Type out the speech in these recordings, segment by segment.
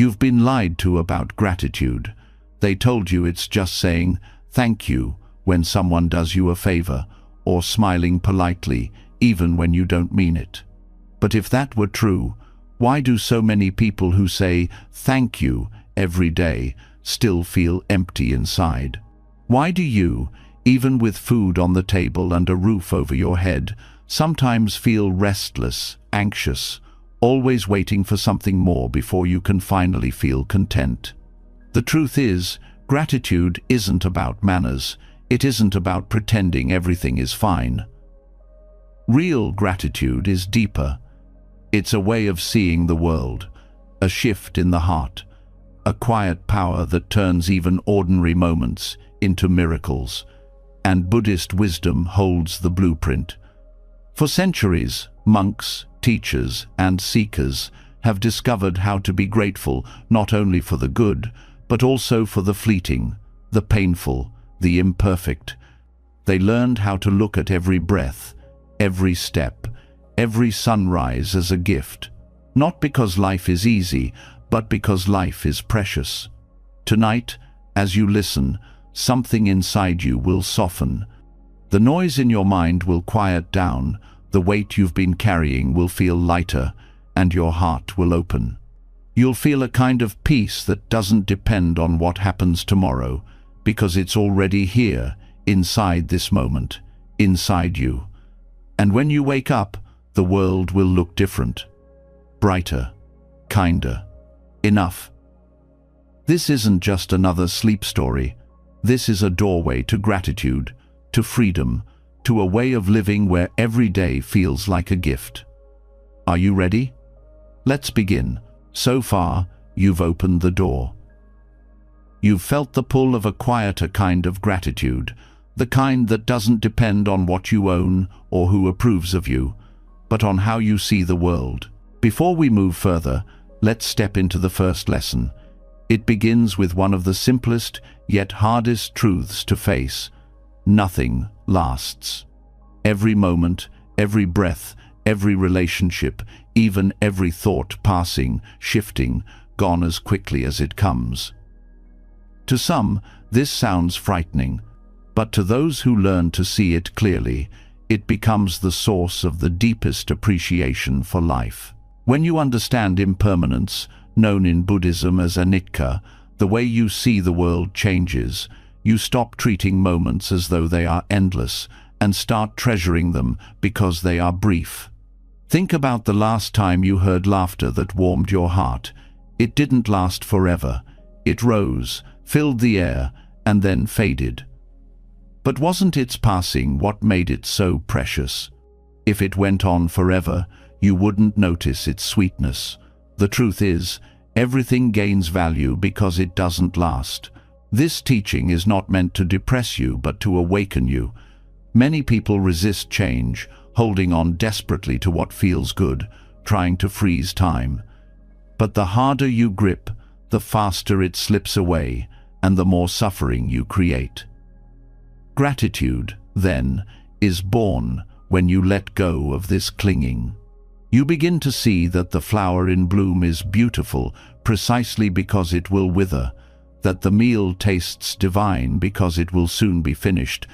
You've been lied to about gratitude. They told you it's just saying thank you when someone does you a favor, or smiling politely even when you don't mean it. But if that were true, why do so many people who say thank you every day still feel empty inside? Why do you, even with food on the table and a roof over your head, sometimes feel restless, anxious, always waiting for something more before you can finally feel content? The truth is, gratitude isn't about manners. It isn't about pretending everything is fine. Real gratitude is deeper. It's a way of seeing the world, a shift in the heart, a quiet power that turns even ordinary moments into miracles. And Buddhist wisdom holds the blueprint. For centuries, monks, teachers, and seekers have discovered how to be grateful not only for the good, but also for the fleeting, the painful, the imperfect. They learned how to look at every breath, every step, every sunrise as a gift, not because life is easy, but because life is precious. Tonight, as you listen, something inside you will soften. The noise in your mind will quiet down, the weight you've been carrying will feel lighter, and your heart will open. You'll feel a kind of peace that doesn't depend on what happens tomorrow, because it's already here, inside this moment, inside you. And when you wake up, the world will look different, brighter, kinder. Enough. This isn't just another sleep story. This is a doorway to gratitude, to freedom, to a way of living where every day feels like a gift. Are you ready? Let's begin. So far, you've opened the door. You've felt the pull of a quieter kind of gratitude, the kind that doesn't depend on what you own or who approves of you, but on how you see the world. Before we move further, let's step into the first lesson. It begins with one of the simplest yet hardest truths to face. Nothing lasts. Every moment, every breath, every relationship, even every thought passing, shifting, gone as quickly as it comes. To some, this sounds frightening, but to those who learn to see it clearly, it becomes the source of the deepest appreciation for life. When you understand impermanence, known in Buddhism as anicca, the way you see the world changes. You stop treating moments as though they are endless and start treasuring them because they are brief. Think about the last time you heard laughter that warmed your heart. It didn't last forever. It rose, filled the air, and then faded. But wasn't its passing what made it so precious? If it went on forever, you wouldn't notice its sweetness. The truth is, everything gains value because it doesn't last. This teaching is not meant to depress you, but to awaken you. Many people resist change, holding on desperately to what feels good, trying to freeze time. But the harder you grip, the faster it slips away, and the more suffering you create. Gratitude, then, is born when you let go of this clinging. You begin to see that the flower in bloom is beautiful precisely because it will wither, that the meal tastes divine because it will soon be finished,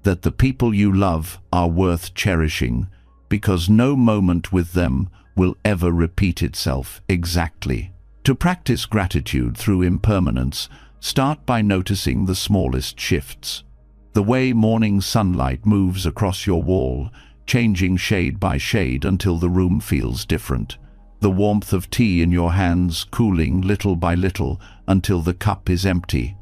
that the people you love are worth cherishing because no moment with them will ever repeat itself exactly. To practice gratitude through impermanence, start by noticing the smallest shifts. The way morning sunlight moves across your wall, changing shade by shade until the room feels different. The warmth of tea in your hands cooling little by little until the cup is empty.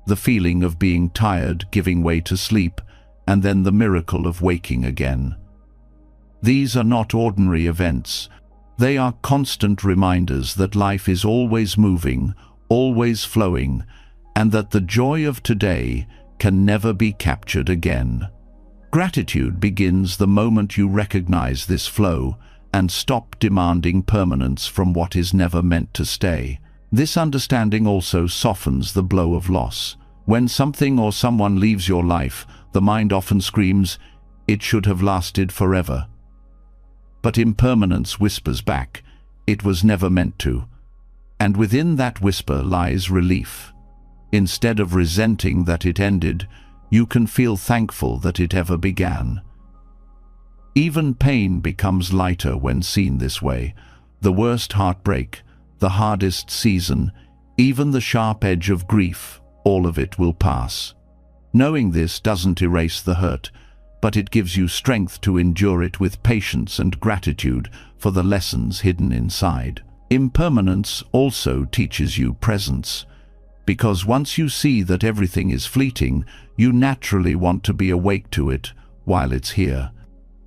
The feeling of being tired giving way to sleep, and then the miracle of waking again. These are not ordinary events. They are constant reminders that life is always moving, always flowing, and that the joy of today can never be captured again. Gratitude begins the moment you recognize this flow and stop demanding permanence from what is never meant to stay. This understanding also softens the blow of loss. When something or someone leaves your life, the mind often screams, "It should have lasted forever." But impermanence whispers back, "It was never meant to." And within that whisper lies relief. Instead of resenting that it ended, you can feel thankful that it ever began. Even pain becomes lighter when seen this way. The worst heartbreak, the hardest season, even the sharp edge of grief, all of it will pass. Knowing this doesn't erase the hurt, but it gives you strength to endure it with patience and gratitude for the lessons hidden inside. Impermanence also teaches you presence, because once you see that everything is fleeting, you naturally want to be awake to it while it's here.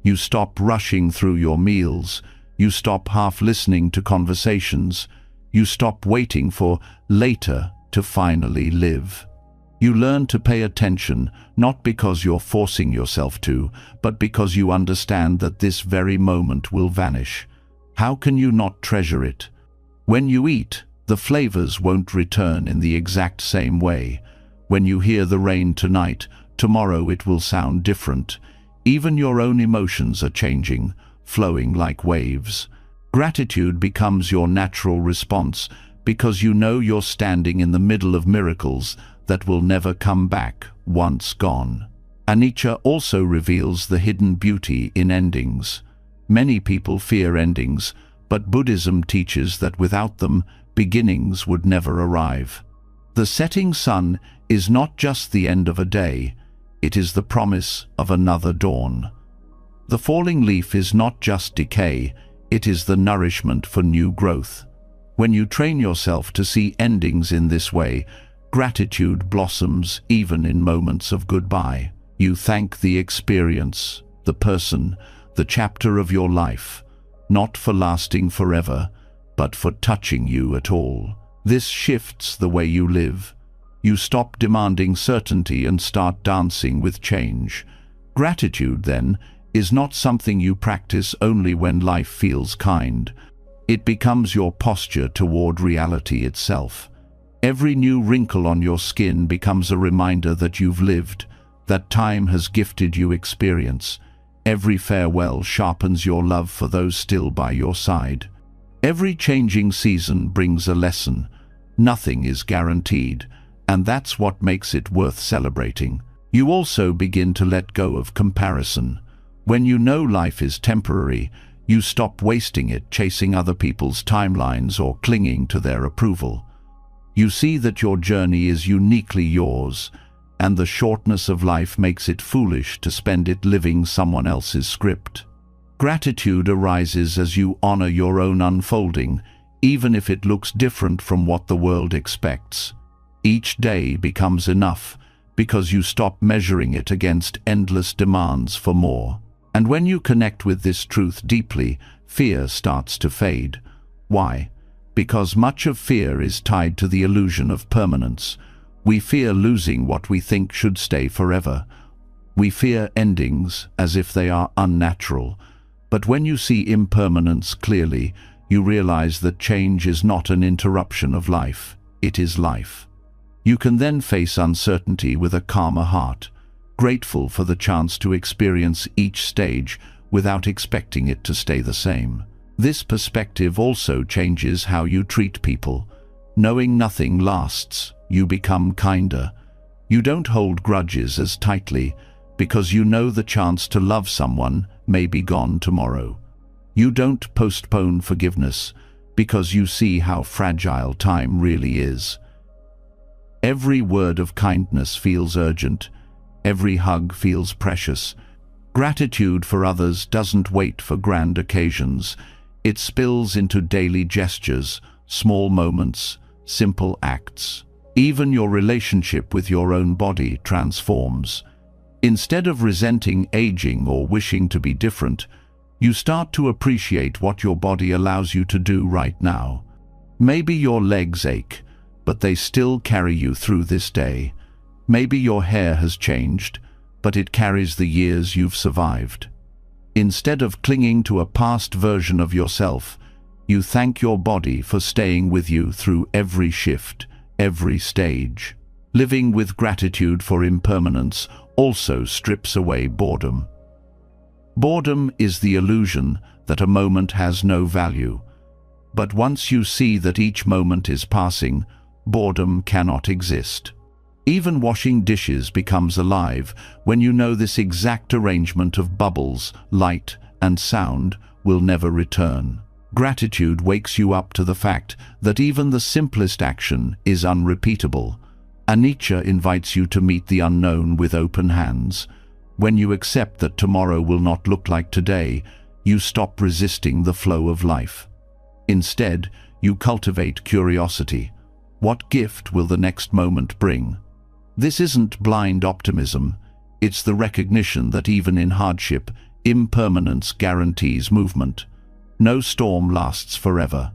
You stop rushing through your meals, you stop half listening to conversations, you stop waiting for later to finally live. You learn to pay attention, not because you're forcing yourself to, but because you understand that this very moment will vanish. How can you not treasure it? When you eat, the flavors won't return in the exact same way. When you hear the rain tonight, tomorrow it will sound different. Even your own emotions are changing, flowing like waves. Gratitude becomes your natural response because you know you're standing in the middle of miracles that will never come back once gone. Anicca also reveals the hidden beauty in endings. Many people fear endings, but Buddhism teaches that without them, beginnings would never arrive. The setting sun is not just the end of a day, it is the promise of another dawn. The falling leaf is not just decay, it is the nourishment for new growth. When you train yourself to see endings in this way, gratitude blossoms even in moments of goodbye. You thank the experience, the person, the chapter of your life, not for lasting forever, but for touching you at all. This shifts the way you live. You stop demanding certainty and start dancing with change. Gratitude, then, is not something you practice only when life feels kind. It becomes your posture toward reality itself. Every new wrinkle on your skin becomes a reminder that you've lived, that time has gifted you experience. Every farewell sharpens your love for those still by your side. Every changing season brings a lesson. Nothing is guaranteed, and that's what makes it worth celebrating. You also begin to let go of comparison. When you know life is temporary, you stop wasting it chasing other people's timelines or clinging to their approval. You see that your journey is uniquely yours, and the shortness of life makes it foolish to spend it living someone else's script. Gratitude arises as you honor your own unfolding, even if it looks different from what the world expects. Each day becomes enough because you stop measuring it against endless demands for more. And when you connect with this truth deeply, fear starts to fade. Why? Because much of fear is tied to the illusion of permanence. We fear losing what we think should stay forever. We fear endings as if they are unnatural. But when you see impermanence clearly, you realize that change is not an interruption of life, it is life. You can then face uncertainty with a calmer heart, grateful for the chance to experience each stage without expecting it to stay the same. This perspective also changes how you treat people. Knowing nothing lasts, you become kinder. You don't hold grudges as tightly because you know the chance to love someone may be gone tomorrow. You don't postpone forgiveness because you see how fragile time really is. Every word of kindness feels urgent. Every hug feels precious. Gratitude for others doesn't wait for grand occasions. It spills into daily gestures, small moments, simple acts. Even your relationship with your own body transforms. Instead of resenting aging or wishing to be different, you start to appreciate what your body allows you to do right now. Maybe your legs ache, but they still carry you through this day. Maybe your hair has changed, but it carries the years you've survived. Instead of clinging to a past version of yourself, you thank your body for staying with you through every shift, every stage. Living with gratitude for impermanence also strips away boredom. Boredom is the illusion that a moment has no value. But once you see that each moment is passing, boredom cannot exist. Even washing dishes becomes alive when you know this exact arrangement of bubbles, light, and sound will never return. Gratitude wakes you up to the fact that even the simplest action is unrepeatable. Anicca invites you to meet the unknown with open hands. When you accept that tomorrow will not look like today, you stop resisting the flow of life. Instead, you cultivate curiosity. What gift will the next moment bring? This isn't blind optimism. It's the recognition that even in hardship, impermanence guarantees movement. No storm lasts forever.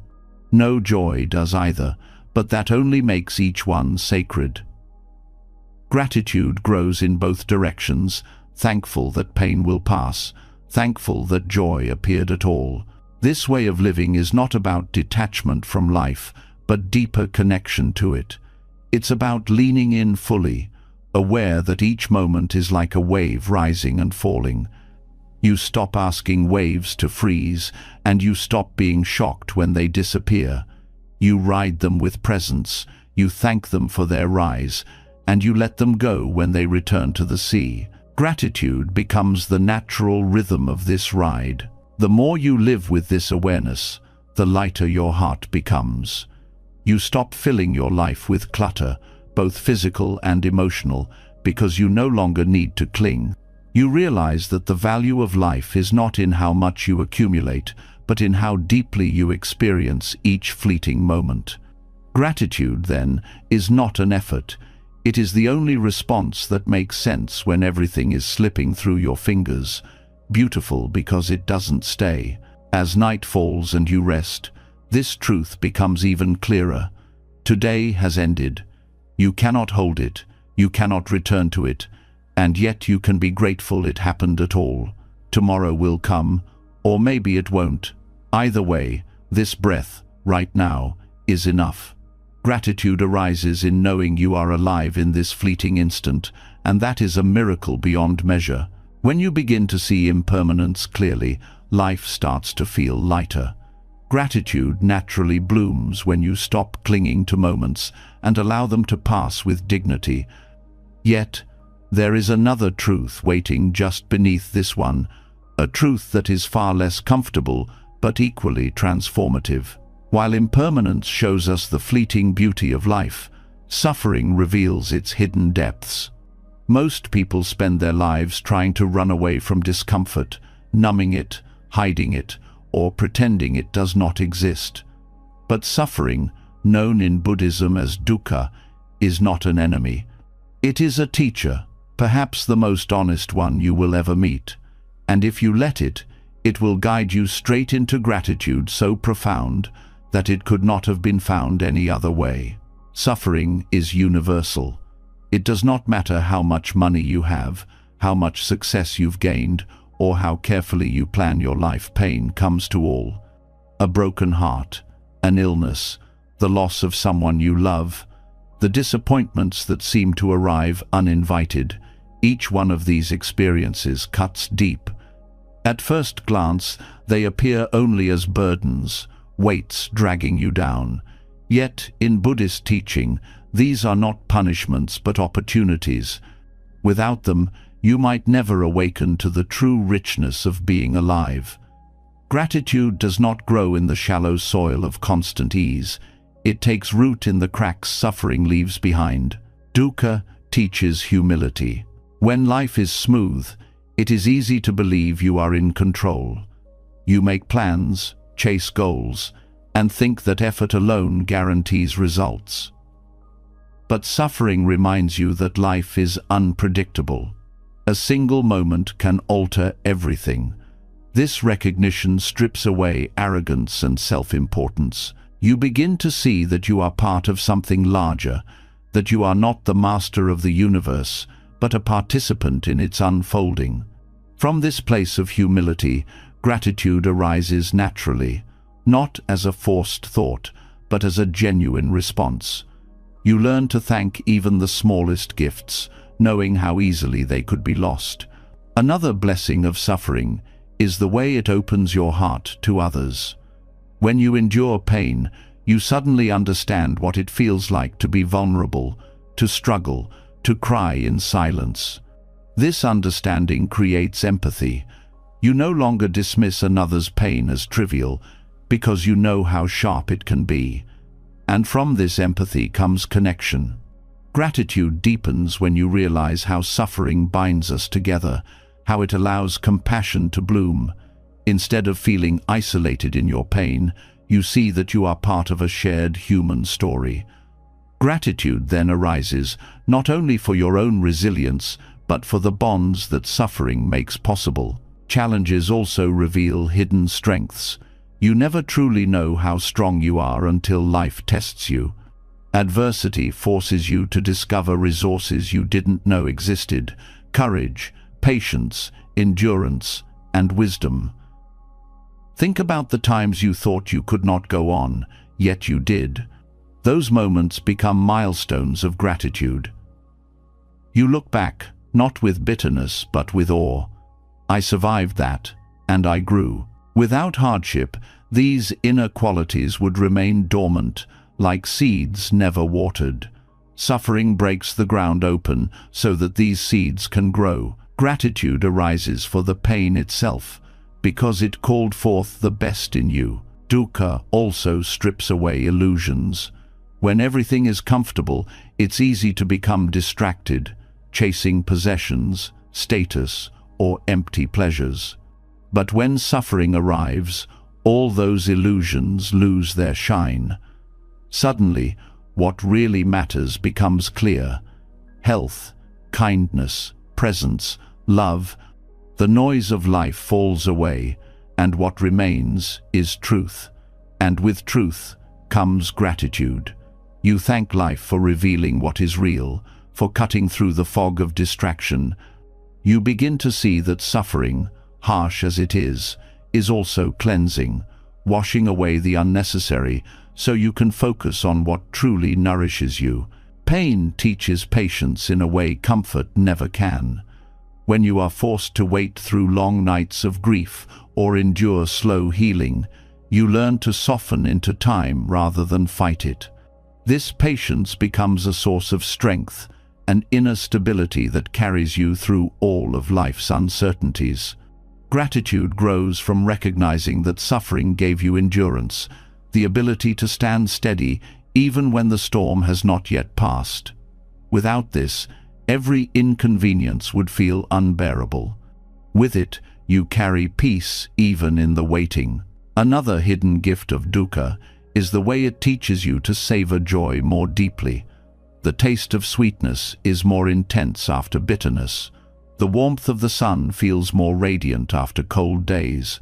No joy does either, but that only makes each one sacred. Gratitude grows in both directions, thankful that pain will pass, thankful that joy appeared at all. This way of living is not about detachment from life, but deeper connection to it. It's about leaning in fully, aware that each moment is like a wave rising and falling. You stop asking waves to freeze, and you stop being shocked when they disappear. You ride them with presence, you thank them for their rise, and you let them go when they return to the sea. Gratitude becomes the natural rhythm of this ride. The more you live with this awareness, the lighter your heart becomes. You stop filling your life with clutter, both physical and emotional, because you no longer need to cling. You realize that the value of life is not in how much you accumulate, but in how deeply you experience each fleeting moment. Gratitude, then, is not an effort. It is the only response that makes sense when everything is slipping through your fingers. Beautiful because it doesn't stay. As night falls and you rest, this truth becomes even clearer. Today has ended. You cannot hold it, you cannot return to it, and yet you can be grateful it happened at all. Tomorrow will come, or maybe it won't. Either way, this breath, right now, is enough. Gratitude arises in knowing you are alive in this fleeting instant, and that is a miracle beyond measure. When you begin to see impermanence clearly, life starts to feel lighter. Gratitude naturally blooms when you stop clinging to moments and allow them to pass with dignity. Yet, there is another truth waiting just beneath this one, a truth that is far less comfortable but equally transformative. While impermanence shows us the fleeting beauty of life, suffering reveals its hidden depths. Most people spend their lives trying to run away from discomfort, numbing it, hiding it, or pretending it does not exist. But suffering, known in Buddhism as dukkha, is not an enemy. It is a teacher, perhaps the most honest one you will ever meet. And if you let it, it will guide you straight into gratitude so profound that it could not have been found any other way. Suffering is universal. It does not matter how much money you have, how much success you've gained, or how carefully you plan your life. Pain comes to all. A broken heart, an illness, the loss of someone you love, the disappointments that seem to arrive uninvited. Each one of these experiences cuts deep. At first glance, they appear only as burdens, weights dragging you down. Yet, in Buddhist teaching, these are not punishments but opportunities. Without them, you might never awaken to the true richness of being alive. Gratitude does not grow in the shallow soil of constant ease. It takes root in the cracks suffering leaves behind. Dukkha teaches humility. When life is smooth, it is easy to believe you are in control. You make plans, chase goals, and think that effort alone guarantees results. But suffering reminds you that life is unpredictable. A single moment can alter everything. This recognition strips away arrogance and self-importance. You begin to see that you are part of something larger, that you are not the master of the universe, but a participant in its unfolding. From this place of humility, gratitude arises naturally, not as a forced thought, but as a genuine response. You learn to thank even the smallest gifts, knowing how easily they could be lost. Another blessing of suffering is the way it opens your heart to others. When you endure pain, you suddenly understand what it feels like to be vulnerable, to struggle, to cry in silence. This understanding creates empathy. You no longer dismiss another's pain as trivial, because you know how sharp it can be. And from this empathy comes connection. Gratitude deepens when you realize how suffering binds us together, how it allows compassion to bloom. Instead of feeling isolated in your pain, you see that you are part of a shared human story. Gratitude then arises not only for your own resilience, but for the bonds that suffering makes possible. Challenges also reveal hidden strengths. You never truly know how strong you are until life tests you. Adversity forces you to discover resources you didn't know existed: courage, patience, endurance, and wisdom. Think about the times you thought you could not go on, yet you did. Those moments become milestones of gratitude. You look back, not with bitterness, but with awe. I survived that, and I grew. Without hardship, these inner qualities would remain dormant, like seeds never watered. Suffering breaks the ground open so that these seeds can grow. Gratitude arises for the pain itself, because it called forth the best in you. Dukkha also strips away illusions. When everything is comfortable, it's easy to become distracted, chasing possessions, status, or empty pleasures. But when suffering arrives, all those illusions lose their shine. Suddenly, what really matters becomes clear: health, kindness, presence, love. The noise of life falls away, and what remains is truth. And with truth comes gratitude. You thank life for revealing what is real, for cutting through the fog of distraction. You begin to see that suffering, harsh as it is also cleansing, washing away the unnecessary so you can focus on what truly nourishes you. Pain teaches patience in a way comfort never can. When you are forced to wait through long nights of grief or endure slow healing, you learn to soften into time rather than fight it. This patience becomes a source of strength, an inner stability that carries you through all of life's uncertainties. Gratitude grows from recognizing that suffering gave you endurance, the ability to stand steady even when the storm has not yet passed. Without this, every inconvenience would feel unbearable. With it, you carry peace even in the waiting. Another hidden gift of dukkha is the way it teaches you to savor joy more deeply. The taste of sweetness is more intense after bitterness. The warmth of the sun feels more radiant after cold days.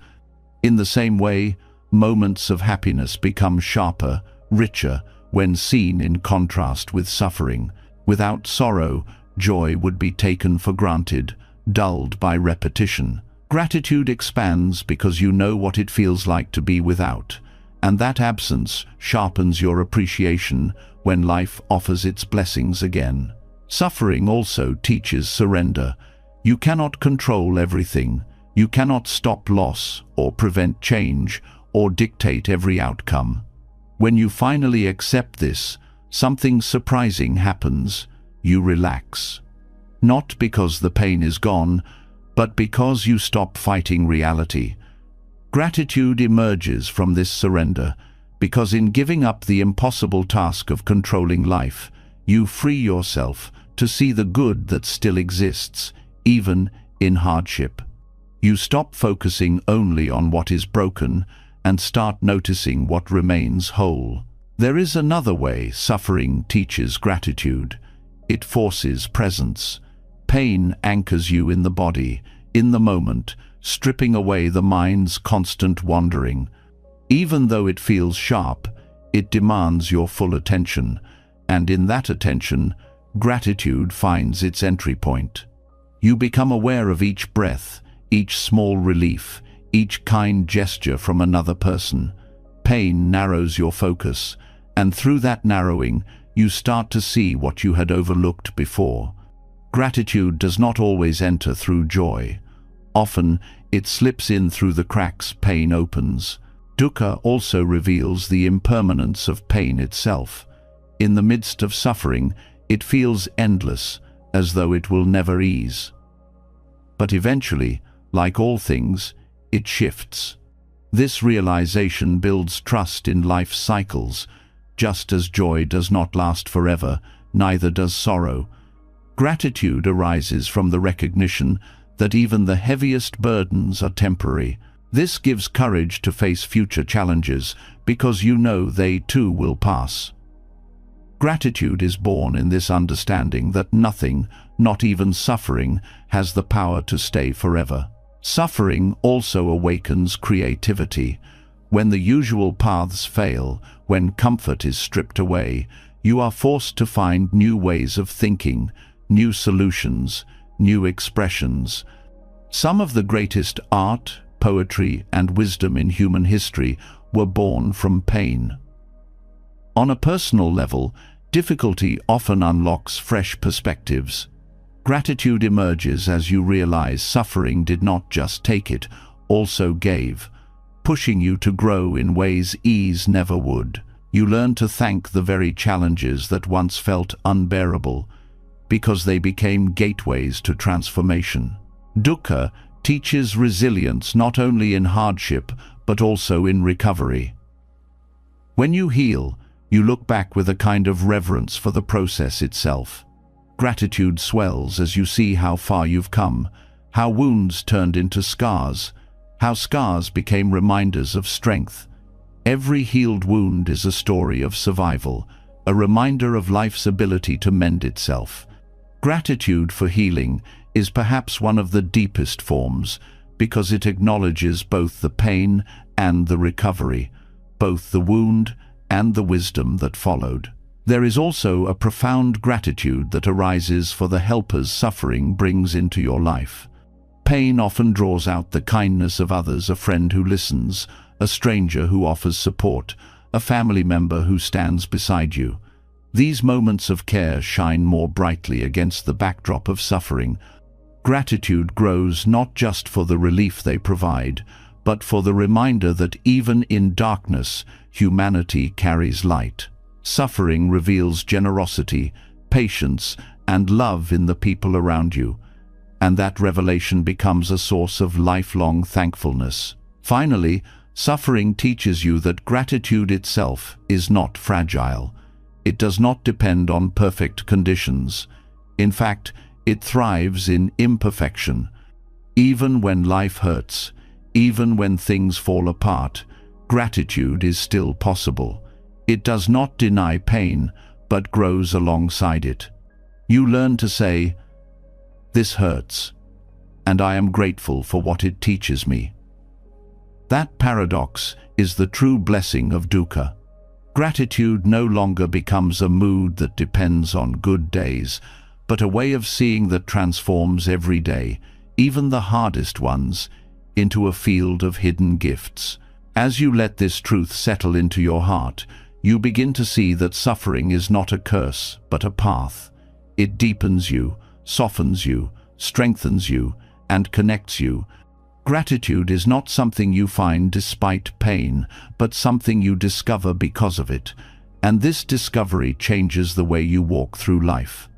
In the same way, moments of happiness become sharper, richer, when seen in contrast with suffering. Without sorrow, joy would be taken for granted, dulled by repetition. Gratitude expands because you know what it feels like to be without, and that absence sharpens your appreciation when life offers its blessings again. Suffering also teaches surrender. You cannot control everything. You cannot stop loss or prevent change or dictate every outcome. When you finally accept this, something surprising happens. You relax. Not because the pain is gone, but because you stop fighting reality. Gratitude emerges from this surrender, because in giving up the impossible task of controlling life, you free yourself to see the good that still exists, even in hardship. You stop focusing only on what is broken and start noticing what remains whole. There is another way suffering teaches gratitude. It forces presence. Pain anchors you in the body, in the moment, stripping away the mind's constant wandering. Even though it feels sharp, it demands your full attention, and in that attention, gratitude finds its entry point. You become aware of each breath, each small relief, each kind gesture from another person. Pain narrows your focus, and through that narrowing, you start to see what you had overlooked before. Gratitude does not always enter through joy. Often, it slips in through the cracks pain opens. Dukkha also reveals the impermanence of pain itself. In the midst of suffering, it feels endless, as though it will never ease. But eventually, like all things, it shifts. This realization builds trust in life's cycles. Just as joy does not last forever, neither does sorrow. Gratitude arises from the recognition that even the heaviest burdens are temporary. This gives courage to face future challenges because you know they too will pass. Gratitude is born in this understanding that nothing, not even suffering, has the power to stay forever. Suffering also awakens creativity. When the usual paths fail, when comfort is stripped away, you are forced to find new ways of thinking, new solutions, new expressions. Some of the greatest art, poetry, and wisdom in human history were born from pain. On a personal level, difficulty often unlocks fresh perspectives. Gratitude emerges as you realize suffering did not just take it, also gave, pushing you to grow in ways ease never would. You learn to thank the very challenges that once felt unbearable, because they became gateways to transformation. Dukkha teaches resilience not only in hardship, but also in recovery. When you heal, you look back with a kind of reverence for the process itself. Gratitude swells as you see how far you've come, how wounds turned into scars, how scars became reminders of strength. Every healed wound is a story of survival, a reminder of life's ability to mend itself. Gratitude for healing is perhaps one of the deepest forms, because it acknowledges both the pain and the recovery, both the wound and the wisdom that followed. There is also a profound gratitude that arises for the helpers suffering brings into your life. Pain often draws out the kindness of others, a friend who listens, a stranger who offers support, a family member who stands beside you. These moments of care shine more brightly against the backdrop of suffering. Gratitude grows not just for the relief they provide, but for the reminder that even in darkness, humanity carries light. Suffering reveals generosity, patience, and love in the people around you, and that revelation becomes a source of lifelong thankfulness. Finally, suffering teaches you that gratitude itself is not fragile. It does not depend on perfect conditions. In fact, it thrives in imperfection. Even when life hurts, even when things fall apart, gratitude is still possible. It does not deny pain, but grows alongside it. You learn to say, "This hurts, and I am grateful for what it teaches me." That paradox is the true blessing of dukkha. Gratitude no longer becomes a mood that depends on good days, but a way of seeing that transforms every day, even the hardest ones, into a field of hidden gifts. As you let this truth settle into your heart, you begin to see that suffering is not a curse, but a path. It deepens you, softens you, strengthens you, and connects you. Gratitude is not something you find despite pain, but something you discover because of it, and this discovery changes the way you walk through life.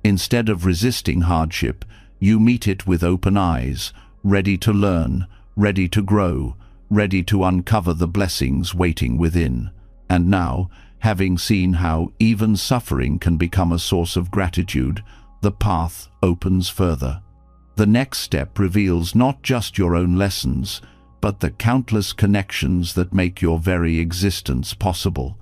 Instead of resisting hardship, you meet it with open eyes, ready to learn, ready to grow, ready to uncover the blessings waiting within. And now, having seen how even suffering can become a source of gratitude, the path opens further. The next step reveals not just your own lessons, but the countless connections that make your very existence possible.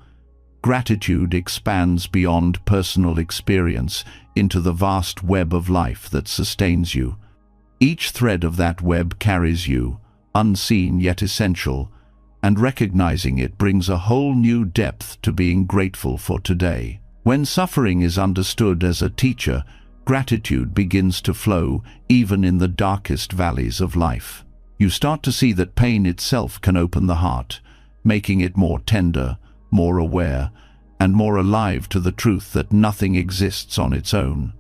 Gratitude expands beyond personal experience into the vast web of life that sustains you. Each thread of that web carries you, unseen yet essential, and recognizing it brings a whole new depth to being grateful for today. When suffering is understood as a teacher, gratitude begins to flow even in the darkest valleys of life. You start to see that pain itself can open the heart, making it more tender, more aware, and more alive to the truth that nothing exists on its own.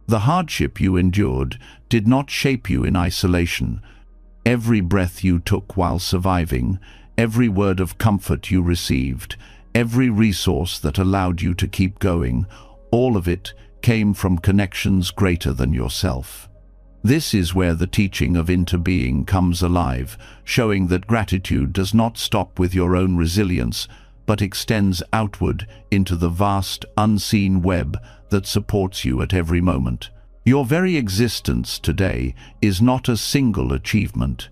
The hardship you endured did not shape you in isolation. Every breath you took while surviving, every word of comfort you received, every resource that allowed you to keep going, all of it came from connections greater than yourself. This is where the teaching of interbeing comes alive, showing that gratitude does not stop with your own resilience, but extends outward into the vast, unseen web that supports you at every moment. Your very existence today is not a single achievement.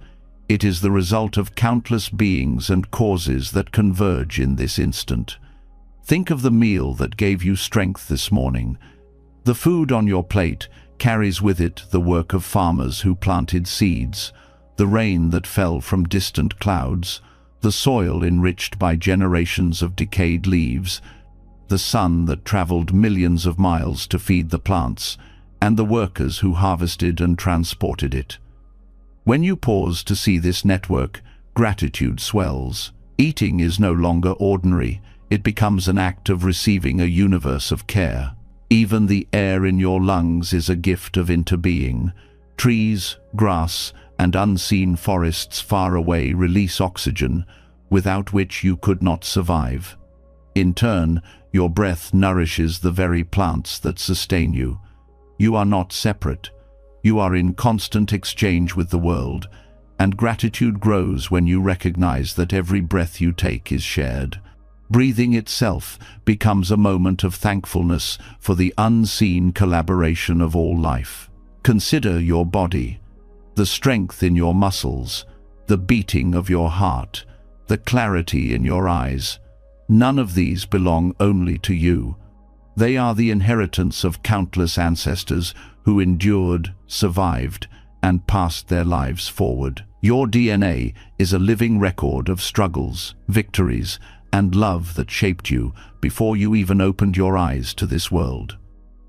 It is the result of countless beings and causes that converge in this instant. Think of the meal that gave you strength this morning. The food on your plate carries with it the work of farmers who planted seeds, the rain that fell from distant clouds, the soil enriched by generations of decayed leaves, the sun that traveled millions of miles to feed the plants, and the workers who harvested and transported it. When you pause to see this network, gratitude swells. Eating is no longer ordinary. It becomes an act of receiving a universe of care. Even the air in your lungs is a gift of interbeing. Trees, grass, and unseen forests far away release oxygen, without which you could not survive. In turn, your breath nourishes the very plants that sustain you. You are not separate. You are in constant exchange with the world, and gratitude grows when you recognize that every breath you take is shared. Breathing itself becomes a moment of thankfulness for the unseen collaboration of all life. Consider your body, the strength in your muscles, the beating of your heart, the clarity in your eyes. None of these belong only to you. They are the inheritance of countless ancestors who endured, survived, and passed their lives forward. Your DNA is a living record of struggles, victories, and love that shaped you before you even opened your eyes to this world.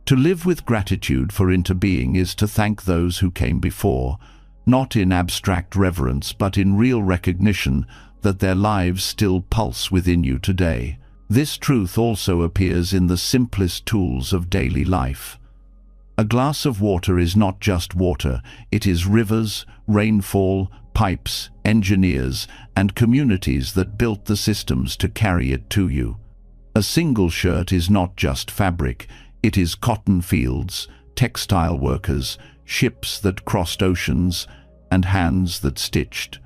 To live with gratitude for interbeing is to thank those who came before, not in abstract reverence but in real recognition that their lives still pulse within you today. This truth also appears in the simplest tools of daily life. A glass of water is not just water, it is rivers, rainfall, pipes, engineers, and communities that built the systems to carry it to you. A single shirt is not just fabric, it is cotton fields, textile workers, ships that crossed oceans, and hands that stitched.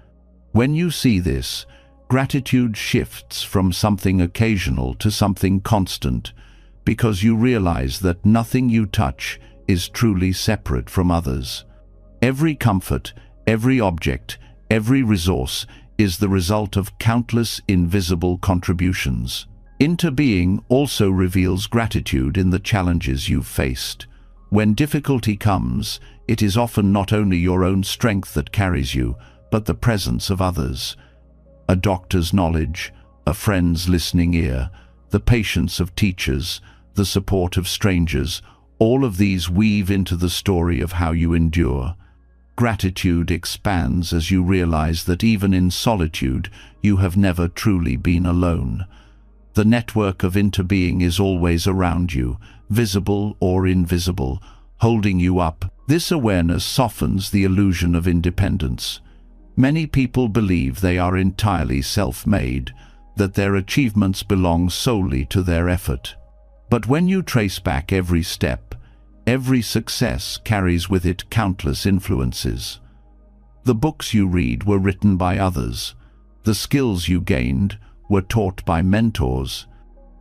When you see this, gratitude shifts from something occasional to something constant, because you realize that nothing you touch is truly separate from others. Every comfort, every object, every resource is the result of countless invisible contributions. Interbeing also reveals gratitude in the challenges you've faced. When difficulty comes, it is often not only your own strength that carries you, but the presence of others. A doctor's knowledge, a friend's listening ear, the patience of teachers, the support of strangers, all of these weave into the story of how you endure. Gratitude expands as you realize that even in solitude, you have never truly been alone. The network of interbeing is always around you, visible or invisible, holding you up. This awareness softens the illusion of independence. Many people believe they are entirely self-made, that their achievements belong solely to their effort. But when you trace back every step, every success carries with it countless influences. The books you read were written by others. The skills you gained were taught by mentors.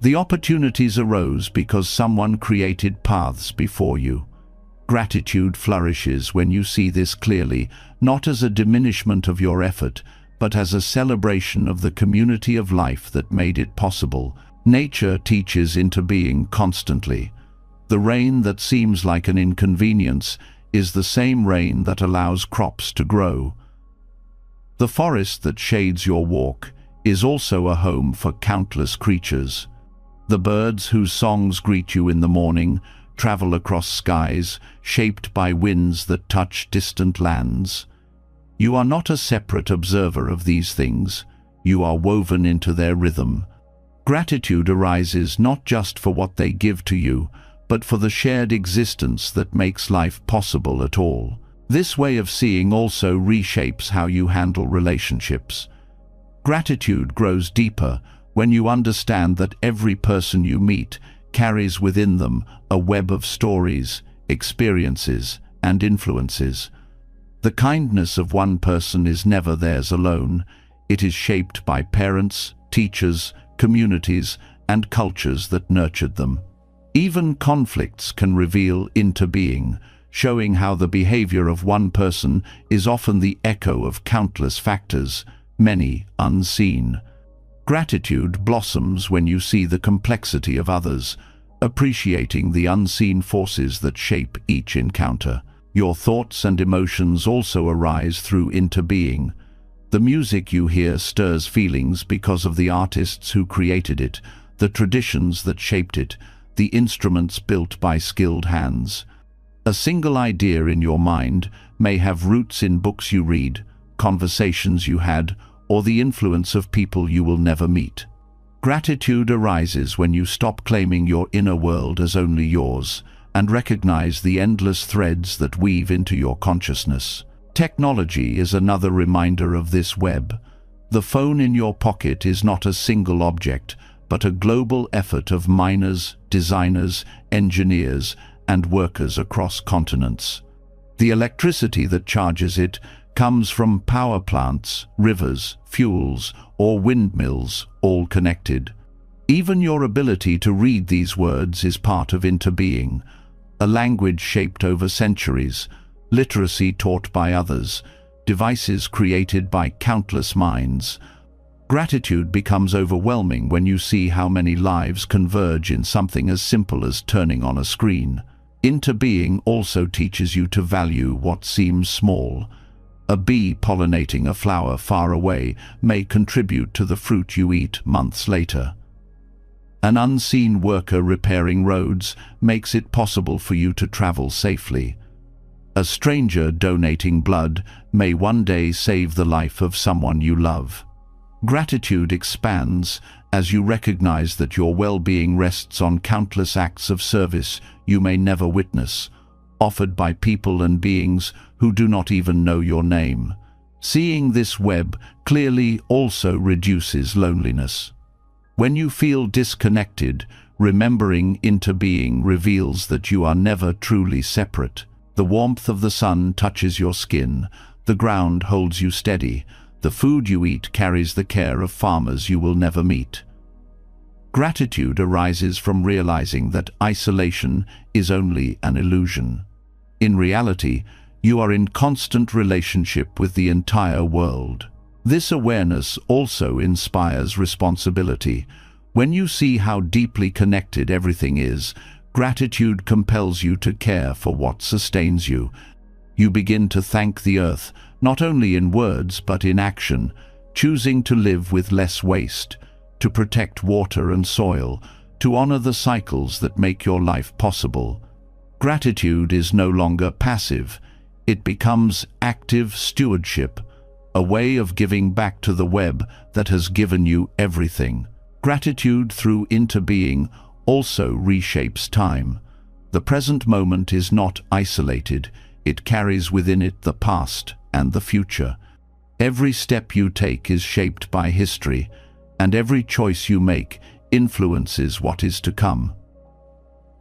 The opportunities arose because someone created paths before you. Gratitude flourishes when you see this clearly, not as a diminishment of your effort, but as a celebration of the community of life that made it possible. Nature teaches interbeing constantly. The rain that seems like an inconvenience is the same rain that allows crops to grow. The forest that shades your walk is also a home for countless creatures. The birds whose songs greet you in the morning travel across skies shaped by winds that touch distant lands. You are not a separate observer of these things. You are woven into their rhythm. Gratitude arises not just for what they give to you, but for the shared existence that makes life possible at all. This way of seeing also reshapes how you handle relationships. Gratitude grows deeper when you understand that every person you meet carries within them a web of stories, experiences, and influences. The kindness of one person is never theirs alone. It is shaped by parents, teachers, communities, and cultures that nurtured them. Even conflicts can reveal into being, showing how the behavior of one person is often the echo of countless factors, many unseen. Gratitude blossoms when you see the complexity of others, appreciating the unseen forces that shape each encounter. Your thoughts and emotions also arise through interbeing. The music you hear stirs feelings because of the artists who created it, the traditions that shaped it, the instruments built by skilled hands. A single idea in your mind may have roots in books you read, conversations you had, or the influence of people you will never meet. Gratitude arises when you stop claiming your inner world as only yours and recognize the endless threads that weave into your consciousness. Technology is another reminder of this web. The phone in your pocket is not a single object, but a global effort of miners, designers, engineers, and workers across continents. The electricity that charges it comes from power plants, rivers, fuels, or windmills, all connected. Even your ability to read these words is part of interbeing, a language shaped over centuries, literacy taught by others, devices created by countless minds. Gratitude becomes overwhelming when you see how many lives converge in something as simple as turning on a screen. Interbeing also teaches you to value what seems small. A bee pollinating a flower far away may contribute to the fruit you eat months later. An unseen worker repairing roads makes it possible for you to travel safely. A stranger donating blood may one day save the life of someone you love. Gratitude expands as you recognize that your well-being rests on countless acts of service you may never witness, offered by people and beings who do not even know your name. Seeing this web clearly also reduces loneliness. When you feel disconnected, remembering interbeing reveals that you are never truly separate. The warmth of the sun touches your skin, the ground holds you steady, the food you eat carries the care of farmers you will never meet. Gratitude arises from realizing that isolation is only an illusion. In reality, you are in constant relationship with the entire world. This awareness also inspires responsibility. When you see how deeply connected everything is, gratitude compels you to care for what sustains you. You begin to thank the earth, not only in words but in action, choosing to live with less waste, to protect water and soil, to honor the cycles that make your life possible. Gratitude is no longer passive. It becomes active stewardship, a way of giving back to the web that has given you everything. Gratitude through interbeing also reshapes time. The present moment is not isolated. It carries within it the past and the future. Every step you take is shaped by history, and every choice you make influences what is to come.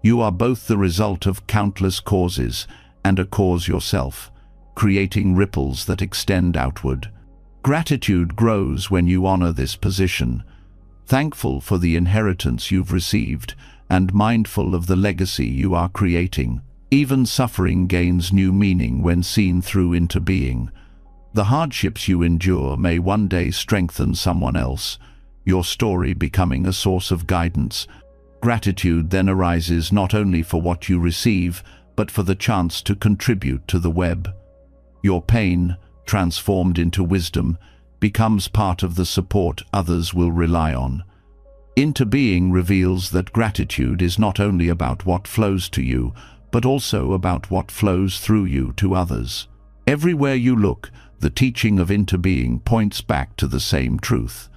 You are both the result of countless causes and a cause yourself, creating ripples that extend outward. Gratitude grows when you honor this position, thankful for the inheritance you've received and mindful of the legacy you are creating. Even suffering gains new meaning when seen through interbeing. The hardships you endure may one day strengthen someone else, your story becoming a source of guidance. Gratitude then arises not only for what you receive, but for the chance to contribute to the web. Your pain, transformed into wisdom, becomes part of the support others will rely on. Interbeing reveals that gratitude is not only about what flows to you, but also about what flows through you to others. Everywhere you look, the teaching of interbeing points back to the same truth.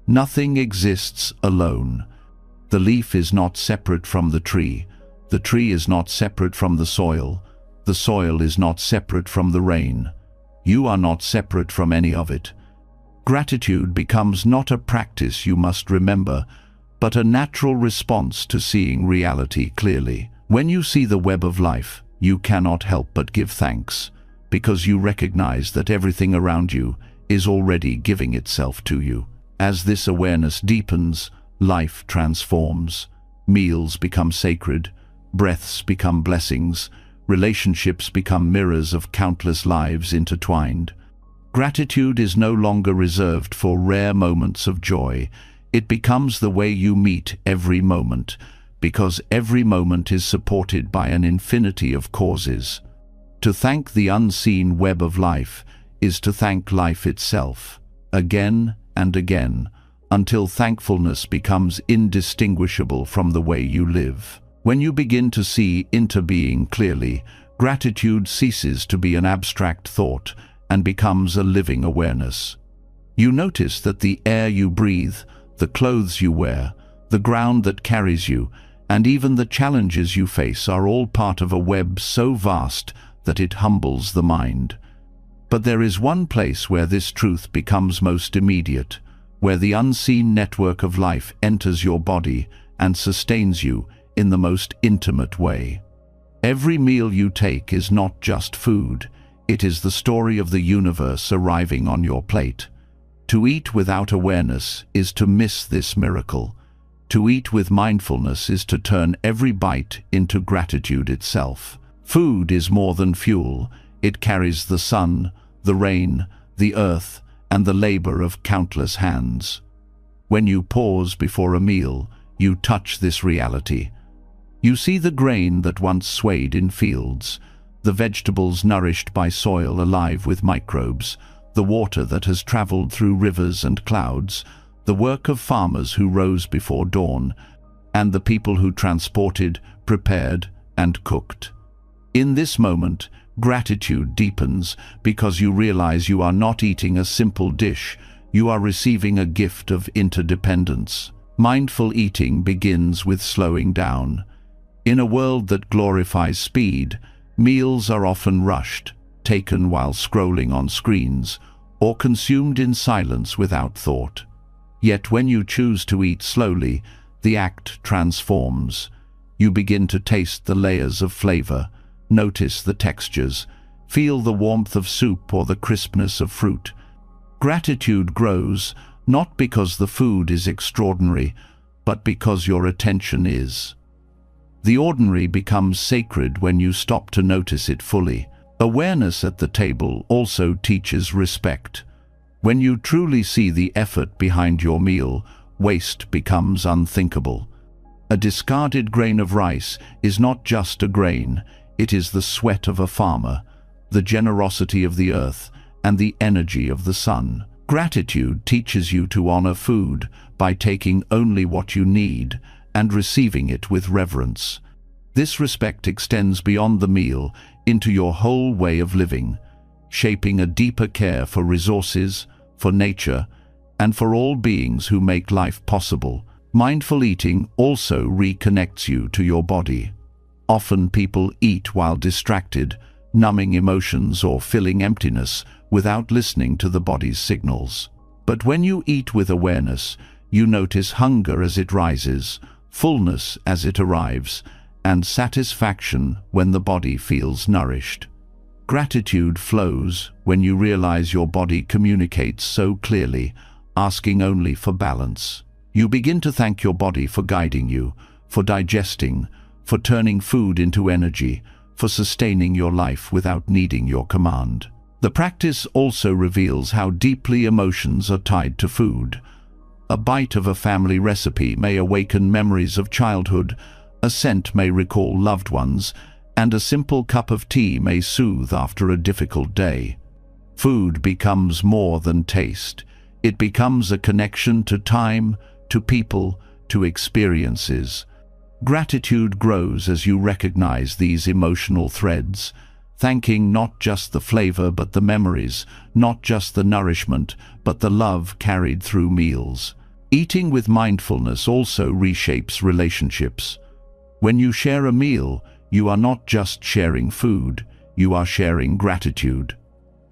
Nothing exists alone. The leaf is not separate from the tree is not separate from the soil is not separate from the rain. You are not separate from any of it. Gratitude becomes not a practice you must remember, but a natural response to seeing reality clearly. When you see the web of life, you cannot help but give thanks, because you recognize that everything around you is already giving itself to you. As this awareness deepens, life transforms. Meals become sacred, breaths become blessings, relationships become mirrors of countless lives intertwined. Gratitude is no longer reserved for rare moments of joy. It becomes the way you meet every moment, because every moment is supported by an infinity of causes. To thank the unseen web of life is to thank life itself, again and again, until thankfulness becomes indistinguishable from the way you live. When you begin to see into being clearly, gratitude ceases to be an abstract thought and becomes a living awareness. You notice that the air you breathe, the clothes you wear, the ground that carries you, and even the challenges you face are all part of a web so vast that it humbles the mind. But there is one place where this truth becomes most immediate, where the unseen network of life enters your body and sustains you in the most intimate way. Every meal you take is not just food, it is the story of the universe arriving on your plate. To eat without awareness is to miss this miracle. To eat with mindfulness is to turn every bite into gratitude itself. Food is more than fuel. It carries the sun, the rain, the earth, and the labor of countless hands. When you pause before a meal, you touch this reality. You see the grain that once swayed in fields, the vegetables nourished by soil alive with microbes, the water that has traveled through rivers and clouds, the work of farmers who rose before dawn, and the people who transported, prepared, and cooked. In this moment, gratitude deepens because you realize you are not eating a simple dish, you are receiving a gift of interdependence. Mindful eating begins with slowing down. In a world that glorifies speed, meals are often rushed, taken while scrolling on screens, or consumed in silence without thought. Yet when you choose to eat slowly, the act transforms. You begin to taste the layers of flavor, notice the textures, feel the warmth of soup or the crispness of fruit. Gratitude grows, not because the food is extraordinary, but because your attention is. The ordinary becomes sacred when you stop to notice it fully. Awareness at the table also teaches respect. When you truly see the effort behind your meal, waste becomes unthinkable. A discarded grain of rice is not just a grain, it is the sweat of a farmer, the generosity of the earth, and the energy of the sun. Gratitude teaches you to honor food by taking only what you need and receiving it with reverence. This respect extends beyond the meal into your whole way of living, shaping a deeper care for resources, for nature, and for all beings who make life possible. Mindful eating also reconnects you to your body. Often people eat while distracted, numbing emotions or filling emptiness without listening to the body's signals. But when you eat with awareness, you notice hunger as it rises, fullness as it arrives, and satisfaction when the body feels nourished. Gratitude flows when you realize your body communicates so clearly, asking only for balance. You begin to thank your body for guiding you, for digesting, for turning food into energy, for sustaining your life without needing your command. The practice also reveals how deeply emotions are tied to food. A bite of a family recipe may awaken memories of childhood, a scent may recall loved ones, and a simple cup of tea may soothe after a difficult day. Food becomes more than taste. It becomes a connection to time, to people, to experiences. Gratitude grows as you recognize these emotional threads, thanking not just the flavor but the memories, not just the nourishment but the love carried through meals. Eating with mindfulness also reshapes relationships. When you share a meal, you are not just sharing food, you are sharing gratitude.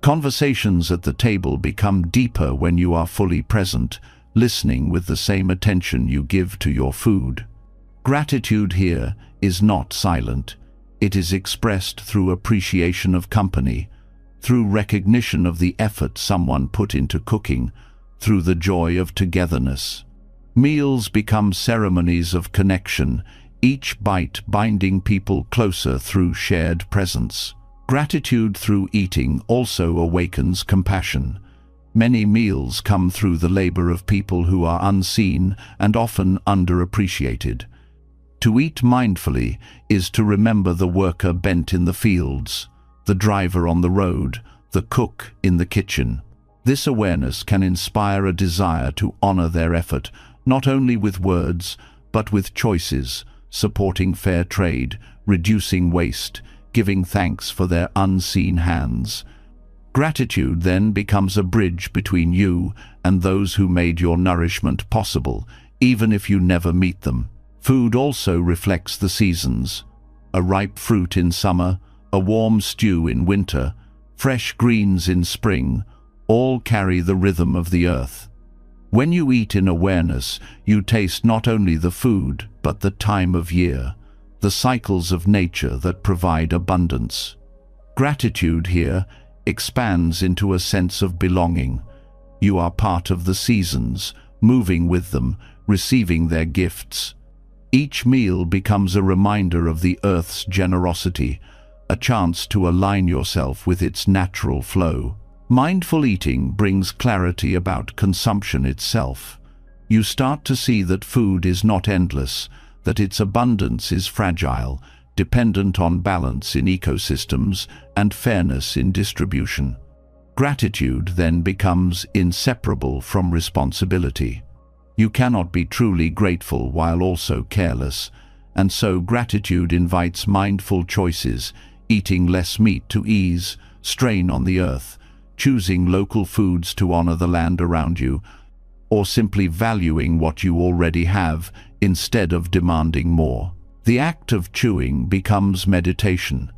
Conversations at the table become deeper when you are fully present, listening with the same attention you give to your food. Gratitude here is not silent. It is expressed through appreciation of company, through recognition of the effort someone put into cooking, through the joy of togetherness. Meals become ceremonies of connection, each bite binding people closer through shared presence. Gratitude through eating also awakens compassion. Many meals come through the labor of people who are unseen and often underappreciated. To eat mindfully is to remember the worker bent in the fields, the driver on the road, the cook in the kitchen. This awareness can inspire a desire to honor their effort, not only with words, but with choices, supporting fair trade, reducing waste, giving thanks for their unseen hands. Gratitude then becomes a bridge between you and those who made your nourishment possible, even if you never meet them. Food also reflects the seasons. A ripe fruit in summer, a warm stew in winter, fresh greens in spring, all carry the rhythm of the earth. When you eat in awareness, you taste not only the food, but the time of year, the cycles of nature that provide abundance. Gratitude here expands into a sense of belonging. You are part of the seasons, moving with them, receiving their gifts. Each meal becomes a reminder of the earth's generosity, a chance to align yourself with its natural flow. Mindful eating brings clarity about consumption itself. You start to see that food is not endless, that its abundance is fragile, dependent on balance in ecosystems and fairness in distribution. Gratitude then becomes inseparable from responsibility. You cannot be truly grateful while also careless, and so gratitude invites mindful choices, eating less meat to ease strain on the earth, choosing local foods to honor the land around you, or simply valuing what you already have instead of demanding more. The act of chewing becomes meditation.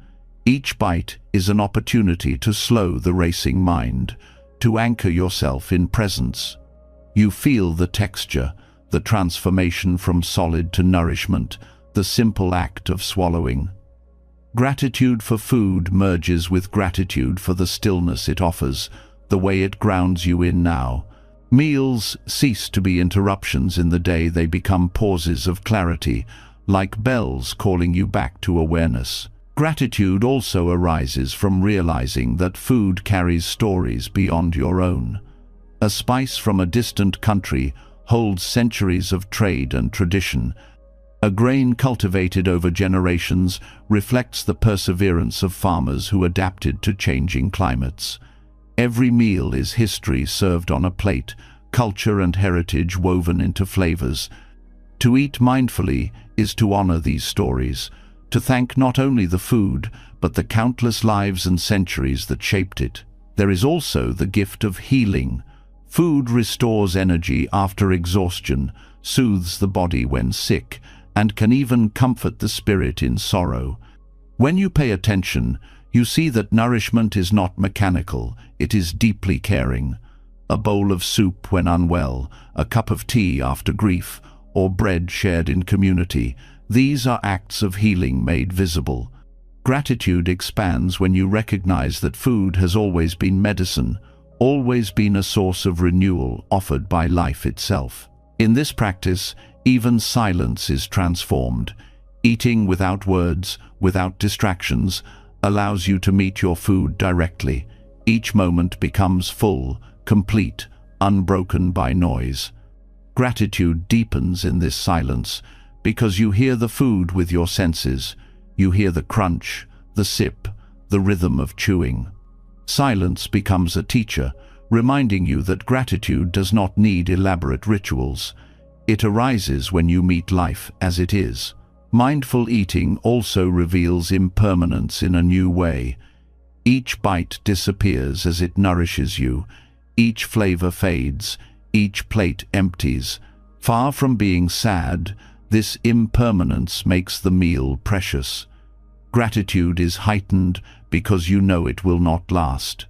Each bite is an opportunity to slow the racing mind, to anchor yourself in presence. You feel the texture, the transformation from solid to nourishment, the simple act of swallowing. Gratitude for food merges with gratitude for the stillness it offers, the way it grounds you in now. Meals cease to be interruptions in the day, they become pauses of clarity, like bells calling you back to awareness. Gratitude also arises from realizing that food carries stories beyond your own. A spice from a distant country holds centuries of trade and tradition. A grain cultivated over generations reflects the perseverance of farmers who adapted to changing climates. Every meal is history served on a plate, culture and heritage woven into flavors. To eat mindfully is to honor these stories, to thank not only the food, but the countless lives and centuries that shaped it. There is also the gift of healing. Food restores energy after exhaustion, soothes the body when sick, and can even comfort the spirit in sorrow. When you pay attention, you see that nourishment is not mechanical, it is deeply caring. A bowl of soup when unwell, a cup of tea after grief, or bread shared in community, these are acts of healing made visible. Gratitude expands when you recognize that food has always been medicine, always been a source of renewal offered by life itself. In this practice, even silence is transformed. Eating without words, without distractions, allows you to meet your food directly. Each moment becomes full, complete, unbroken by noise. Gratitude deepens in this silence because you hear the food with your senses. You hear the crunch, the sip, the rhythm of chewing. Silence becomes a teacher, reminding you that gratitude does not need elaborate rituals. It arises when you meet life as it is. Mindful eating also reveals impermanence in a new way. Each bite disappears as it nourishes you. Each flavor fades. Each plate empties. Far from being sad, this impermanence makes the meal precious. Gratitude is heightened because you know it will not last.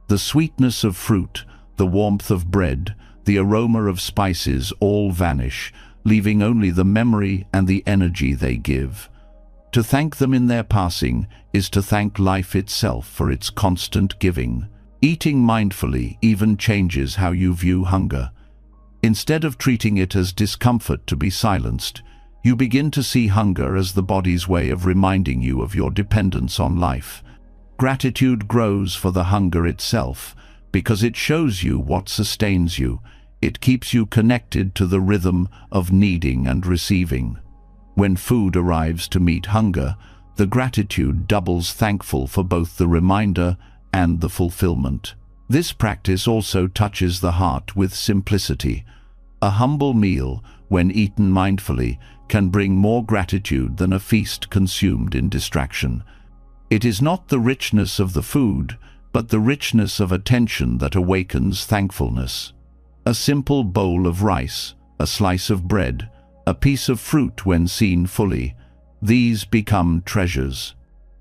The sweetness of fruit, the warmth of bread, the aroma of spices all vanish, leaving only the memory and the energy they give. To thank them in their passing is to thank life itself for its constant giving. Eating mindfully even changes how you view hunger. Instead of treating it as discomfort to be silenced, you begin to see hunger as the body's way of reminding you of your dependence on life. Gratitude grows for the hunger itself, because it shows you what sustains you. It keeps you connected to the rhythm of needing and receiving. When food arrives to meet hunger, the gratitude doubles, thankful for both the reminder and the fulfillment. This practice also touches the heart with simplicity. A humble meal, when eaten mindfully, can bring more gratitude than a feast consumed in distraction. It is not the richness of the food, but the richness of attention that awakens thankfulness. A simple bowl of rice, a slice of bread, a piece of fruit when seen fully, these become treasures.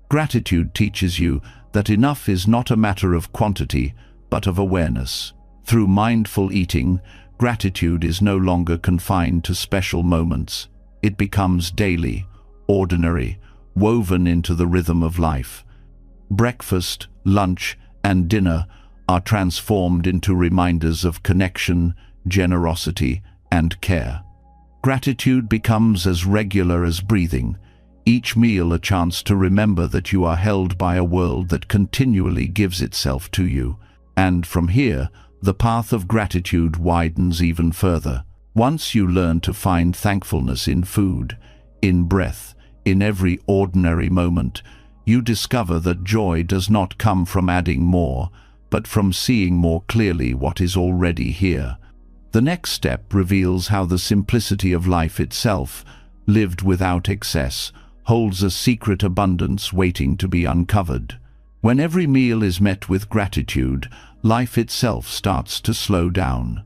Gratitude teaches you that enough is not a matter of quantity, but of awareness. Through mindful eating, gratitude is no longer confined to special moments. It becomes daily, ordinary, woven into the rhythm of life. Breakfast, lunch, and dinner are transformed into reminders of connection, generosity, and care. Gratitude becomes as regular as breathing, each meal a chance to remember that you are held by a world that continually gives itself to you. And from here, the path of gratitude widens even further. Once you learn to find thankfulness in food, in breath, in every ordinary moment, you discover that joy does not come from adding more, but from seeing more clearly what is already here. The next step reveals how the simplicity of life itself, lived without excess, holds a secret abundance waiting to be uncovered. When every meal is met with gratitude, life itself starts to slow down.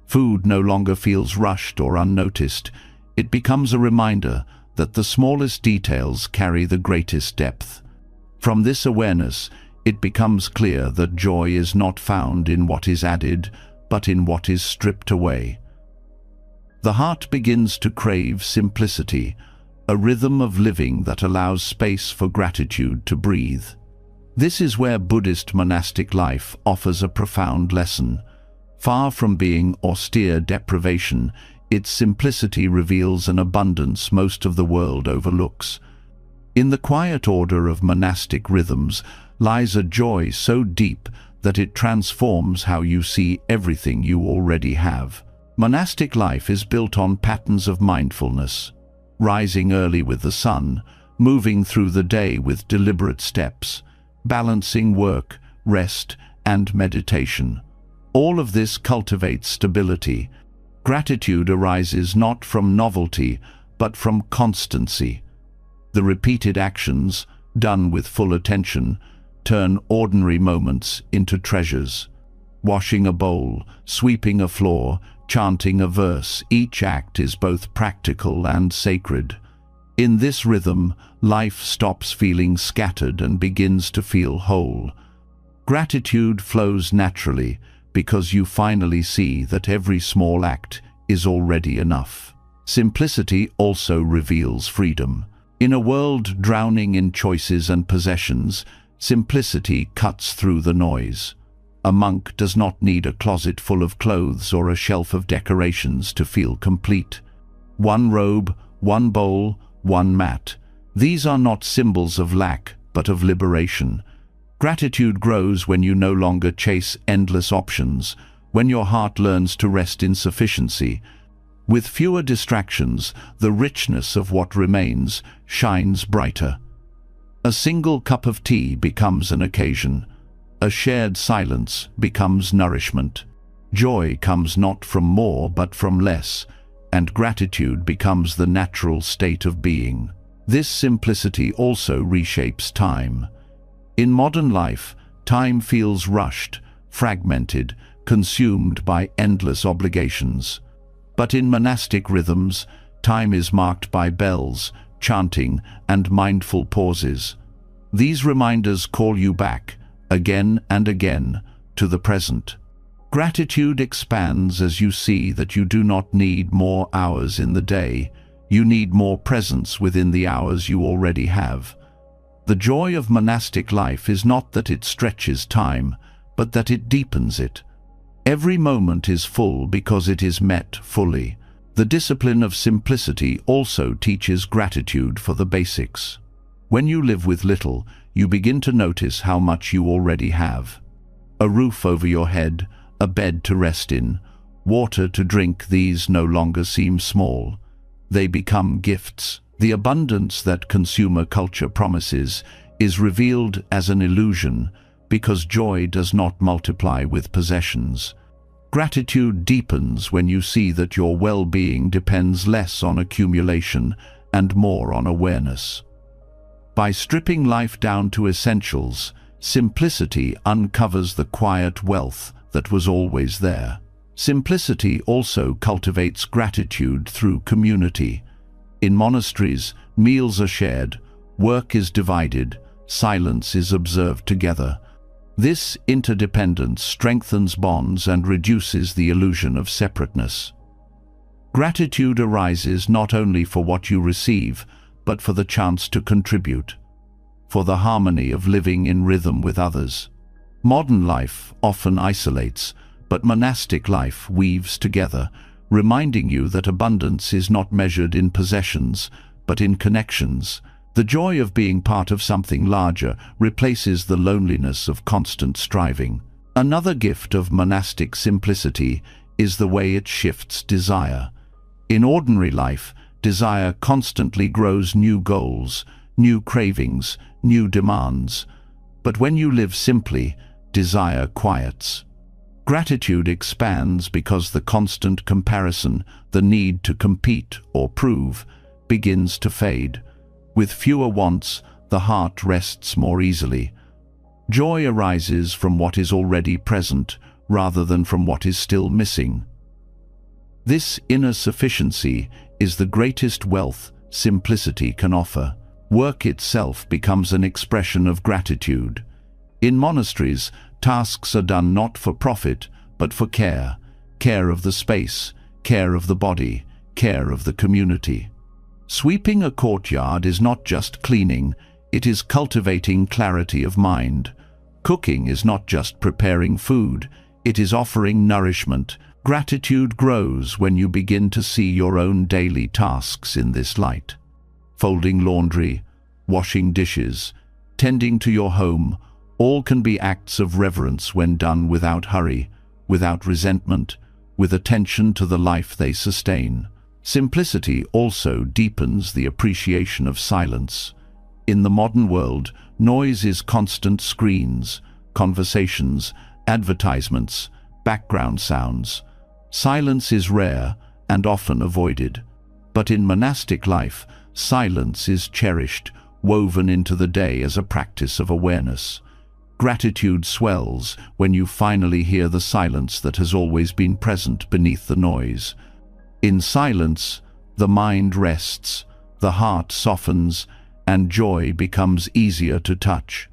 Food no longer feels rushed or unnoticed. It becomes a reminder that the smallest details carry the greatest depth. From this awareness, it becomes clear that joy is not found in what is added, but in what is stripped away. The heart begins to crave simplicity, a rhythm of living that allows space for gratitude to breathe. This is where Buddhist monastic life offers a profound lesson. Far from being austere deprivation, its simplicity reveals an abundance most of the world overlooks. In the quiet order of monastic rhythms lies a joy so deep that it transforms how you see everything you already have. Monastic life is built on patterns of mindfulness, rising early with the sun, moving through the day with deliberate steps, balancing work, rest, and meditation. All of this cultivates stability. Gratitude arises not from novelty, but from constancy. The repeated actions, done with full attention, turn ordinary moments into treasures. Washing a bowl, sweeping a floor, chanting a verse, each act is both practical and sacred. In this rhythm, life stops feeling scattered and begins to feel whole. Gratitude flows naturally because you finally see that every small act is already enough. Simplicity also reveals freedom. In a world drowning in choices and possessions, simplicity cuts through the noise. A monk does not need a closet full of clothes or a shelf of decorations to feel complete. One robe, one bowl, one mat. These are not symbols of lack, but of liberation. Gratitude grows when you no longer chase endless options, when your heart learns to rest in sufficiency. With fewer distractions, the richness of what remains shines brighter. A single cup of tea becomes an occasion. A shared silence becomes nourishment. Joy comes not from more but from less, and gratitude becomes the natural state of being. This simplicity also reshapes time. In modern life, time feels rushed, fragmented, consumed by endless obligations. But in monastic rhythms, time is marked by bells, chanting, and mindful pauses. These reminders call you back, again and again, to the present. Gratitude expands as you see that you do not need more hours in the day. You need more presence within the hours you already have. The joy of monastic life is not that it stretches time, but that it deepens it. Every moment is full because it is met fully. The discipline of simplicity also teaches gratitude for the basics. When you live with little, you begin to notice how much you already have. A roof over your head, a bed to rest in, water to drink, these no longer seem small. They become gifts. The abundance that consumer culture promises is revealed as an illusion because joy does not multiply with possessions. Gratitude deepens when you see that your well-being depends less on accumulation and more on awareness. By stripping life down to essentials, simplicity uncovers the quiet wealth that was always there. Simplicity also cultivates gratitude through community. In monasteries, meals are shared, work is divided, silence is observed together. This interdependence strengthens bonds and reduces the illusion of separateness. Gratitude arises not only for what you receive, but for the chance to contribute, for the harmony of living in rhythm with others. Modern life often isolates, but monastic life weaves together, reminding you that abundance is not measured in possessions, but in connections. The joy of being part of something larger replaces the loneliness of constant striving. Another gift of monastic simplicity is the way it shifts desire. In ordinary life, desire constantly grows new goals, new cravings, new demands. But when you live simply, desire quiets. Gratitude expands because the constant comparison, the need to compete or prove, begins to fade. With fewer wants, the heart rests more easily. Joy arises from what is already present, rather than from what is still missing. This inner sufficiency is the greatest wealth simplicity can offer. Work itself becomes an expression of gratitude. In monasteries, tasks are done not for profit, but for care. Care of the space, care of the body, care of the community. Sweeping a courtyard is not just cleaning, it is cultivating clarity of mind. Cooking is not just preparing food, it is offering nourishment. Gratitude grows when you begin to see your own daily tasks in this light. Folding laundry, washing dishes, tending to your home, all can be acts of reverence when done without hurry, without resentment, with attention to the life they sustain. Simplicity also deepens the appreciation of silence. In the modern world, noise is constant: screens, conversations, advertisements, background sounds. Silence is rare and often avoided. But in monastic life, silence is cherished, woven into the day as a practice of awareness. Gratitude swells when you finally hear the silence that has always been present beneath the noise. In silence, the mind rests, the heart softens, and joy becomes easier to touch.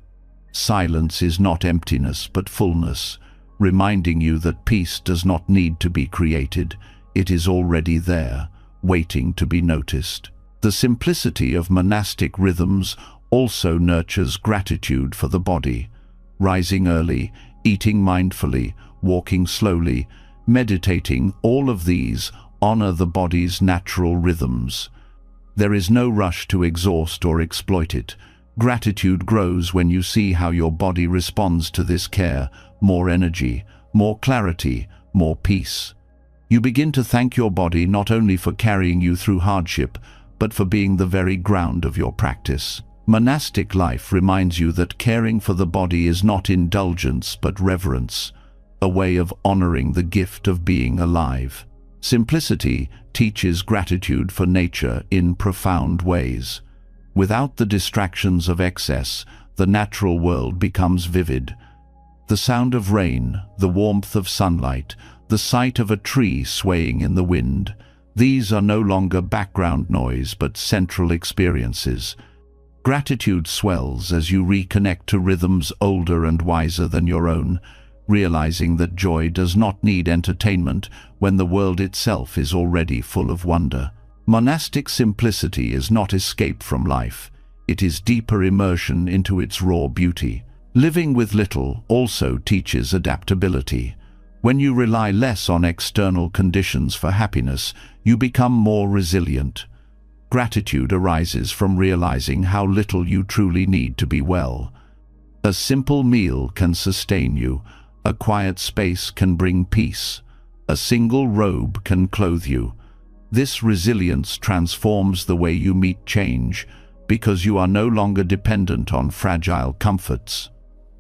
Silence is not emptiness but fullness, reminding you that peace does not need to be created. It is already there, waiting to be noticed. The simplicity of monastic rhythms also nurtures gratitude for the body. Rising early, eating mindfully, walking slowly, meditating, all of these honor the body's natural rhythms. There is no rush to exhaust or exploit it. Gratitude grows when you see how your body responds to this care: more energy, more clarity, more peace. You begin to thank your body not only for carrying you through hardship, but for being the very ground of your practice. Monastic life reminds you that caring for the body is not indulgence but reverence, a way of honoring the gift of being alive. Simplicity teaches gratitude for nature in profound ways. Without the distractions of excess, the natural world becomes vivid. The sound of rain, the warmth of sunlight, the sight of a tree swaying in the wind, these are no longer background noise but central experiences. Gratitude swells as you reconnect to rhythms older and wiser than your own. realizing that joy does not need entertainment when the world itself is already full of wonder. Monastic simplicity is not escape from life. It is deeper immersion into its raw beauty. Living with little also teaches adaptability. When you rely less on external conditions for happiness, you become more resilient. Gratitude arises from realizing how little you truly need to be well. A simple meal can sustain you. A quiet space can bring peace. A single robe can clothe you. This resilience transforms the way you meet change, because you are no longer dependent on fragile comforts.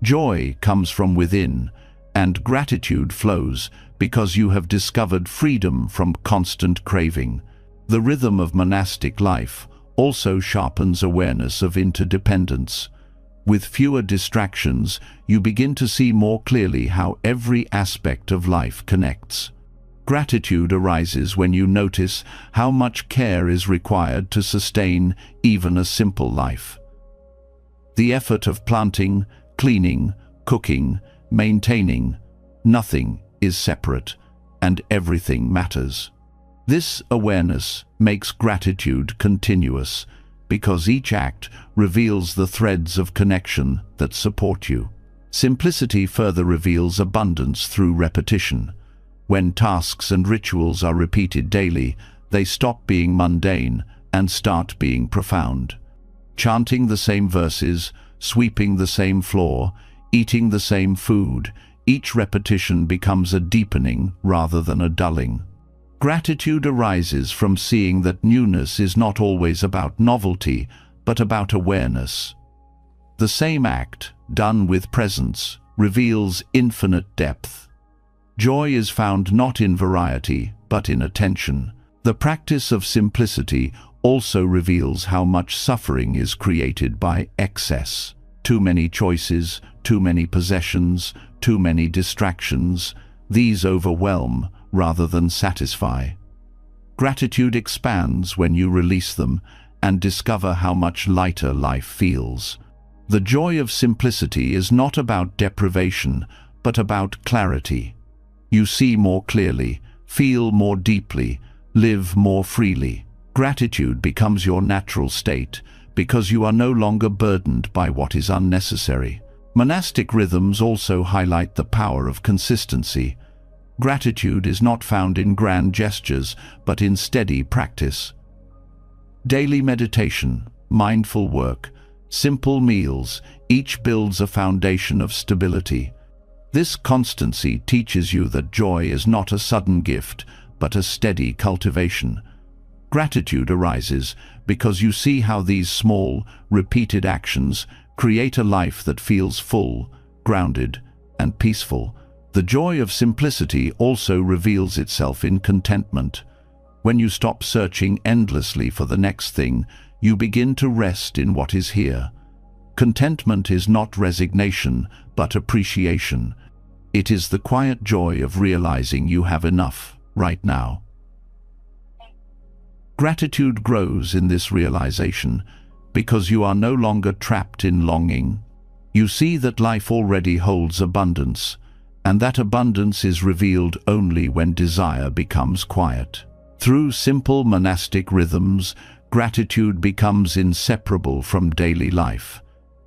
Joy comes from within, and gratitude flows because you have discovered freedom from constant craving. The rhythm of monastic life also sharpens awareness of interdependence. With fewer distractions, you begin to see more clearly how every aspect of life connects. Gratitude arises when you notice how much care is required to sustain even a simple life. The effort of planting, cleaning, cooking, maintaining, nothing is separate, and everything matters. This awareness makes gratitude continuous, because each act reveals the threads of connection that support you. Simplicity further reveals abundance through repetition. When tasks and rituals are repeated daily, they stop being mundane and start being profound. Chanting the same verses, sweeping the same floor, eating the same food, each repetition becomes a deepening rather than a dulling. Gratitude arises from seeing that newness is not always about novelty, but about awareness. The same act, done with presence, reveals infinite depth. Joy is found not in variety, but in attention. The practice of simplicity also reveals how much suffering is created by excess. Too many choices, too many possessions, too many distractions. These overwhelm rather than satisfy. Gratitude expands when you release them and discover how much lighter life feels. The joy of simplicity is not about deprivation, but about clarity. You see more clearly, feel more deeply, live more freely. Gratitude becomes your natural state because you are no longer burdened by what is unnecessary. Monastic rhythms also highlight the power of consistency. Gratitude is not found in grand gestures, but in steady practice. Daily meditation, mindful work, simple meals, each builds a foundation of stability. This constancy teaches you that joy is not a sudden gift, but a steady cultivation. Gratitude arises because you see how these small, repeated actions create a life that feels full, grounded, and peaceful. The joy of simplicity also reveals itself in contentment. When you stop searching endlessly for the next thing, you begin to rest in what is here. Contentment is not resignation, but appreciation. It is the quiet joy of realizing you have enough right now. Gratitude grows in this realization because you are no longer trapped in longing. You see that life already holds abundance, and that abundance is revealed only when desire becomes quiet. Through simple monastic rhythms, gratitude becomes inseparable from daily life.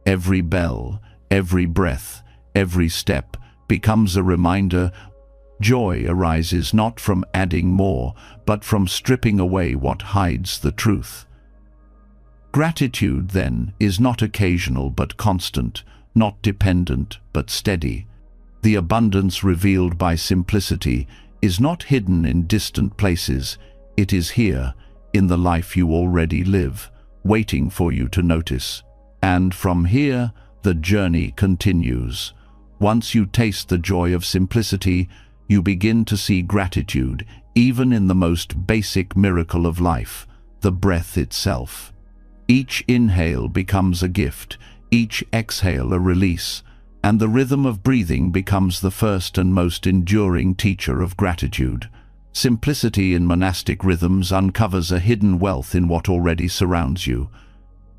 Every bell, every breath, every step becomes a reminder. Joy arises not from adding more, but from stripping away what hides the truth. Gratitude, then, is not occasional but constant, not dependent but steady. The abundance revealed by simplicity is not hidden in distant places. It is here, in the life you already live, waiting for you to notice. And from here, the journey continues. Once you taste the joy of simplicity, you begin to see gratitude even in the most basic miracle of life, the breath itself. Each inhale becomes a gift, each exhale a release, and the rhythm of breathing becomes the first and most enduring teacher of gratitude. Simplicity in monastic rhythms uncovers a hidden wealth in what already surrounds you.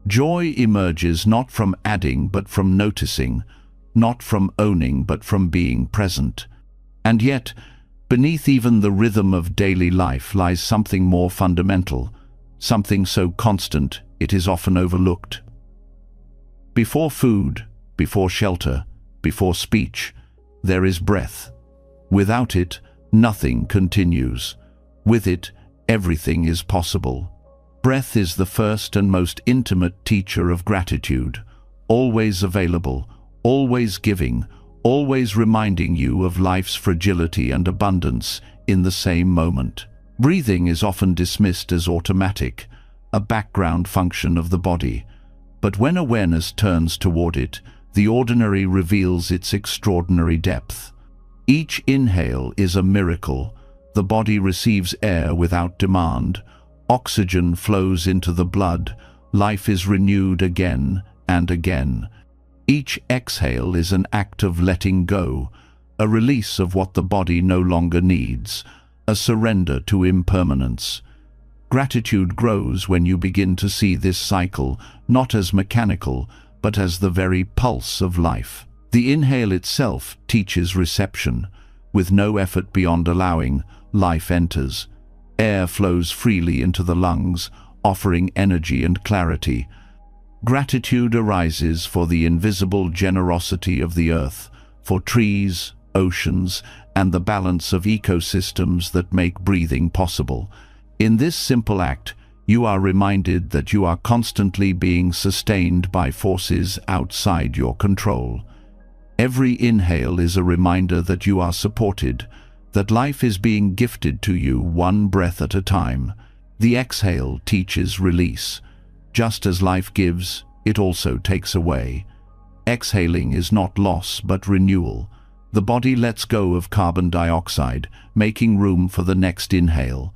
Joy emerges not from adding but from noticing. not from owning but from being present. And yet, beneath even the rhythm of daily life lies something more fundamental, something so constant it is often overlooked. Before food, before shelter, before speech, there is breath. Without it, nothing continues. With it, everything is possible. Breath is the first and most intimate teacher of gratitude, always available, always giving, always reminding you of life's fragility and abundance in the same moment. Breathing is often dismissed as automatic, a background function of the body. But when awareness turns toward it, the ordinary reveals its extraordinary depth. Each inhale is a miracle. The body receives air without demand. Oxygen flows into the blood. Life is renewed again and again. Each exhale is an act of letting go, a release of what the body no longer needs, a surrender to impermanence. Gratitude grows when you begin to see this cycle not as mechanical, but as the very pulse of life. The inhale itself teaches reception. With no effort beyond allowing, life enters. Air flows freely into the lungs, offering energy and clarity. Gratitude arises for the invisible generosity of the earth, for trees, oceans, and the balance of ecosystems that make breathing possible. In this simple act, you are reminded that you are constantly being sustained by forces outside your control. Every inhale is a reminder that you are supported, that life is being gifted to you one breath at a time. The exhale teaches release. Just as life gives, it also takes away. Exhaling is not loss but renewal. The body lets go of carbon dioxide, making room for the next inhale.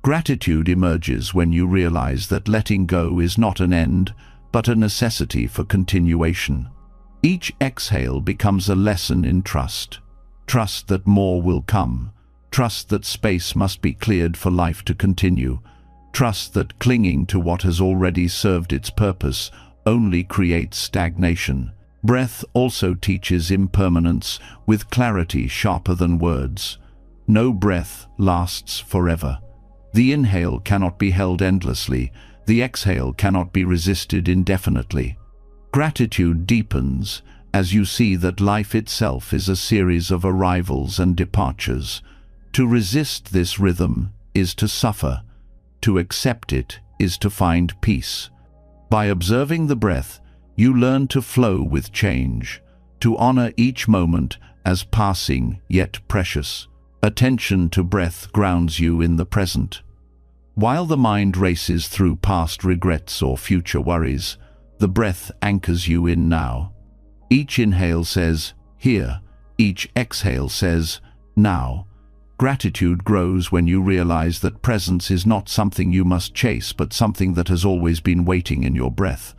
Gratitude emerges when you realize that letting go is not an end, but a necessity for continuation. Each exhale becomes a lesson in trust. Trust that more will come. Trust that space must be cleared for life to continue. Trust that clinging to what has already served its purpose only creates stagnation. Breath also teaches impermanence with clarity sharper than words. No breath lasts forever. The inhale cannot be held endlessly. The exhale cannot be resisted indefinitely. Gratitude deepens as you see that life itself is a series of arrivals and departures. To resist this rhythm is to suffer. To accept it is to find peace. By observing the breath, you learn to flow with change, to honor each moment as passing yet precious. Attention to breath grounds you in the present. While the mind races through past regrets or future worries, the breath anchors you in now. Each inhale says, here. Each exhale says, now. Gratitude grows when you realize that presence is not something you must chase, but something that has always been waiting in your breath.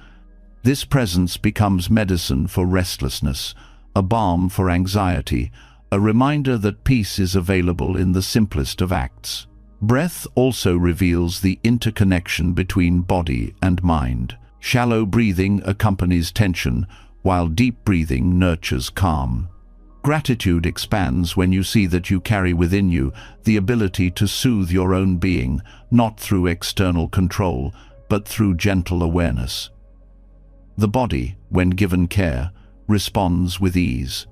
This presence becomes medicine for restlessness, a balm for anxiety, a reminder that peace is available in the simplest of acts. Breath also reveals the interconnection between body and mind. Shallow breathing accompanies tension, while deep breathing nurtures calm. Gratitude expands when you see that you carry within you the ability to soothe your own being, not through external control, but through gentle awareness. The body, when given care, responds with ease.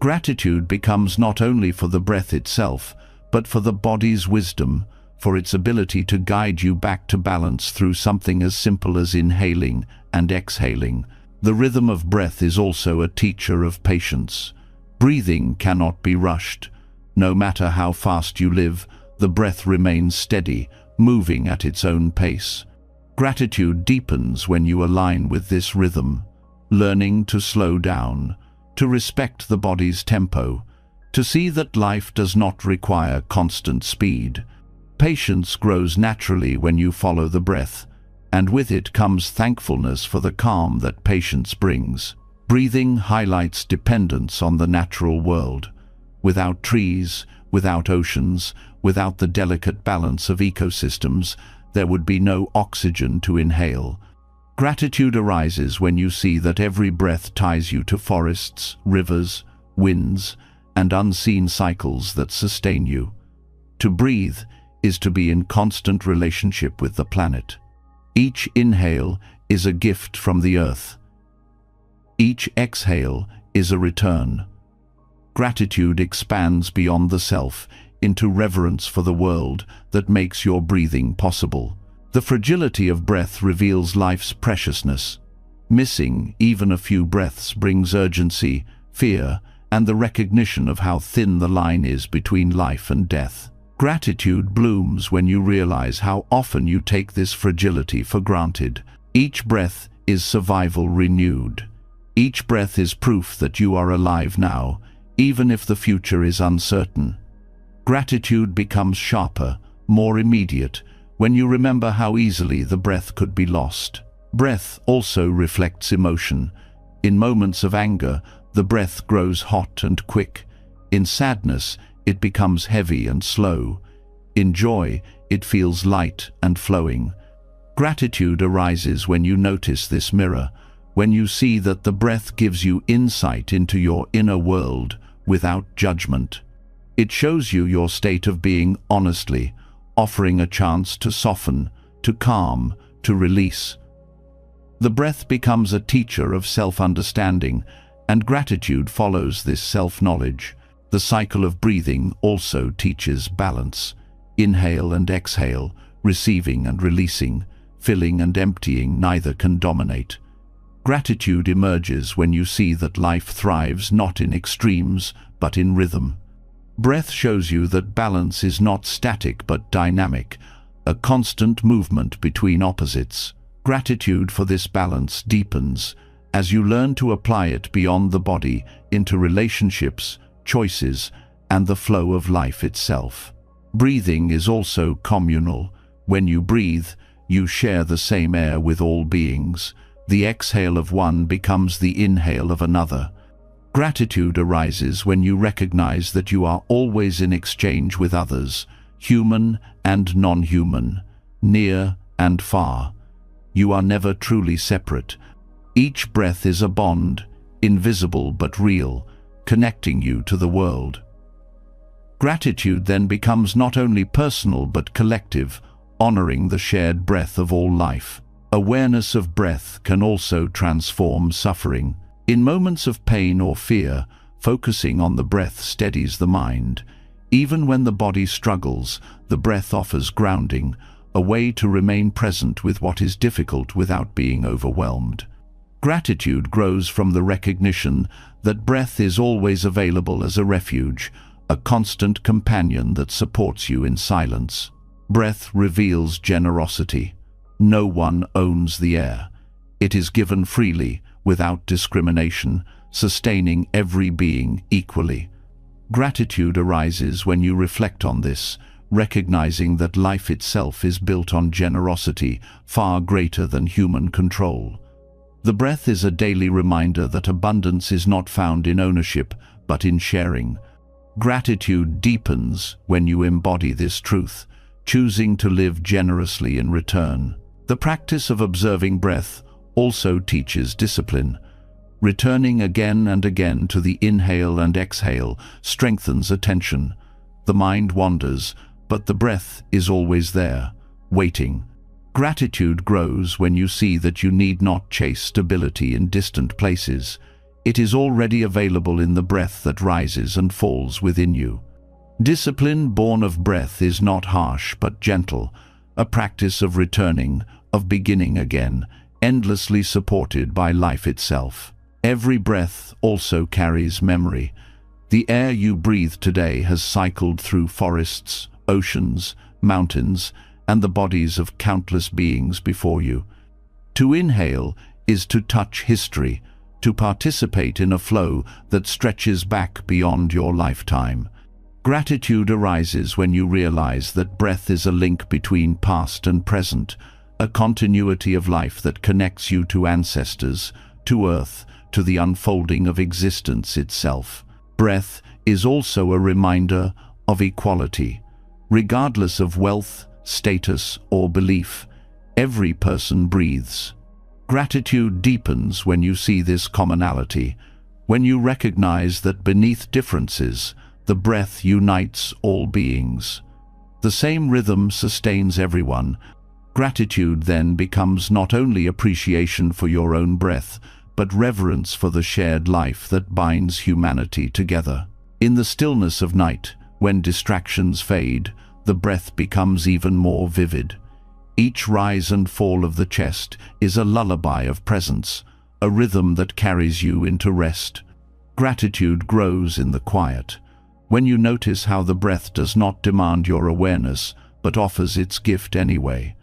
Gratitude becomes not only for the breath itself, but for the body's wisdom, for its ability to guide you back to balance through something as simple as inhaling and exhaling. The rhythm of breath is also a teacher of patience. Breathing cannot be rushed. No matter how fast you live, the breath remains steady, moving at its own pace. Gratitude deepens when you align with this rhythm, learning to slow down, to respect the body's tempo, to see that life does not require constant speed. Patience grows naturally when you follow the breath, and with it comes thankfulness for the calm that patience brings. Breathing highlights dependence on the natural world. Without trees, without oceans, without the delicate balance of ecosystems, there would be no oxygen to inhale. Gratitude arises when you see that every breath ties you to forests, rivers, winds, and unseen cycles that sustain you. To breathe is to be in constant relationship with the planet. Each inhale is a gift from the earth. Each exhale is a return. Gratitude expands beyond the self into reverence for the world that makes your breathing possible. The fragility of breath reveals life's preciousness. Missing even a few breaths brings urgency, fear, and the recognition of how thin the line is between life and death. Gratitude blooms when you realize how often you take this fragility for granted. Each breath is survival renewed. Each breath is proof that you are alive now, even if the future is uncertain. Gratitude becomes sharper, more immediate, when you remember how easily the breath could be lost. Breath also reflects emotion. In moments of anger, the breath grows hot and quick. In sadness, it becomes heavy and slow. In joy, it feels light and flowing. Gratitude arises when you notice this mirror, when you see that the breath gives you insight into your inner world without judgment. It shows you your state of being honestly, offering a chance to soften, to calm, to release. The breath becomes a teacher of self-understanding, and gratitude follows this self-knowledge. The cycle of breathing also teaches balance. Inhale and exhale, receiving and releasing, filling and emptying, neither can dominate. Gratitude emerges when you see that life thrives not in extremes, but in rhythm. Breath shows you that balance is not static but dynamic, a constant movement between opposites. Gratitude for this balance deepens as you learn to apply it beyond the body into relationships, choices, and the flow of life itself. Breathing is also communal. When you breathe, you share the same air with all beings. The exhale of one becomes the inhale of another. Gratitude arises when you recognize that you are always in exchange with others, human and non-human, near and far. You are never truly separate. Each breath is a bond, invisible but real, connecting you to the world. Gratitude then becomes not only personal but collective, honoring the shared breath of all life. Awareness of breath can also transform suffering. In moments of pain or fear, focusing on the breath steadies the mind. Even when the body struggles, the breath offers grounding, a way to remain present with what is difficult without being overwhelmed. Gratitude grows from the recognition that breath is always available as a refuge, a constant companion that supports you in silence. Breath reveals generosity. No one owns the air. It is given freely, without discrimination, sustaining every being equally. Gratitude arises when you reflect on this, recognizing that life itself is built on generosity far greater than human control. The breath is a daily reminder that abundance is not found in ownership, but in sharing. Gratitude deepens when you embody this truth, choosing to live generously in return. The practice of observing breath also teaches discipline. Returning again and again to the inhale and exhale strengthens attention. The mind wanders, but the breath is always there, waiting. Gratitude grows when you see that you need not chase stability in distant places. It is already available in the breath that rises and falls within you. Discipline born of breath is not harsh but gentle, a practice of returning, of beginning again, endlessly supported by life itself. Every breath also carries memory. The air you breathe today has cycled through forests, oceans, mountains, and the bodies of countless beings before you. To inhale is to touch history, to participate in a flow that stretches back beyond your lifetime. Gratitude arises when you realize that breath is a link between past and present, a continuity of life that connects you to ancestors, to earth, to the unfolding of existence itself. Breath is also a reminder of equality. Regardless of wealth, status, or belief, every person breathes. Gratitude deepens when you see this commonality, when you recognize that beneath differences, the breath unites all beings. The same rhythm sustains everyone. Gratitude then becomes not only appreciation for your own breath, but reverence for the shared life that binds humanity together. In the stillness of night, when distractions fade, the breath becomes even more vivid. Each rise and fall of the chest is a lullaby of presence, a rhythm that carries you into rest. Gratitude grows in the quiet, when you notice how the breath does not demand your awareness, but offers its gift anyway.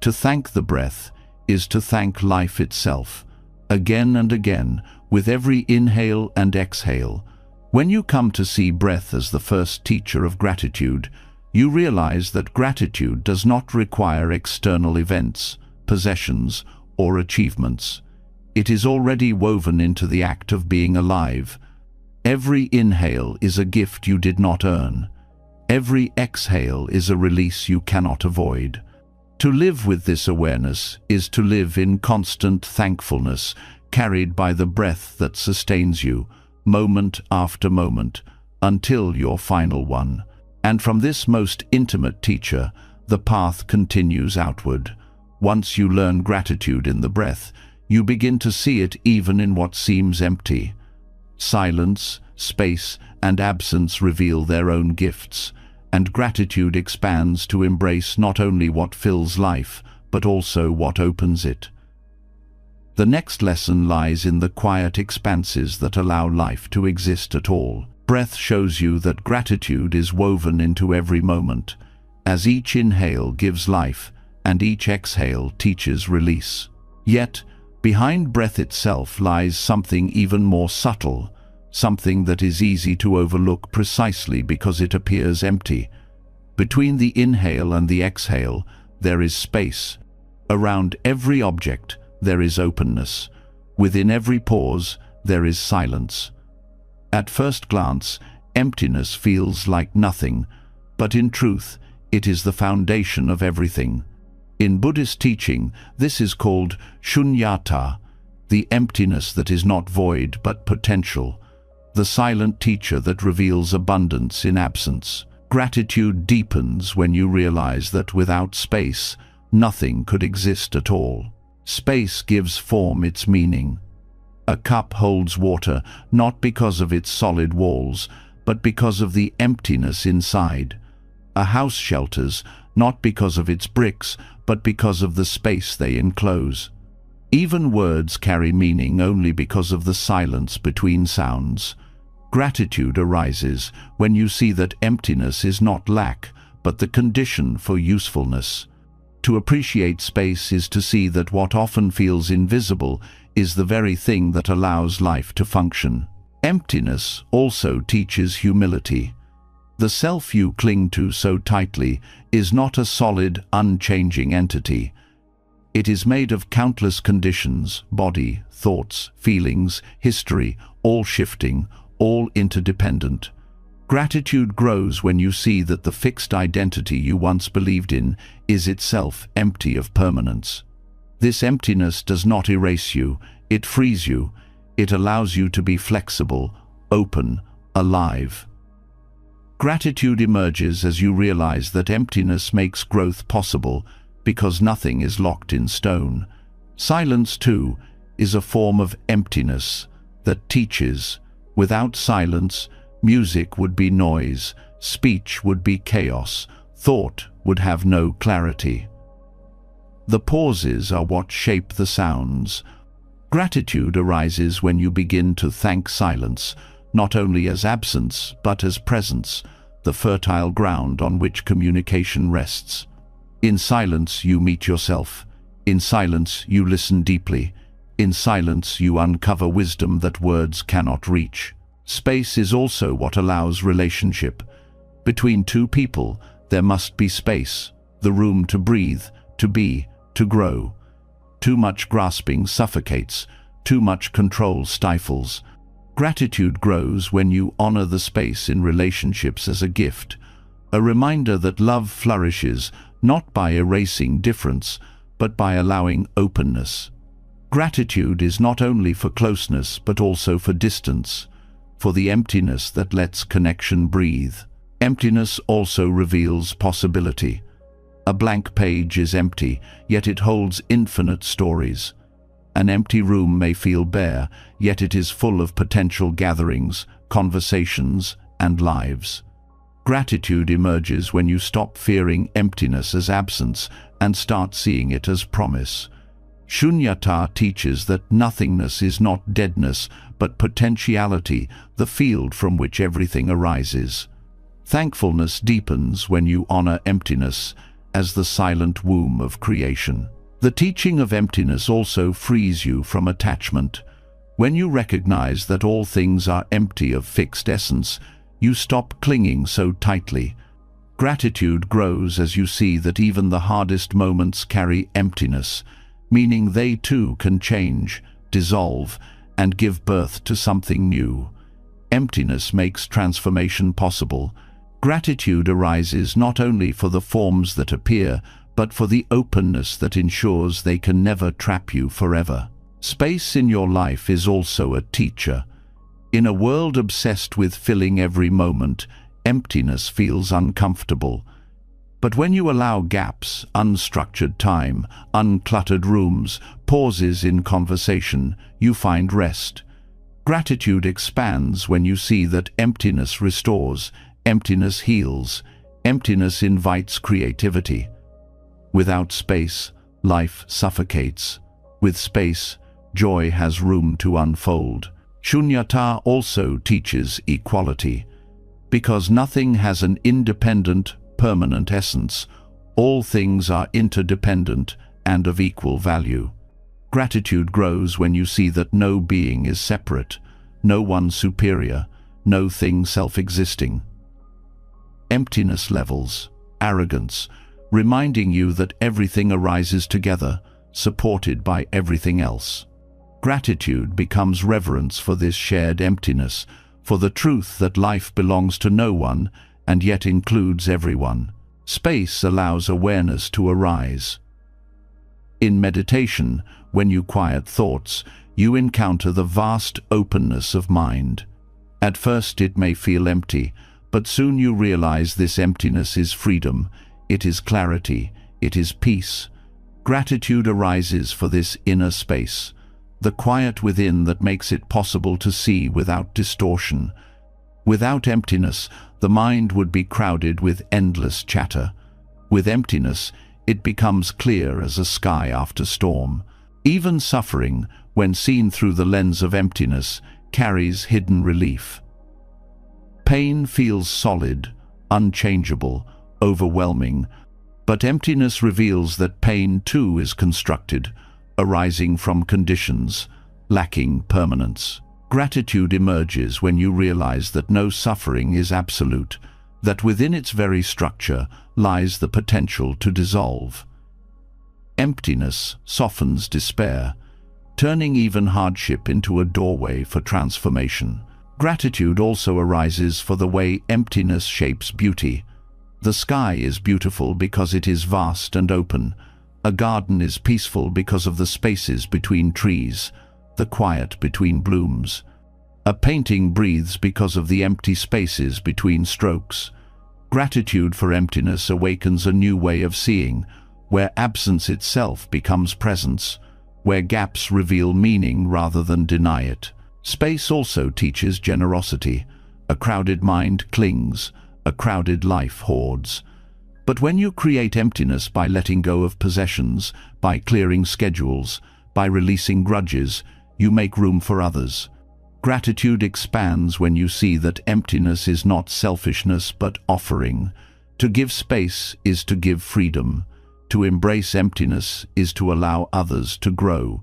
To thank the breath is to thank life itself, again and again, with every inhale and exhale. When you come to see breath as the first teacher of gratitude, you realize that gratitude does not require external events, possessions, or achievements. It is already woven into the act of being alive. Every inhale is a gift you did not earn. Every exhale is a release you cannot avoid. To live with this awareness is to live in constant thankfulness, carried by the breath that sustains you, moment after moment, until your final one. And from this most intimate teacher, the path continues outward. Once you learn gratitude in the breath, you begin to see it even in what seems empty. Silence, space, and absence reveal their own gifts, and gratitude expands to embrace not only what fills life, but also what opens it. The next lesson lies in the quiet expanses that allow life to exist at all. Breath shows you that gratitude is woven into every moment, as each inhale gives life and each exhale teaches release. Yet, behind breath itself lies something even more subtle, something that is easy to overlook precisely because it appears empty. Between the inhale and the exhale, there is space. Around every object, there is openness. Within every pause, there is silence. At first glance, emptiness feels like nothing, but in truth, it is the foundation of everything. In Buddhist teaching, this is called shunyata, the emptiness that is not void but potential, the silent teacher that reveals abundance in absence. Gratitude deepens when you realize that without space, nothing could exist at all. Space gives form its meaning. A cup holds water not because of its solid walls, but because of the emptiness inside. A house shelters not because of its bricks, but because of the space they enclose. Even words carry meaning only because of the silence between sounds. Gratitude arises when you see that emptiness is not lack, but the condition for usefulness. To appreciate space is to see that what often feels invisible is the very thing that allows life to function. Emptiness also teaches humility. The self you cling to so tightly is not a solid, unchanging entity. It is made of countless conditions, body, thoughts, feelings, history, all shifting, all interdependent. Gratitude grows when you see that the fixed identity you once believed in is itself empty of permanence. This emptiness does not erase you, it frees you. It allows you to be flexible, open, alive. Gratitude emerges as you realize that emptiness makes growth possible because nothing is locked in stone. Silence, too, is a form of emptiness that teaches. Without silence, music would be noise, speech would be chaos, thought would have no clarity. The pauses are what shape the sounds. Gratitude arises when you begin to thank silence, not only as absence, but as presence, the fertile ground on which communication rests. In silence you meet yourself. In silence you listen deeply. In silence you uncover wisdom that words cannot reach. Space is also what allows relationship. Between two people, there must be space, the room to breathe, to be, to grow. Too much grasping suffocates, too much control stifles. Gratitude grows when you honor the space in relationships as a gift, a reminder that love flourishes not by erasing difference, but by allowing openness. Gratitude is not only for closeness but also for distance, for the emptiness that lets connection breathe. Emptiness also reveals possibility. A blank page is empty, yet it holds infinite stories. An empty room may feel bare, yet it is full of potential gatherings, conversations, and lives. Gratitude emerges when you stop fearing emptiness as absence and start seeing it as promise. Shunyata teaches that nothingness is not deadness, but potentiality, the field from which everything arises. Thankfulness deepens when you honor emptiness as the silent womb of creation. The teaching of emptiness also frees you from attachment. When you recognize that all things are empty of fixed essence, you stop clinging so tightly. Gratitude grows as you see that even the hardest moments carry emptiness, meaning they too can change, dissolve, and give birth to something new. Emptiness makes transformation possible. Gratitude arises not only for the forms that appear, but for the openness that ensures they can never trap you forever. Space in your life is also a teacher. In a world obsessed with filling every moment, emptiness feels uncomfortable. But when you allow gaps, unstructured time, uncluttered rooms, pauses in conversation, you find rest. Gratitude expands when you see that emptiness restores, emptiness heals, emptiness invites creativity. Without space, life suffocates. With space, joy has room to unfold. Shunyata also teaches equality. Because nothing has an independent, permanent essence, all things are interdependent and of equal value. Gratitude grows when you see that no being is separate, no one superior, no thing self-existing. Emptiness levels, arrogance, reminding you that everything arises together, supported by everything else. Gratitude becomes reverence for this shared emptiness, for the truth that life belongs to no one and yet includes everyone. Space allows awareness to arise. In meditation, when you quiet thoughts, you encounter the vast openness of mind. At first it may feel empty, but soon you realize this emptiness is freedom, it is clarity, it is peace. Gratitude arises for this inner space, the quiet within that makes it possible to see without distortion. Without emptiness, the mind would be crowded with endless chatter. With emptiness, it becomes clear as a sky after storm. Even suffering, when seen through the lens of emptiness, carries hidden relief. Pain feels solid, unchangeable, overwhelming, but emptiness reveals that pain too is constructed, arising from conditions, lacking permanence. Gratitude emerges when you realize that no suffering is absolute, that within its very structure lies the potential to dissolve. Emptiness softens despair, turning even hardship into a doorway for transformation. Gratitude also arises for the way emptiness shapes beauty. The sky is beautiful because it is vast and open. A garden is peaceful because of the spaces between trees, the quiet between blooms. A painting breathes because of the empty spaces between strokes. Gratitude for emptiness awakens a new way of seeing, where absence itself becomes presence, where gaps reveal meaning rather than deny it. Space also teaches generosity. A crowded mind clings, a crowded life hoards. But when you create emptiness by letting go of possessions, by clearing schedules, by releasing grudges, you make room for others. Gratitude expands when you see that emptiness is not selfishness but offering. To give space is to give freedom. To embrace emptiness is to allow others to grow.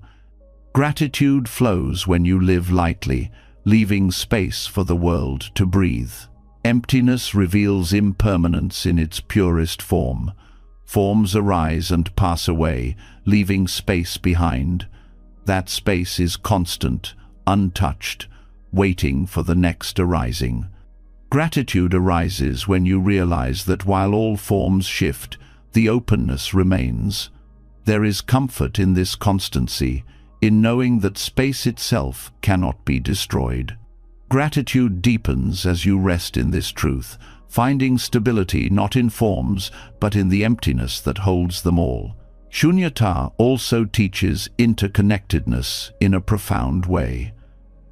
Gratitude flows when you live lightly, leaving space for the world to breathe. Emptiness reveals impermanence in its purest form. Forms arise and pass away, leaving space behind. That space is constant, untouched, waiting for the next arising. Gratitude arises when you realize that while all forms shift, the openness remains. There is comfort in this constancy, in knowing that space itself cannot be destroyed. Gratitude deepens as you rest in this truth, finding stability not in forms, but in the emptiness that holds them all. Shunyata also teaches interconnectedness in a profound way.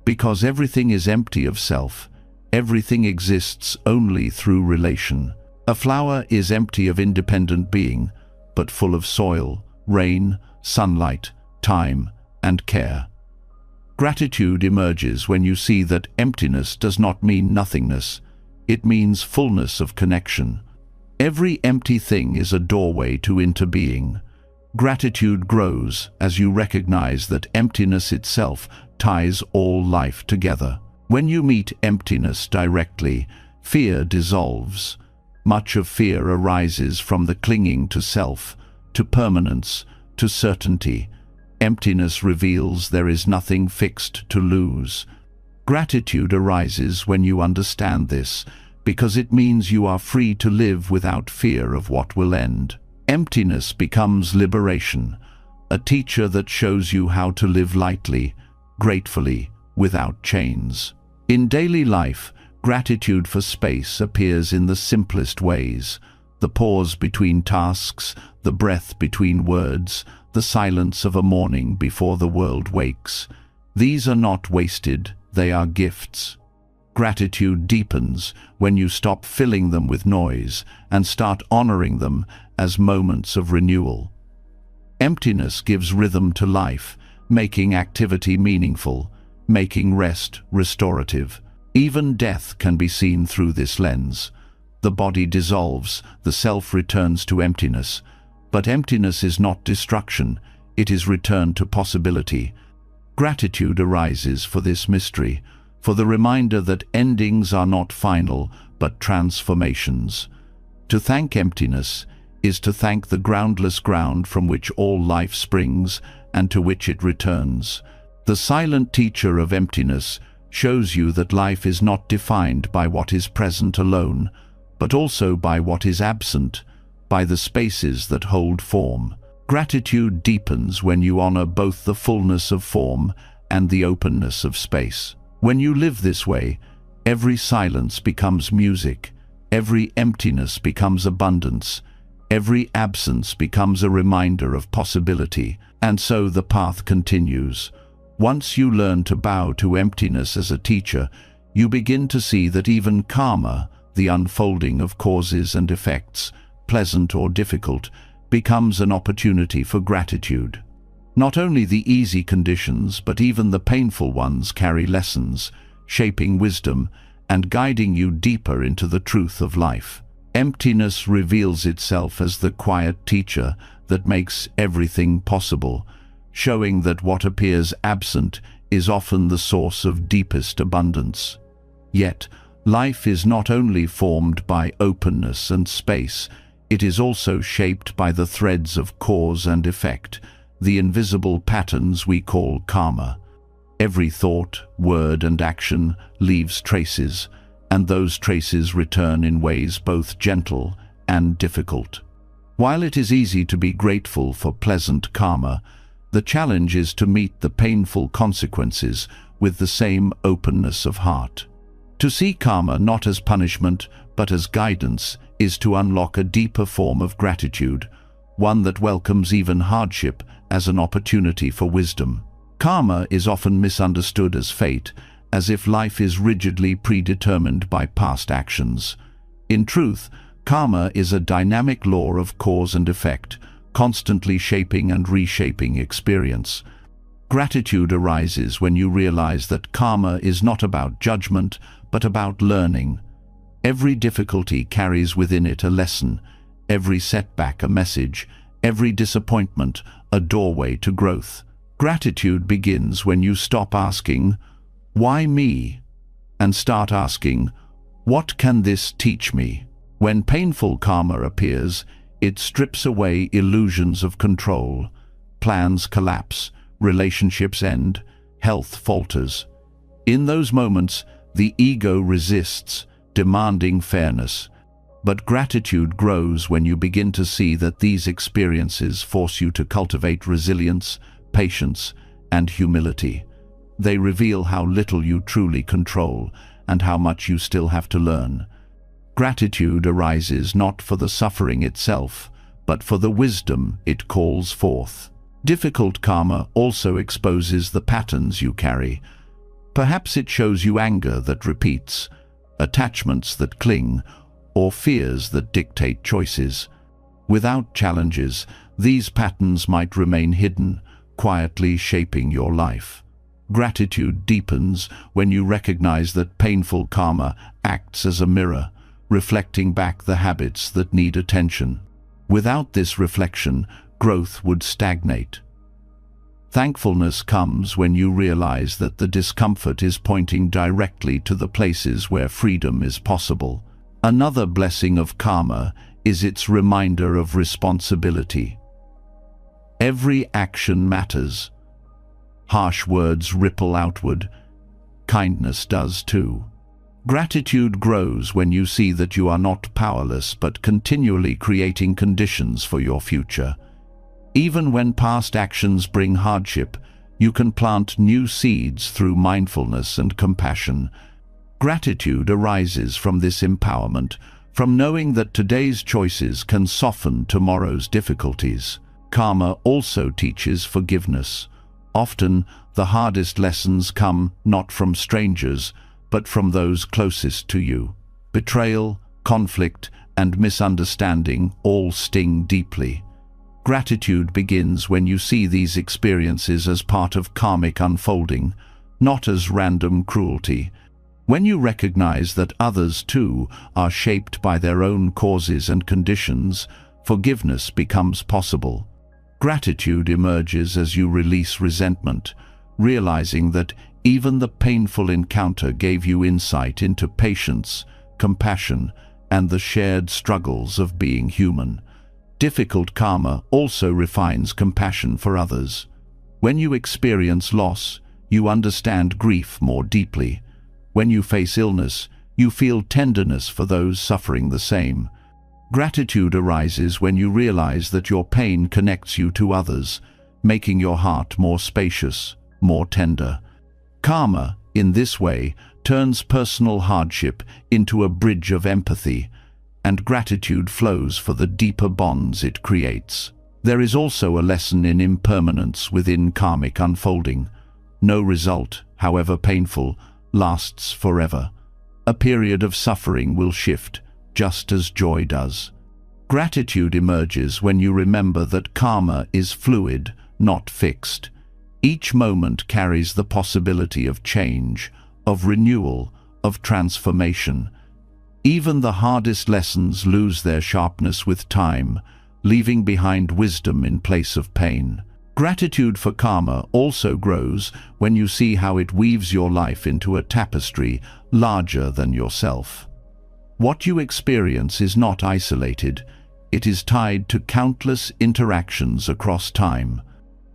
Because everything is empty of self, everything exists only through relation. A flower is empty of independent being, but full of soil, rain, sunlight, time, and care. Gratitude emerges when you see that emptiness does not mean nothingness. It means fullness of connection. Every empty thing is a doorway to interbeing. Gratitude grows as you recognize that emptiness itself ties all life together. When you meet emptiness directly, fear dissolves. Much of fear arises from the clinging to self, to permanence, to certainty. Emptiness reveals there is nothing fixed to lose. Gratitude arises when you understand this, because it means you are free to live without fear of what will end. Emptiness becomes liberation, a teacher that shows you how to live lightly, gratefully, without chains. In daily life, gratitude for space appears in the simplest ways: the pause between tasks, the breath between words, the silence of a morning before the world wakes. These are not wasted, they are gifts. Gratitude deepens when you stop filling them with noise and start honoring them as moments of renewal. Emptiness gives rhythm to life, making activity meaningful, making rest restorative. Even death can be seen through this lens. The body dissolves, the self returns to emptiness. But emptiness is not destruction, it is return to possibility. Gratitude arises for this mystery, for the reminder that endings are not final, but transformations. To thank emptiness is to thank the groundless ground from which all life springs and to which it returns. The silent teacher of emptiness shows you that life is not defined by what is present alone, but also by what is absent, by the spaces that hold form. Gratitude deepens when you honor both the fullness of form and the openness of space. When you live this way, every silence becomes music, every emptiness becomes abundance, every absence becomes a reminder of possibility, and so the path continues. Once you learn to bow to emptiness as a teacher, you begin to see that even karma, the unfolding of causes and effects, pleasant or difficult, becomes an opportunity for gratitude. Not only the easy conditions, but even the painful ones carry lessons, shaping wisdom and guiding you deeper into the truth of life. Emptiness reveals itself as the quiet teacher that makes everything possible, showing that what appears absent is often the source of deepest abundance. Yet, life is not only formed by openness and space, it is also shaped by the threads of cause and effect, the invisible patterns we call karma. Every thought, word, and action leaves traces, and those traces return in ways both gentle and difficult. While it is easy to be grateful for pleasant karma, the challenge is to meet the painful consequences with the same openness of heart. To see karma not as punishment, but as guidance, is to unlock a deeper form of gratitude, one that welcomes even hardship as an opportunity for wisdom. Karma is often misunderstood as fate, as if life is rigidly predetermined by past actions. In truth, karma is a dynamic law of cause and effect, constantly shaping and reshaping experience. Gratitude arises when you realize that karma is not about judgment, but about learning. Every difficulty carries within it a lesson, every setback a message, every disappointment a doorway to growth. Gratitude begins when you stop asking, "Why me?" and start asking, "What can this teach me?" When painful karma appears, it strips away illusions of control. Plans collapse, relationships end, health falters. In those moments, the ego resists, demanding fairness. But gratitude grows when you begin to see that these experiences force you to cultivate resilience, patience, and humility. They reveal how little you truly control and how much you still have to learn. Gratitude arises not for the suffering itself, but for the wisdom it calls forth. Difficult karma also exposes the patterns you carry. Perhaps it shows you anger that repeats, attachments that cling, or fears that dictate choices. Without challenges, these patterns might remain hidden, quietly shaping your life. Gratitude deepens when you recognize that painful karma acts as a mirror, reflecting back the habits that need attention. Without this reflection, growth would stagnate. Thankfulness comes when you realize that the discomfort is pointing directly to the places where freedom is possible. Another blessing of karma is its reminder of responsibility. Every action matters. Harsh words ripple outward. Kindness does too. Gratitude grows when you see that you are not powerless but continually creating conditions for your future. Even when past actions bring hardship, you can plant new seeds through mindfulness and compassion. Gratitude arises from this empowerment, from knowing that today's choices can soften tomorrow's difficulties. Karma also teaches forgiveness. Often, the hardest lessons come not from strangers, but from those closest to you. Betrayal, conflict, and misunderstanding all sting deeply. Gratitude begins when you see these experiences as part of karmic unfolding, not as random cruelty. When you recognize that others, too, are shaped by their own causes and conditions, forgiveness becomes possible. Gratitude emerges as you release resentment, realizing that even the painful encounter gave you insight into patience, compassion, and the shared struggles of being human. Difficult karma also refines compassion for others. When you experience loss, you understand grief more deeply. When you face illness, you feel tenderness for those suffering the same. Gratitude arises when you realize that your pain connects you to others, making your heart more spacious, more tender. Karma, in this way, turns personal hardship into a bridge of empathy, and gratitude flows for the deeper bonds it creates. There is also a lesson in impermanence within karmic unfolding. No result, however painful, lasts forever. A period of suffering will shift, just as joy does. Gratitude emerges when you remember that karma is fluid, not fixed. Each moment carries the possibility of change, of renewal, of transformation. Even the hardest lessons lose their sharpness with time, leaving behind wisdom in place of pain. Gratitude for karma also grows when you see how it weaves your life into a tapestry larger than yourself. What you experience is not isolated. It is tied to countless interactions across time.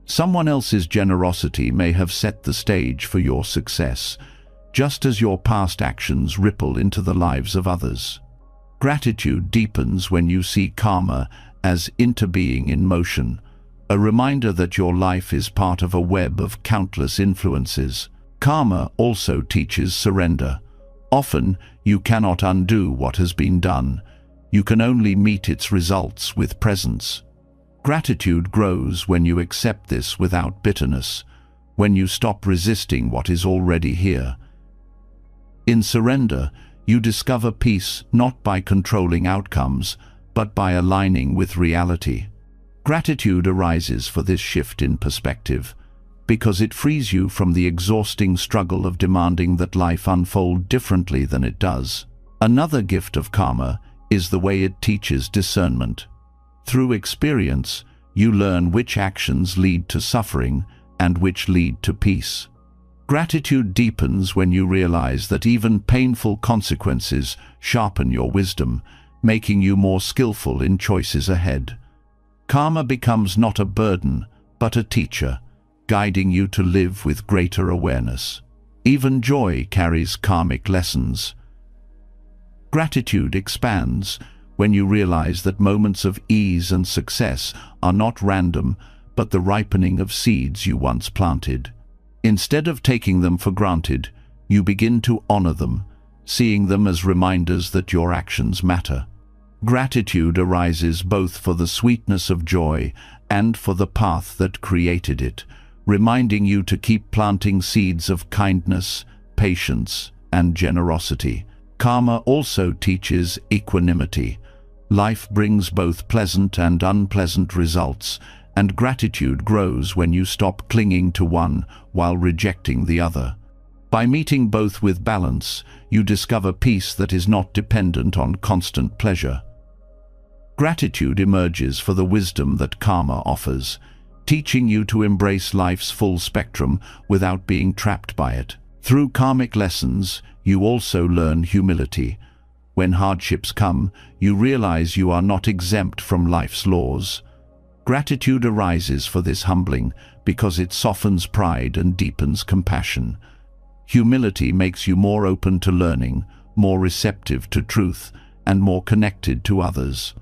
Someone else's generosity may have set the stage for your success, just as your past actions ripple into the lives of others. Gratitude deepens when you see karma as interbeing in motion, a reminder that your life is part of a web of countless influences. Karma also teaches surrender. Often, you cannot undo what has been done. You can only meet its results with presence. Gratitude grows when you accept this without bitterness, when you stop resisting what is already here. In surrender, you discover peace not by controlling outcomes, but by aligning with reality. Gratitude arises for this shift in perspective, because it frees you from the exhausting struggle of demanding that life unfold differently than it does. Another gift of karma is the way it teaches discernment. Through experience, you learn which actions lead to suffering and which lead to peace. Gratitude deepens when you realize that even painful consequences sharpen your wisdom, making you more skillful in choices ahead. Karma becomes not a burden, but a teacher, guiding you to live with greater awareness. Even joy carries karmic lessons. Gratitude expands when you realize that moments of ease and success are not random, but the ripening of seeds you once planted. Instead of taking them for granted, you begin to honor them, seeing them as reminders that your actions matter. Gratitude arises both for the sweetness of joy and for the path that created it, reminding you to keep planting seeds of kindness, patience, and generosity. Karma also teaches equanimity. Life brings both pleasant and unpleasant results, and gratitude grows when you stop clinging to one while rejecting the other. By meeting both with balance, you discover peace that is not dependent on constant pleasure. Gratitude emerges for the wisdom that karma offers, teaching you to embrace life's full spectrum without being trapped by it. Through karmic lessons, you also learn humility. When hardships come, you realize you are not exempt from life's laws. Gratitude arises for this humbling because it softens pride and deepens compassion. Humility makes you more open to learning, more receptive to truth, and more connected to others.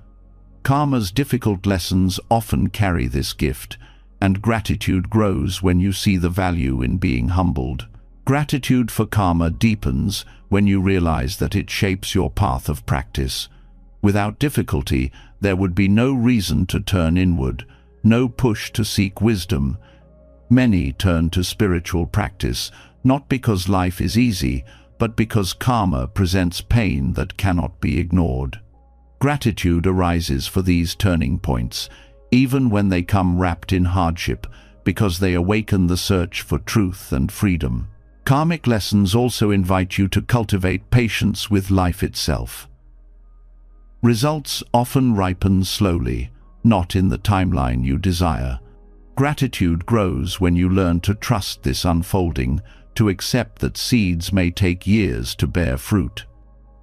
Karma's difficult lessons often carry this gift, and gratitude grows when you see the value in being humbled. Gratitude for karma deepens when you realize that it shapes your path of practice. Without difficulty, there would be no reason to turn inward, no push to seek wisdom. Many turn to spiritual practice, not because life is easy, but because karma presents pain that cannot be ignored. Gratitude arises for these turning points, even when they come wrapped in hardship, because they awaken the search for truth and freedom. Karmic lessons also invite you to cultivate patience with life itself. Results often ripen slowly, not in the timeline you desire. Gratitude grows when you learn to trust this unfolding, to accept that seeds may take years to bear fruit.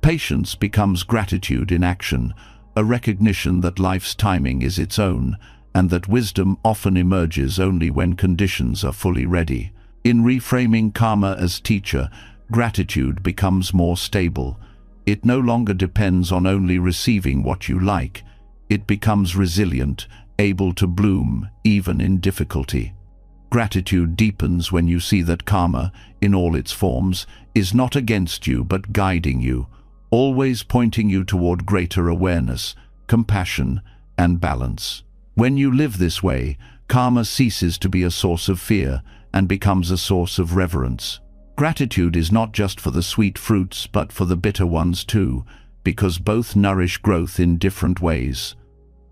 Patience becomes gratitude in action, a recognition that life's timing is its own, and that wisdom often emerges only when conditions are fully ready. In reframing karma as teacher, gratitude becomes more stable. It no longer depends on only receiving what you like. It becomes resilient, able to bloom even in difficulty. Gratitude deepens when you see that karma, in all its forms, is not against you but guiding you, always pointing you toward greater awareness, compassion, and balance. When you live this way, karma ceases to be a source of fear and becomes a source of reverence. Gratitude is not just for the sweet fruits but for the bitter ones too, because both nourish growth in different ways.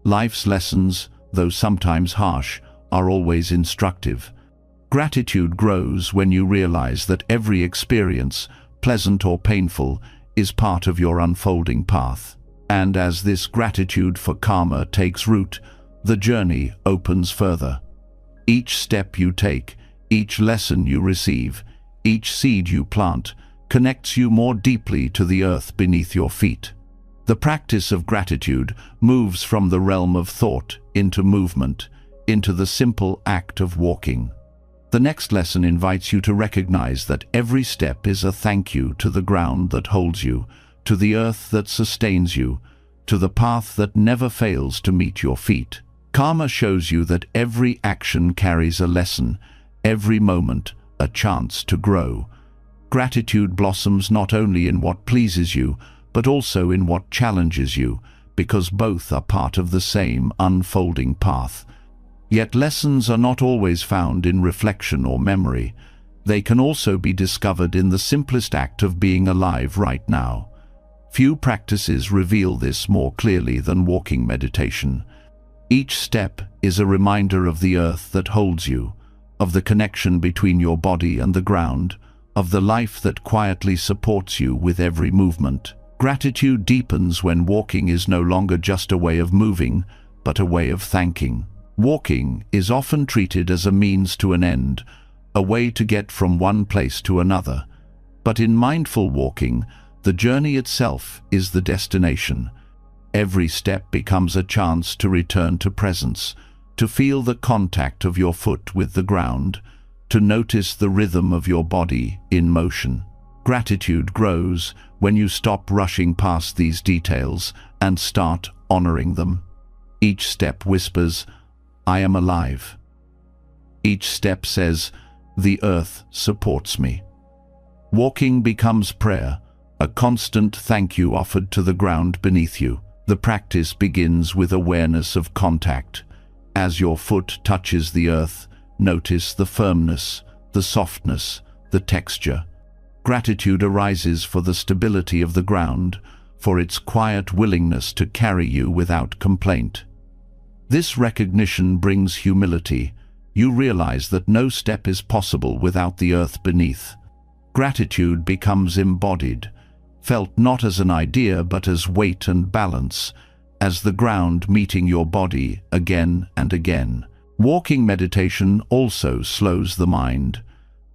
Life's lessons, though sometimes harsh, are always instructive. Gratitude grows when you realize that every experience, pleasant or painful, is part of your unfolding path. And as this gratitude for karma takes root, the journey opens further. Each step you take, each lesson you receive, each seed you plant, connects you more deeply to the earth beneath your feet. The practice of gratitude moves from the realm of thought into movement, into the simple act of walking. The next lesson invites you to recognize that every step is a thank you to the ground that holds you, to the earth that sustains you, to the path that never fails to meet your feet. Karma shows you that every action carries a lesson, every moment a chance to grow. Gratitude blossoms not only in what pleases you, but also in what challenges you, because both are part of the same unfolding path. Yet lessons are not always found in reflection or memory. They can also be discovered in the simplest act of being alive right now. Few practices reveal this more clearly than walking meditation. Each step is a reminder of the earth that holds you, of the connection between your body and the ground, of the life that quietly supports you with every movement. Gratitude deepens when walking is no longer just a way of moving, but a way of thanking. Walking is often treated as a means to an end, a way to get from one place to another. But in mindful walking, the journey itself is the destination. Every step becomes a chance to return to presence, to feel the contact of your foot with the ground, to notice the rhythm of your body in motion. Gratitude grows when you stop rushing past these details and start honoring them. Each step whispers, "I am alive. Each step says, "The earth supports me." Walking becomes prayer, a constant thank you offered to the ground beneath you. The practice begins with awareness of contact. As your foot touches the earth, notice the firmness, the softness, the texture. Gratitude arises for the stability of the ground, for its quiet willingness to carry you without complaint. This recognition brings humility. You realize that no step is possible without the earth beneath. Gratitude becomes embodied, felt not as an idea but as weight and balance, as the ground meeting your body again and again. Walking meditation also slows the mind.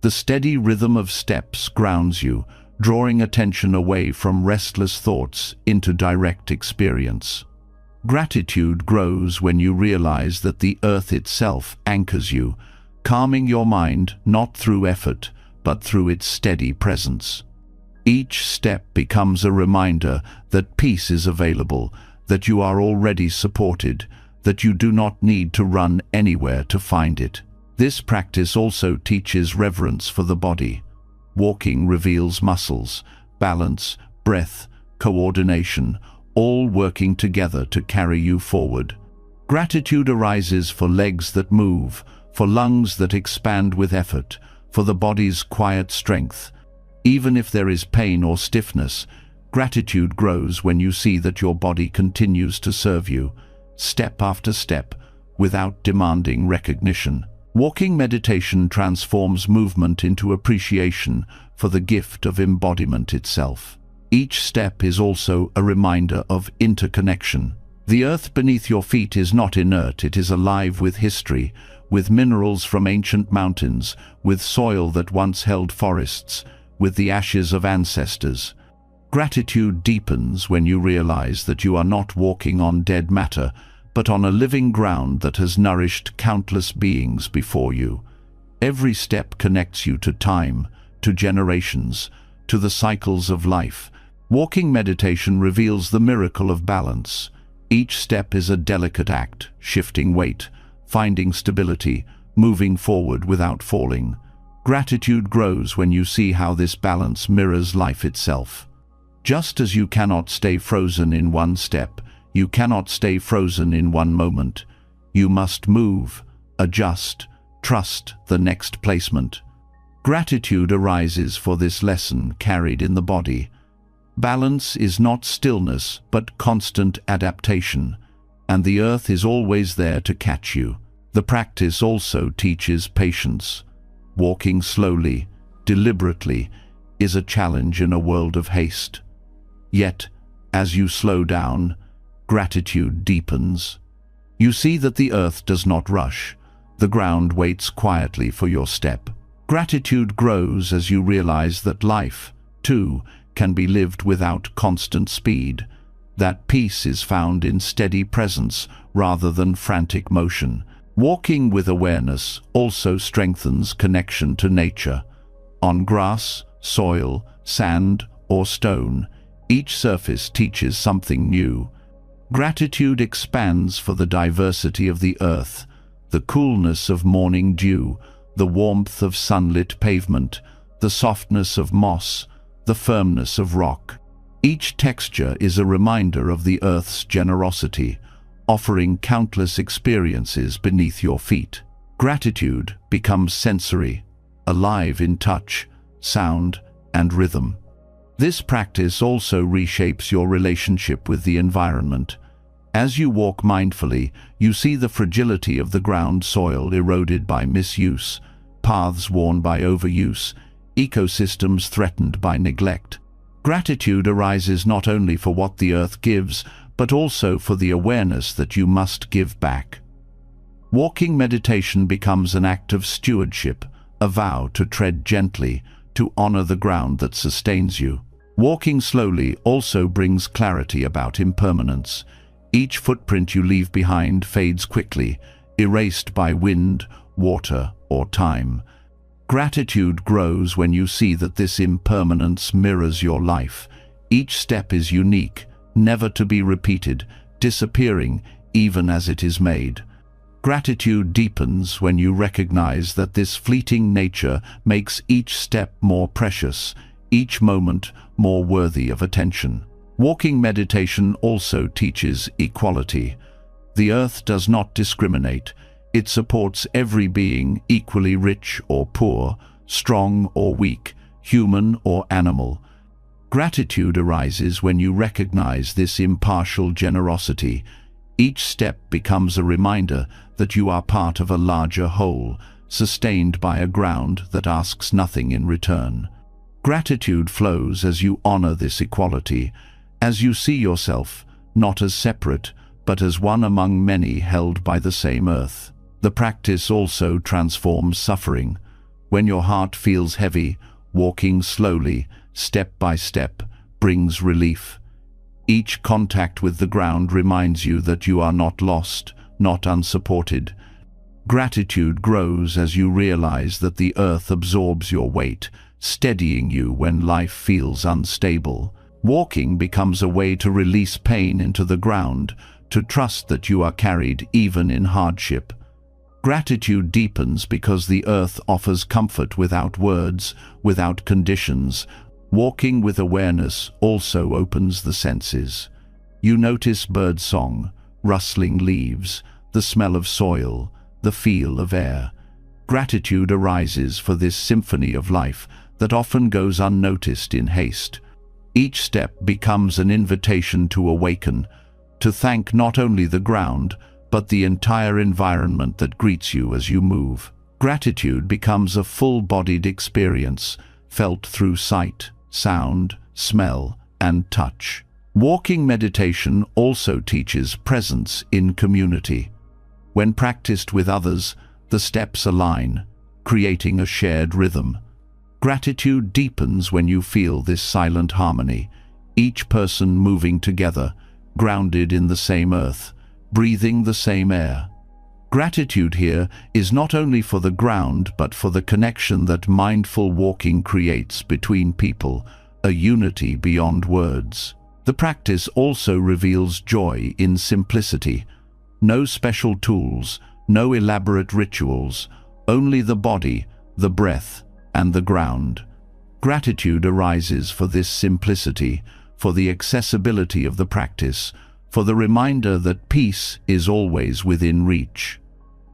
The steady rhythm of steps grounds you, drawing attention away from restless thoughts into direct experience. Gratitude grows when you realize that the earth itself anchors you, calming your mind not through effort, but through its steady presence. Each step becomes a reminder that peace is available, that you are already supported, that you do not need to run anywhere to find it. This practice also teaches reverence for the body. Walking reveals muscles, balance, breath, coordination, all working together to carry you forward. Gratitude arises for legs that move, for lungs that expand with effort, for the body's quiet strength. Even if there is pain or stiffness, gratitude grows when you see that your body continues to serve you, step after step, without demanding recognition. Walking meditation transforms movement into appreciation for the gift of embodiment itself. Each step is also a reminder of interconnection. The earth beneath your feet is not inert, it is alive with history, with minerals from ancient mountains, with soil that once held forests, with the ashes of ancestors. Gratitude deepens when you realize that you are not walking on dead matter, but on a living ground that has nourished countless beings before you. Every step connects you to time, to generations, to the cycles of life. Walking meditation reveals the miracle of balance. Each step is a delicate act, shifting weight, finding stability, moving forward without falling. Gratitude grows when you see how this balance mirrors life itself. Just as you cannot stay frozen in one step, you cannot stay frozen in one moment. You must move, adjust, trust the next placement. Gratitude arises for this lesson carried in the body. Balance is not stillness, but constant adaptation, and the earth is always there to catch you. The practice also teaches patience. Walking slowly, deliberately, is a challenge in a world of haste. Yet, as you slow down, gratitude deepens. You see that the earth does not rush. The ground waits quietly for your step. Gratitude grows as you realize that life, too, can be lived without constant speed, that peace is found in steady presence rather than frantic motion. Walking with awareness also strengthens connection to nature. On grass, soil, sand, or stone, each surface teaches something new. Gratitude expands for the diversity of the earth, the coolness of morning dew, the warmth of sunlit pavement, the softness of moss, the firmness of rock. Each texture is a reminder of the earth's generosity, offering countless experiences beneath your feet. Gratitude becomes sensory, alive in touch, sound, and rhythm. This practice also reshapes your relationship with the environment. As you walk mindfully, you see the fragility of the ground soil eroded by misuse, paths worn by overuse, ecosystems threatened by neglect. Gratitude arises not only for what the earth gives, but also for the awareness that you must give back. Walking meditation becomes an act of stewardship, a vow to tread gently, to honor the ground that sustains you. Walking slowly also brings clarity about impermanence. Each footprint you leave behind fades quickly, erased by wind, water, or time. Gratitude grows when you see that this impermanence mirrors your life. Each step is unique, never to be repeated, disappearing even as it is made. Gratitude deepens when you recognize that this fleeting nature makes each step more precious, each moment more worthy of attention. Walking meditation also teaches equality. The earth does not discriminate. It supports every being, equally rich or poor, strong or weak, human or animal. Gratitude arises when you recognize this impartial generosity. Each step becomes a reminder that you are part of a larger whole, sustained by a ground that asks nothing in return. Gratitude flows as you honor this equality, as you see yourself not as separate, but as one among many held by the same earth. The practice also transforms suffering. When your heart feels heavy, walking slowly, step by step, brings relief. Each contact with the ground reminds you that you are not lost, not unsupported. Gratitude grows as you realize that the earth absorbs your weight, steadying you when life feels unstable. Walking becomes a way to release pain into the ground, to trust that you are carried even in hardship. Gratitude deepens because the earth offers comfort without words, without conditions. Walking with awareness also opens the senses. You notice birdsong, rustling leaves, the smell of soil, the feel of air. Gratitude arises for this symphony of life that often goes unnoticed in haste. Each step becomes an invitation to awaken, to thank not only the ground, but the entire environment that greets you as you move. Gratitude becomes a full-bodied experience, felt through sight, sound, smell, and touch. Walking meditation also teaches presence in community. When practiced with others, the steps align, creating a shared rhythm. Gratitude deepens when you feel this silent harmony, each person moving together, grounded in the same earth, breathing the same air. Gratitude here is not only for the ground but for the connection that mindful walking creates between people, a unity beyond words. The practice also reveals joy in simplicity. No special tools, no elaborate rituals, only the body, the breath, and the ground. Gratitude arises for this simplicity, for the accessibility of the practice, for the reminder that peace is always within reach.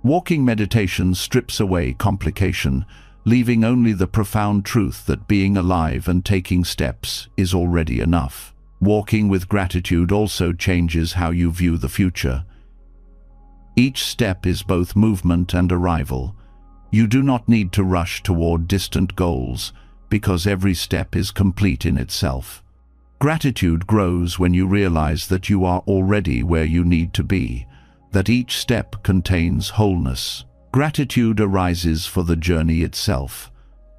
Walking meditation strips away complication, leaving only the profound truth that being alive and taking steps is already enough. Walking with gratitude also changes how you view the future. Each step is both movement and arrival. You do not need to rush toward distant goals, because every step is complete in itself. Gratitude grows when you realize that you are already where you need to be, that each step contains wholeness. Gratitude arises for the journey itself,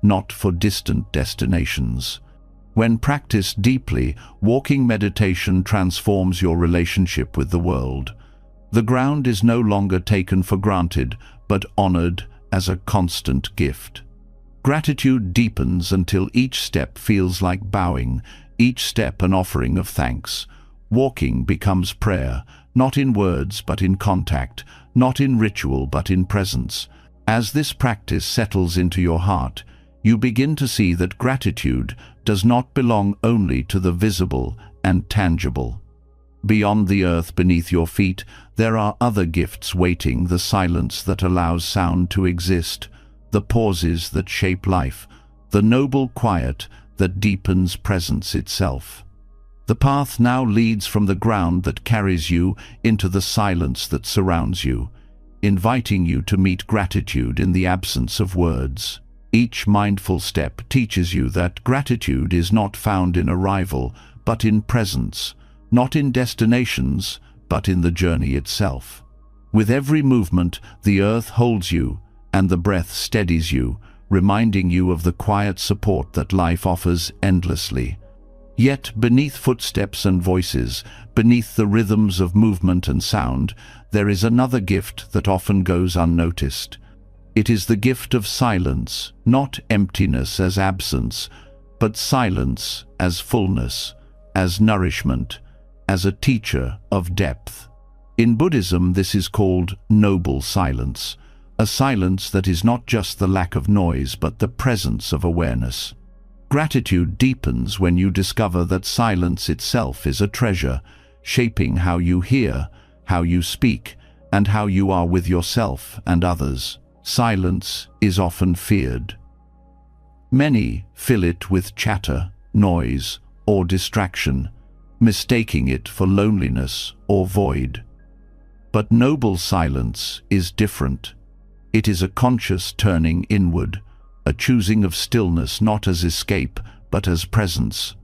not for distant destinations. When practiced deeply, walking meditation transforms your relationship with the world. The ground is no longer taken for granted, but honored as a constant gift. Gratitude deepens until each step feels like bowing, each step an offering of thanks. Walking becomes prayer, not in words but in contact, not in ritual but in presence. As this practice settles into your heart, you begin to see that gratitude does not belong only to the visible and tangible. Beyond the earth beneath your feet, there are other gifts waiting: the silence that allows sound to exist, the pauses that shape life, the noble quiet that deepens presence itself. The path now leads from the ground that carries you into the silence that surrounds you, inviting you to meet gratitude in the absence of words. Each mindful step teaches you that gratitude is not found in arrival, but in presence, not in destinations, but in the journey itself. With every movement, the earth holds you, and the breath steadies you, reminding you of the quiet support that life offers endlessly. Yet beneath footsteps and voices, beneath the rhythms of movement and sound, there is another gift that often goes unnoticed. It is the gift of silence, not emptiness as absence, but silence as fullness, as nourishment, as a teacher of depth. In Buddhism, this is called noble silence, a silence that is not just the lack of noise but the presence of awareness. Gratitude deepens when you discover that silence itself is a treasure, shaping how you hear, how you speak, and how you are with yourself and others. Silence is often feared. Many fill it with chatter, noise, or distraction, mistaking it for loneliness or void. But noble silence is different. It is a conscious turning inward, a choosing of stillness not as escape, but as presence.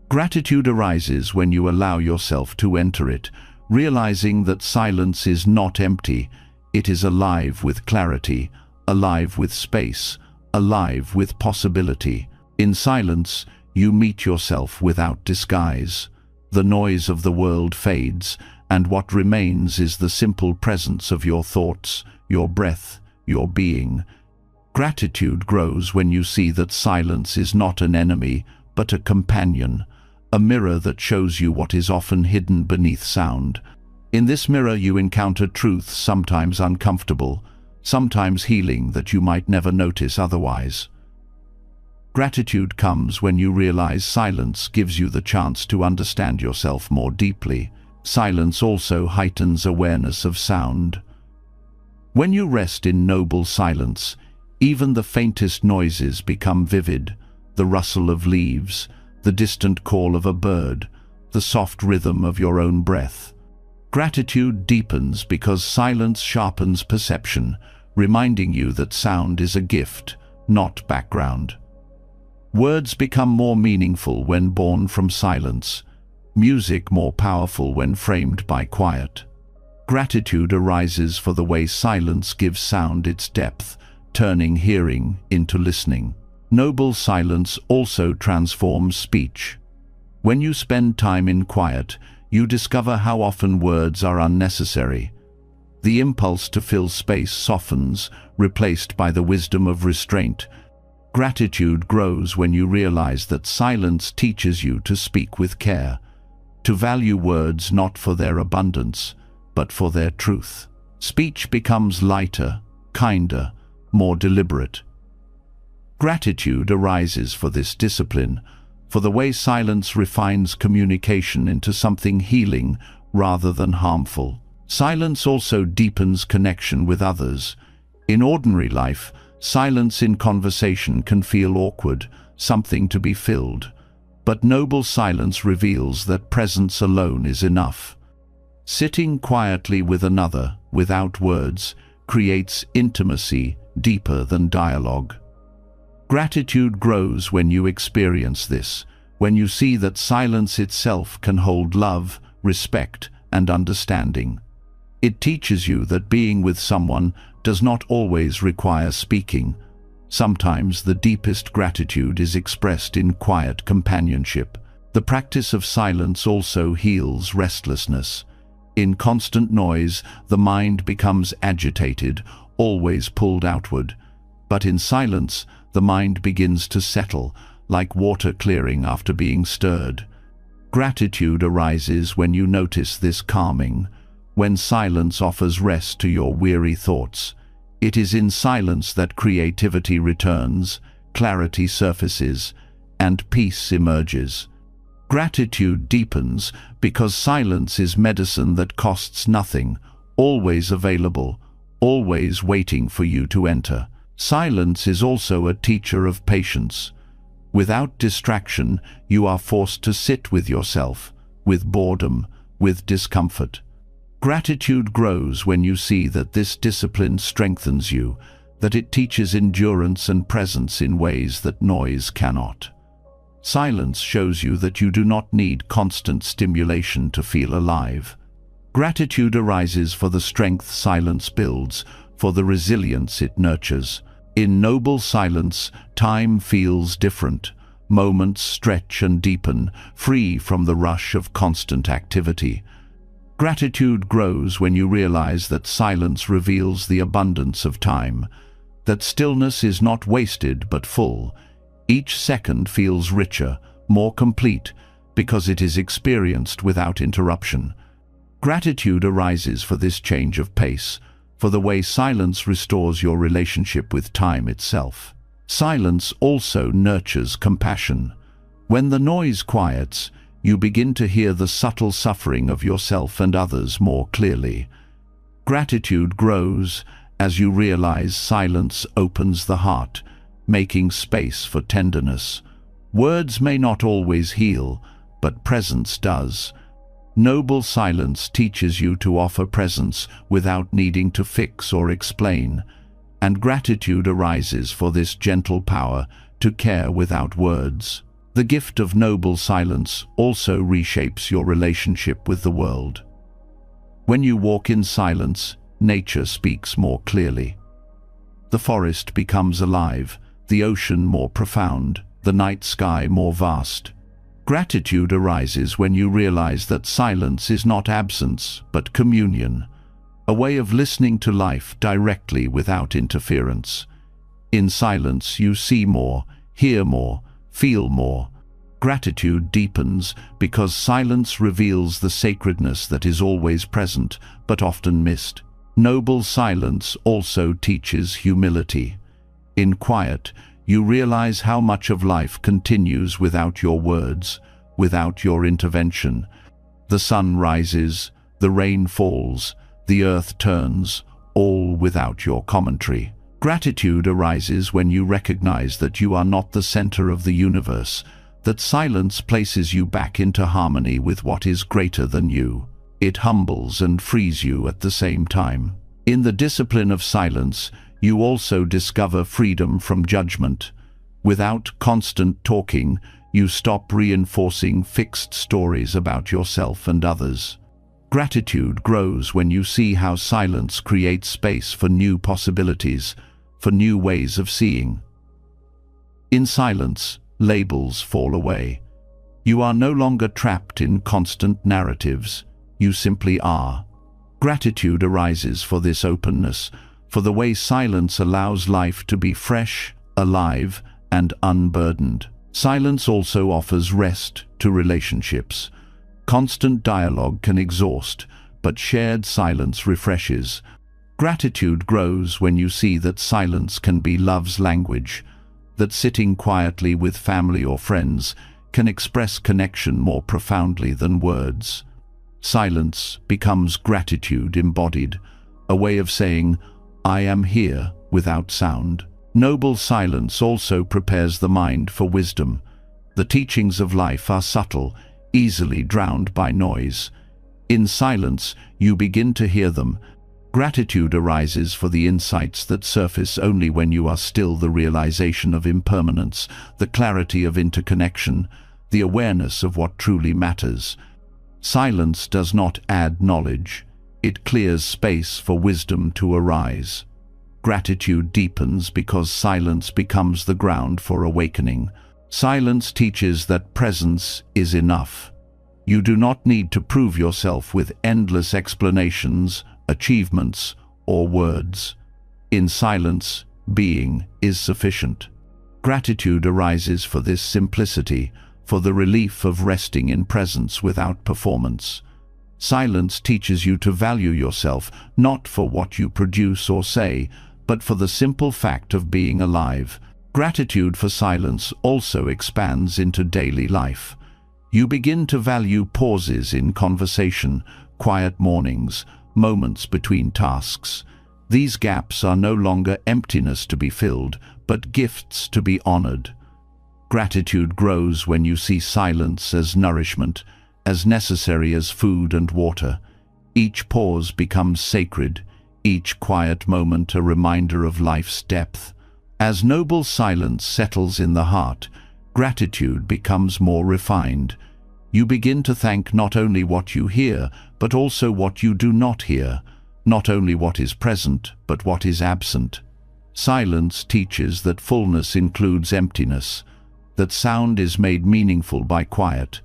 Gratitude arises when you allow yourself to enter it, realizing that silence is not empty, it is alive with clarity, alive with space, alive with possibility. In silence, you meet yourself without disguise. The noise of the world fades, and what remains is the simple presence of your thoughts, your breath, your being. Gratitude grows when you see that silence is not an enemy, but a companion, a mirror that shows you what is often hidden beneath sound. In this mirror you encounter truths sometimes uncomfortable, sometimes healing that you might never notice otherwise. Gratitude comes when you realize silence gives you the chance to understand yourself more deeply. Silence also heightens awareness of sound. When you rest in noble silence, even the faintest noises become vivid: the rustle of leaves, the distant call of a bird, the soft rhythm of your own breath. Gratitude deepens because silence sharpens perception, reminding you that sound is a gift, not background. Words become more meaningful when born from silence, music more powerful when framed by quiet. Gratitude arises for the way silence gives sound its depth, turning hearing into listening. Noble silence also transforms speech. When you spend time in quiet, you discover how often words are unnecessary. The impulse to fill space softens, replaced by the wisdom of restraint. Gratitude grows when you realize that silence teaches you to speak with care, to value words not for their abundance, but for their truth. Speech becomes lighter, kinder, more deliberate. Gratitude arises for this discipline, for the way silence refines communication into something healing rather than harmful. Silence also deepens connection with others. In ordinary life, silence in conversation can feel awkward, something to be filled. But noble silence reveals that presence alone is enough. Sitting quietly with another, without words, creates intimacy deeper than dialogue. Gratitude grows when you experience this, when you see that silence itself can hold love, respect, and understanding. It teaches you that being with someone does not always require speaking. Sometimes the deepest gratitude is expressed in quiet companionship. The practice of silence also heals restlessness. In constant noise, the mind becomes agitated, always pulled outward. But in silence, the mind begins to settle, like water clearing after being stirred. Gratitude arises when you notice this calming, when silence offers rest to your weary thoughts. It is in silence that creativity returns, clarity surfaces, and peace emerges. Gratitude deepens because silence is medicine that costs nothing, always available, always waiting for you to enter. Silence is also a teacher of patience. Without distraction, you are forced to sit with yourself, with boredom, with discomfort. Gratitude grows when you see that this discipline strengthens you, that it teaches endurance and presence in ways that noise cannot. Silence shows you that you do not need constant stimulation to feel alive. Gratitude arises for the strength silence builds, for the resilience it nurtures. In noble silence, time feels different. Moments stretch and deepen, free from the rush of constant activity. Gratitude grows when you realize that silence reveals the abundance of time, that stillness is not wasted but full. Each second feels richer, more complete, because it is experienced without interruption. Gratitude arises for this change of pace, for the way silence restores your relationship with time itself. Silence also nurtures compassion. When the noise quiets, you begin to hear the subtle suffering of yourself and others more clearly. Gratitude grows as you realize silence opens the heart, making space for tenderness. Words may not always heal, but presence does. Noble silence teaches you to offer presence without needing to fix or explain, and gratitude arises for this gentle power to care without words. The gift of noble silence also reshapes your relationship with the world. When you walk in silence, nature speaks more clearly. The forest becomes alive, the ocean more profound, the night sky more vast. Gratitude arises when you realize that silence is not absence, but communion, a way of listening to life directly without interference. In silence, you see more, hear more, feel more. Gratitude deepens because silence reveals the sacredness that is always present, but often missed. Noble silence also teaches humility. In quiet, you realize how much of life continues without your words, without your intervention. The sun rises, the rain falls, the earth turns, all without your commentary. Gratitude arises when you recognize that you are not the center of the universe, that silence places you back into harmony with what is greater than you. It humbles and frees you at the same time. In the discipline of silence, you also discover freedom from judgment. Without constant talking, you stop reinforcing fixed stories about yourself and others. Gratitude grows when you see how silence creates space for new possibilities, for new ways of seeing. In silence, labels fall away. You are no longer trapped in constant narratives. You simply are. Gratitude arises for this openness, for the way silence allows life to be fresh, alive, and unburdened. Silence also offers rest to relationships. Constant dialogue can exhaust, but shared silence refreshes. Gratitude grows when you see that silence can be love's language, that sitting quietly with family or friends can express connection more profoundly than words. Silence becomes gratitude embodied, a way of saying, "I am here," without sound. Noble silence also prepares the mind for wisdom. The teachings of life are subtle, easily drowned by noise. In silence, you begin to hear them. Gratitude arises for the insights that surface only when you are still, the realization of impermanence, the clarity of interconnection, the awareness of what truly matters. Silence does not add knowledge. It clears space for wisdom to arise. Gratitude deepens because silence becomes the ground for awakening. Silence teaches that presence is enough. You do not need to prove yourself with endless explanations, achievements, or words. In silence, being is sufficient. Gratitude arises for this simplicity, for the relief of resting in presence without performance. Silence teaches you to value yourself, not for what you produce or say, but for the simple fact of being alive. Gratitude for silence also expands into daily life. You begin to value pauses in conversation, quiet mornings, moments between tasks. These gaps are no longer emptiness to be filled, but gifts to be honored. Gratitude grows when you see silence as nourishment, as necessary as food and water. Each pause becomes sacred, each quiet moment a reminder of life's depth. As noble silence settles in the heart, gratitude becomes more refined. You begin to thank not only what you hear, but also what you do not hear, not only what is present, but what is absent. Silence teaches that fullness includes emptiness, that sound is made meaningful by quiet,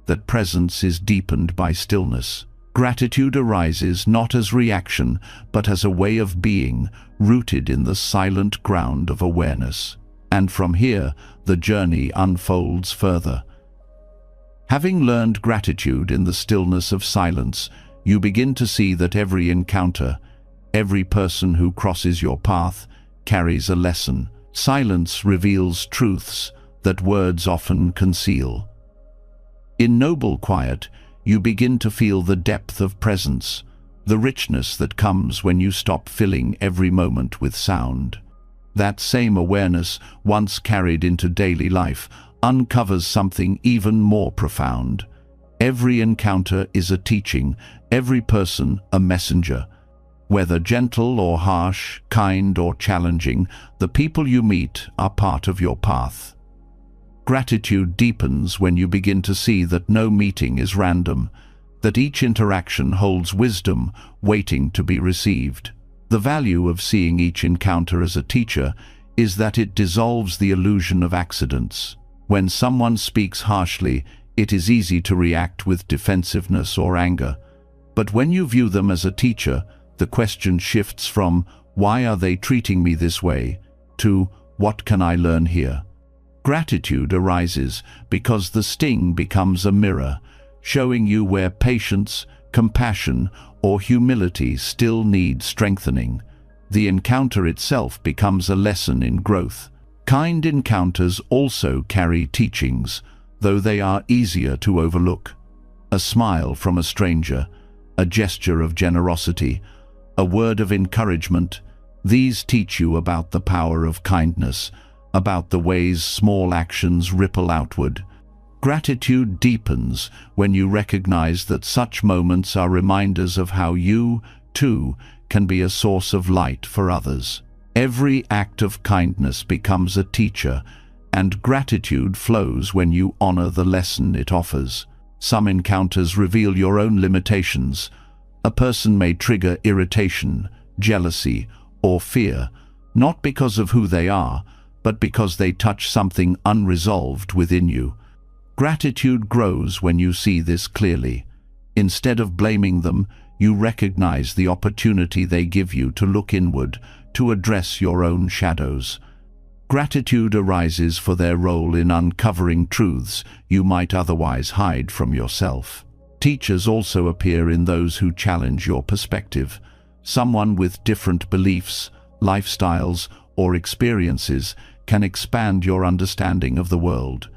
that presence is deepened by stillness. Gratitude arises not as reaction, but as a way of being, rooted in the silent ground of awareness. And from here, the journey unfolds further. Having learned gratitude in the stillness of silence, you begin to see that every encounter, every person who crosses your path, carries a lesson. Silence reveals truths that words often conceal. In noble quiet, you begin to feel the depth of presence, the richness that comes when you stop filling every moment with sound. That same awareness, once carried into daily life, uncovers something even more profound. Every encounter is a teaching, every person a messenger. Whether gentle or harsh, kind or challenging, the people you meet are part of your path. Gratitude deepens when you begin to see that no meeting is random, that each interaction holds wisdom waiting to be received. The value of seeing each encounter as a teacher is that it dissolves the illusion of accidents. When someone speaks harshly, it is easy to react with defensiveness or anger. But when you view them as a teacher, the question shifts from, "Why are they treating me this way?" to, "What can I learn here?" Gratitude arises because the sting becomes a mirror, showing you where patience, compassion, or humility still need strengthening. The encounter itself becomes a lesson in growth. Kind encounters also carry teachings, though they are easier to overlook. A smile from a stranger, a gesture of generosity, a word of encouragement, these teach you about the power of kindness, about the ways small actions ripple outward. Gratitude deepens when you recognize that such moments are reminders of how you, too, can be a source of light for others. Every act of kindness becomes a teacher, and gratitude flows when you honor the lesson it offers. Some encounters reveal your own limitations. A person may trigger irritation, jealousy, or fear, not because of who they are, but because they touch something unresolved within you. Gratitude grows when you see this clearly. Instead of blaming them, you recognize the opportunity they give you to look inward, to address your own shadows. Gratitude arises for their role in uncovering truths you might otherwise hide from yourself. Teachers also appear in those who challenge your perspective. Someone with different beliefs, lifestyles, or experiences can expand your understanding of the world.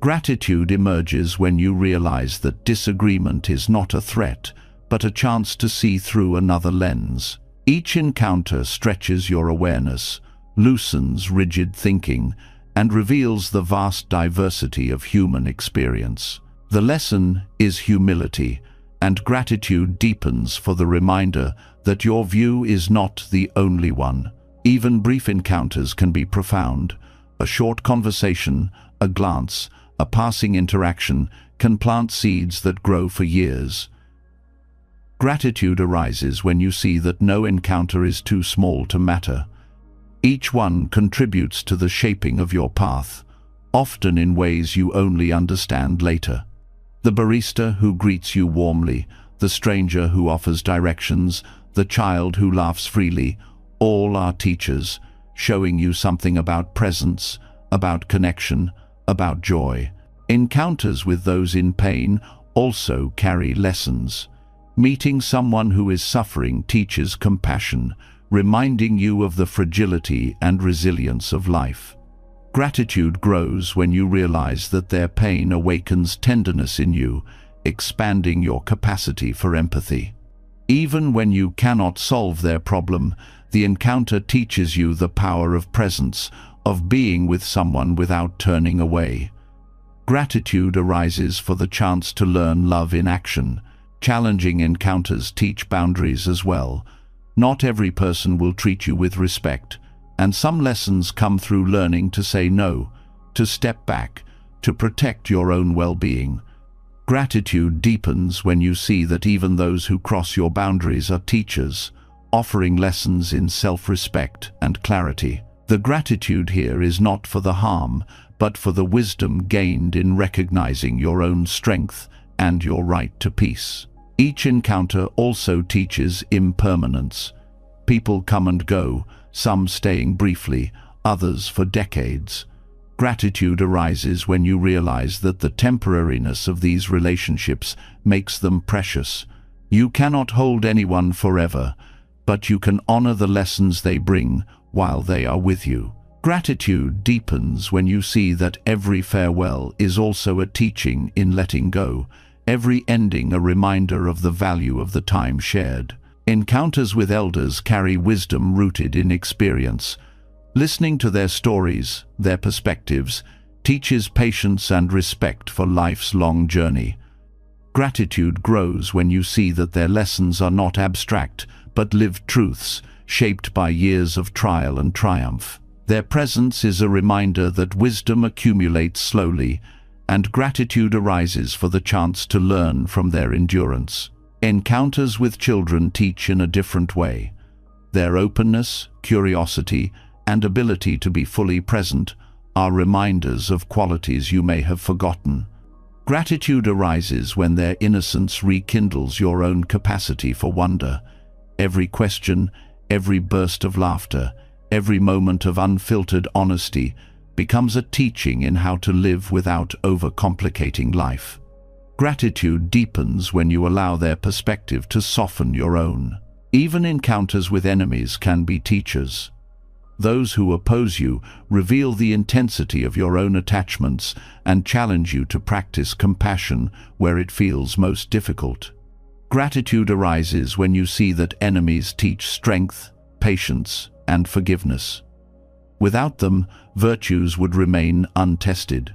Gratitude emerges when you realize that disagreement is not a threat, but a chance to see through another lens. Each encounter stretches your awareness, loosens rigid thinking, and reveals the vast diversity of human experience. The lesson is humility, and gratitude deepens for the reminder that your view is not the only one. Even brief encounters can be profound. A short conversation, a glance, a passing interaction can plant seeds that grow for years. Gratitude arises when you see that no encounter is too small to matter. Each one contributes to the shaping of your path, often in ways you only understand later. The barista who greets you warmly, the stranger who offers directions, the child who laughs freely, all are teachers, showing you something about presence, about connection, about joy. Encounters with those in pain also carry lessons. Meeting someone who is suffering teaches compassion, reminding you of the fragility and resilience of life. Gratitude grows when you realize that their pain awakens tenderness in you, expanding your capacity for empathy. Even when you cannot solve their problem, the encounter teaches you the power of presence, of being with someone without turning away. Gratitude arises for the chance to learn love in action. Challenging encounters teach boundaries as well. Not every person will treat you with respect, and some lessons come through learning to say no, to step back, to protect your own well-being. Gratitude deepens when you see that even those who cross your boundaries are teachers, offering lessons in self-respect and clarity. The gratitude here is not for the harm, but for the wisdom gained in recognizing your own strength and your right to peace. Each encounter also teaches impermanence. People come and go, some staying briefly, others for decades. Gratitude arises when you realize that the temporariness of these relationships makes them precious, You cannot hold anyone forever, but you can honor the lessons they bring while they are with you. Gratitude deepens when you see that every farewell is also a teaching in letting go, every ending a reminder of the value of the time shared. Encounters with elders carry wisdom rooted in experience. Listening to their stories, their perspectives, teaches patience and respect for life's long journey. Gratitude grows when you see that their lessons are not abstract, but lived truths, shaped by years of trial and triumph. Their presence is a reminder that wisdom accumulates slowly, and gratitude arises for the chance to learn from their endurance. Encounters with children teach in a different way. Their openness, curiosity, and ability to be fully present are reminders of qualities you may have forgotten. Gratitude arises when their innocence rekindles your own capacity for wonder. Every question, every burst of laughter, every moment of unfiltered honesty becomes a teaching in how to live without overcomplicating life. Gratitude deepens when you allow their perspective to soften your own. Even encounters with enemies can be teachers. Those who oppose you reveal the intensity of your own attachments and challenge you to practice compassion where it feels most difficult. Gratitude arises when you see that enemies teach strength, patience, and forgiveness. Without them, virtues would remain untested.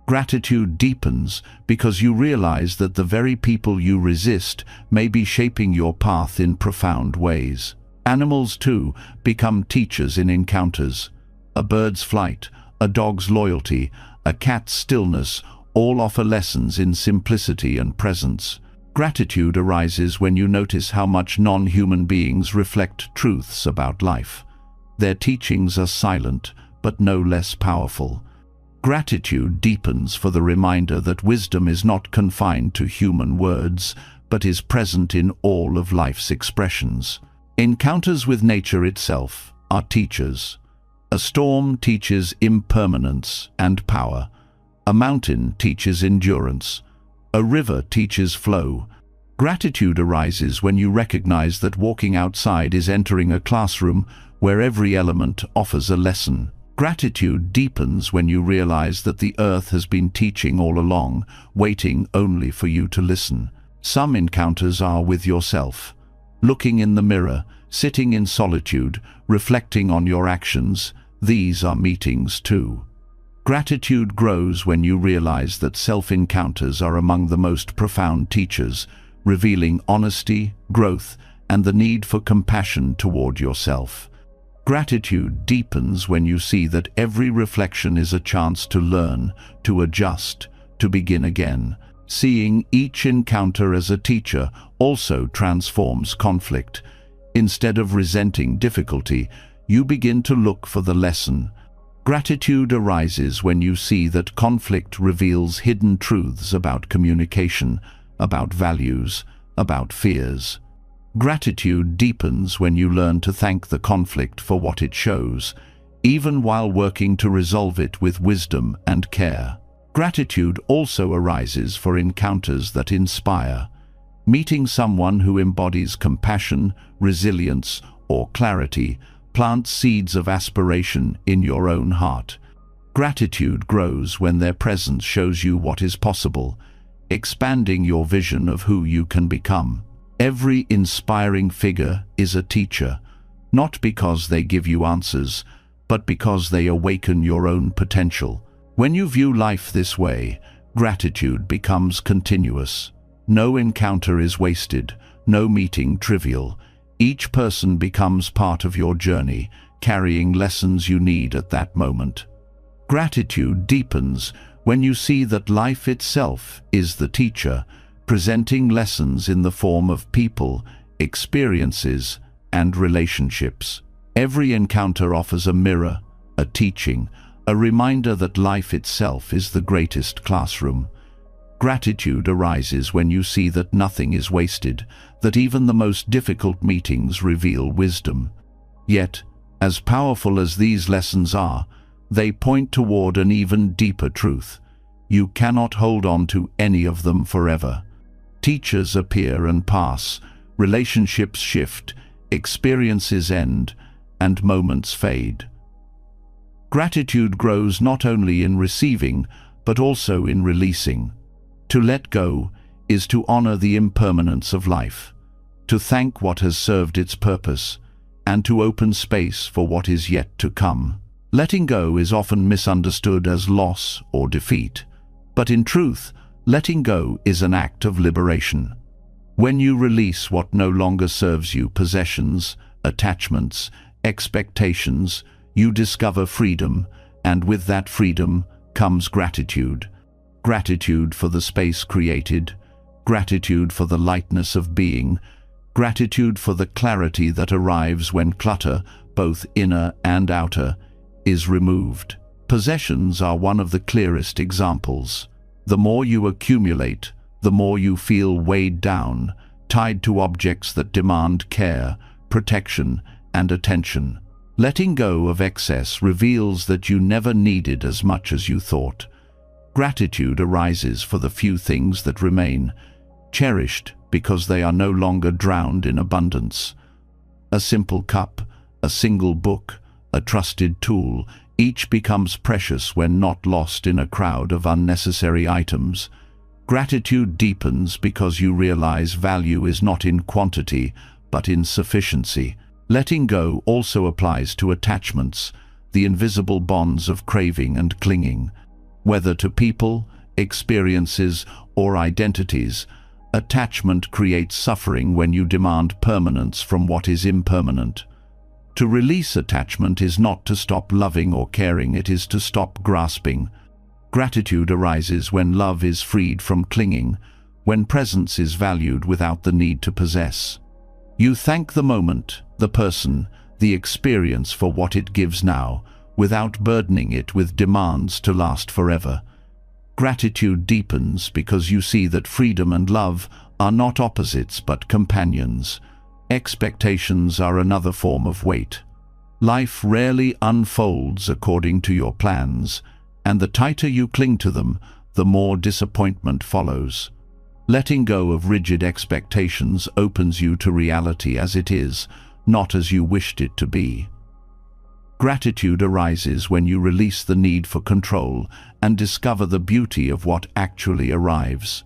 Gratitude deepens because you realize that the very people you resist may be shaping your path in profound ways. Animals, too, become teachers in encounters. A bird's flight, a dog's loyalty, a cat's stillness all offer lessons in simplicity and presence. Gratitude arises when you notice how much non-human beings reflect truths about life. Their teachings are silent, but no less powerful. Gratitude deepens for the reminder that wisdom is not confined to human words, but is present in all of life's expressions. Encounters with nature itself are teachers. A storm teaches impermanence and power. A mountain teaches endurance. A river teaches flow. Gratitude arises when you recognize that walking outside is entering a classroom where every element offers a lesson. Gratitude deepens when you realize that the earth has been teaching all along, waiting only for you to listen. Some encounters are with yourself. Looking in the mirror, sitting in solitude, reflecting on your actions, these are meetings too. Gratitude grows when you realize that self-encounters are among the most profound teachers, revealing honesty, growth, and the need for compassion toward yourself. Gratitude deepens when you see that every reflection is a chance to learn, to adjust, to begin again. Seeing each encounter as a teacher also transforms conflict. Instead of resenting difficulty, you begin to look for the lesson. Gratitude arises when you see that conflict reveals hidden truths about communication, about values, about fears. Gratitude deepens when you learn to thank the conflict for what it shows, even while working to resolve it with wisdom and care. Gratitude also arises for encounters that inspire. Meeting someone who embodies compassion, resilience, or clarity plants seeds of aspiration in your own heart. Gratitude grows when their presence shows you what is possible, expanding your vision of who you can become. Every inspiring figure is a teacher, not because they give you answers, but because they awaken your own potential. When you view life this way, gratitude becomes continuous. No encounter is wasted, no meeting trivial. Each person becomes part of your journey, carrying lessons you need at that moment. Gratitude deepens when you see that life itself is the teacher, presenting lessons in the form of people, experiences, and relationships. Every encounter offers a mirror, a teaching, a reminder that life itself is the greatest classroom. Gratitude arises when you see that nothing is wasted, that even the most difficult meetings reveal wisdom. Yet, as powerful as these lessons are, they point toward an even deeper truth. You cannot hold on to any of them forever. Teachers appear and pass, relationships shift, experiences end, and moments fade. Gratitude grows not only in receiving, but also in releasing. To let go is to honor the impermanence of life, to thank what has served its purpose, and to open space for what is yet to come. Letting go is often misunderstood as loss or defeat, but in truth, letting go is an act of liberation. When you release what no longer serves you, possessions, attachments, expectations, you discover freedom, and with that freedom comes gratitude. Gratitude for the space created, gratitude for the lightness of being, gratitude for the clarity that arrives when clutter, both inner and outer, is removed. Possessions are one of the clearest examples. The more you accumulate, the more you feel weighed down, tied to objects that demand care, protection, and attention. Letting go of excess reveals that you never needed as much as you thought. Gratitude arises for the few things that remain, cherished because they are no longer drowned in abundance. A simple cup, a single book, a trusted tool, each becomes precious when not lost in a crowd of unnecessary items. Gratitude deepens because you realize value is not in quantity, but in sufficiency. Letting go also applies to attachments, the invisible bonds of craving and clinging. Whether to people, experiences, or identities, attachment creates suffering when you demand permanence from what is impermanent. To release attachment is not to stop loving or caring, it is to stop grasping. Gratitude arises when love is freed from clinging, when presence is valued without the need to possess. You thank the moment, the person, the experience for what it gives now, without burdening it with demands to last forever. Gratitude deepens because you see that freedom and love are not opposites but companions. Expectations are another form of weight. Life rarely unfolds according to your plans, and the tighter you cling to them, the more disappointment follows. Letting go of rigid expectations opens you to reality as it is, not as you wished it to be. Gratitude arises when you release the need for control and discover the beauty of what actually arrives.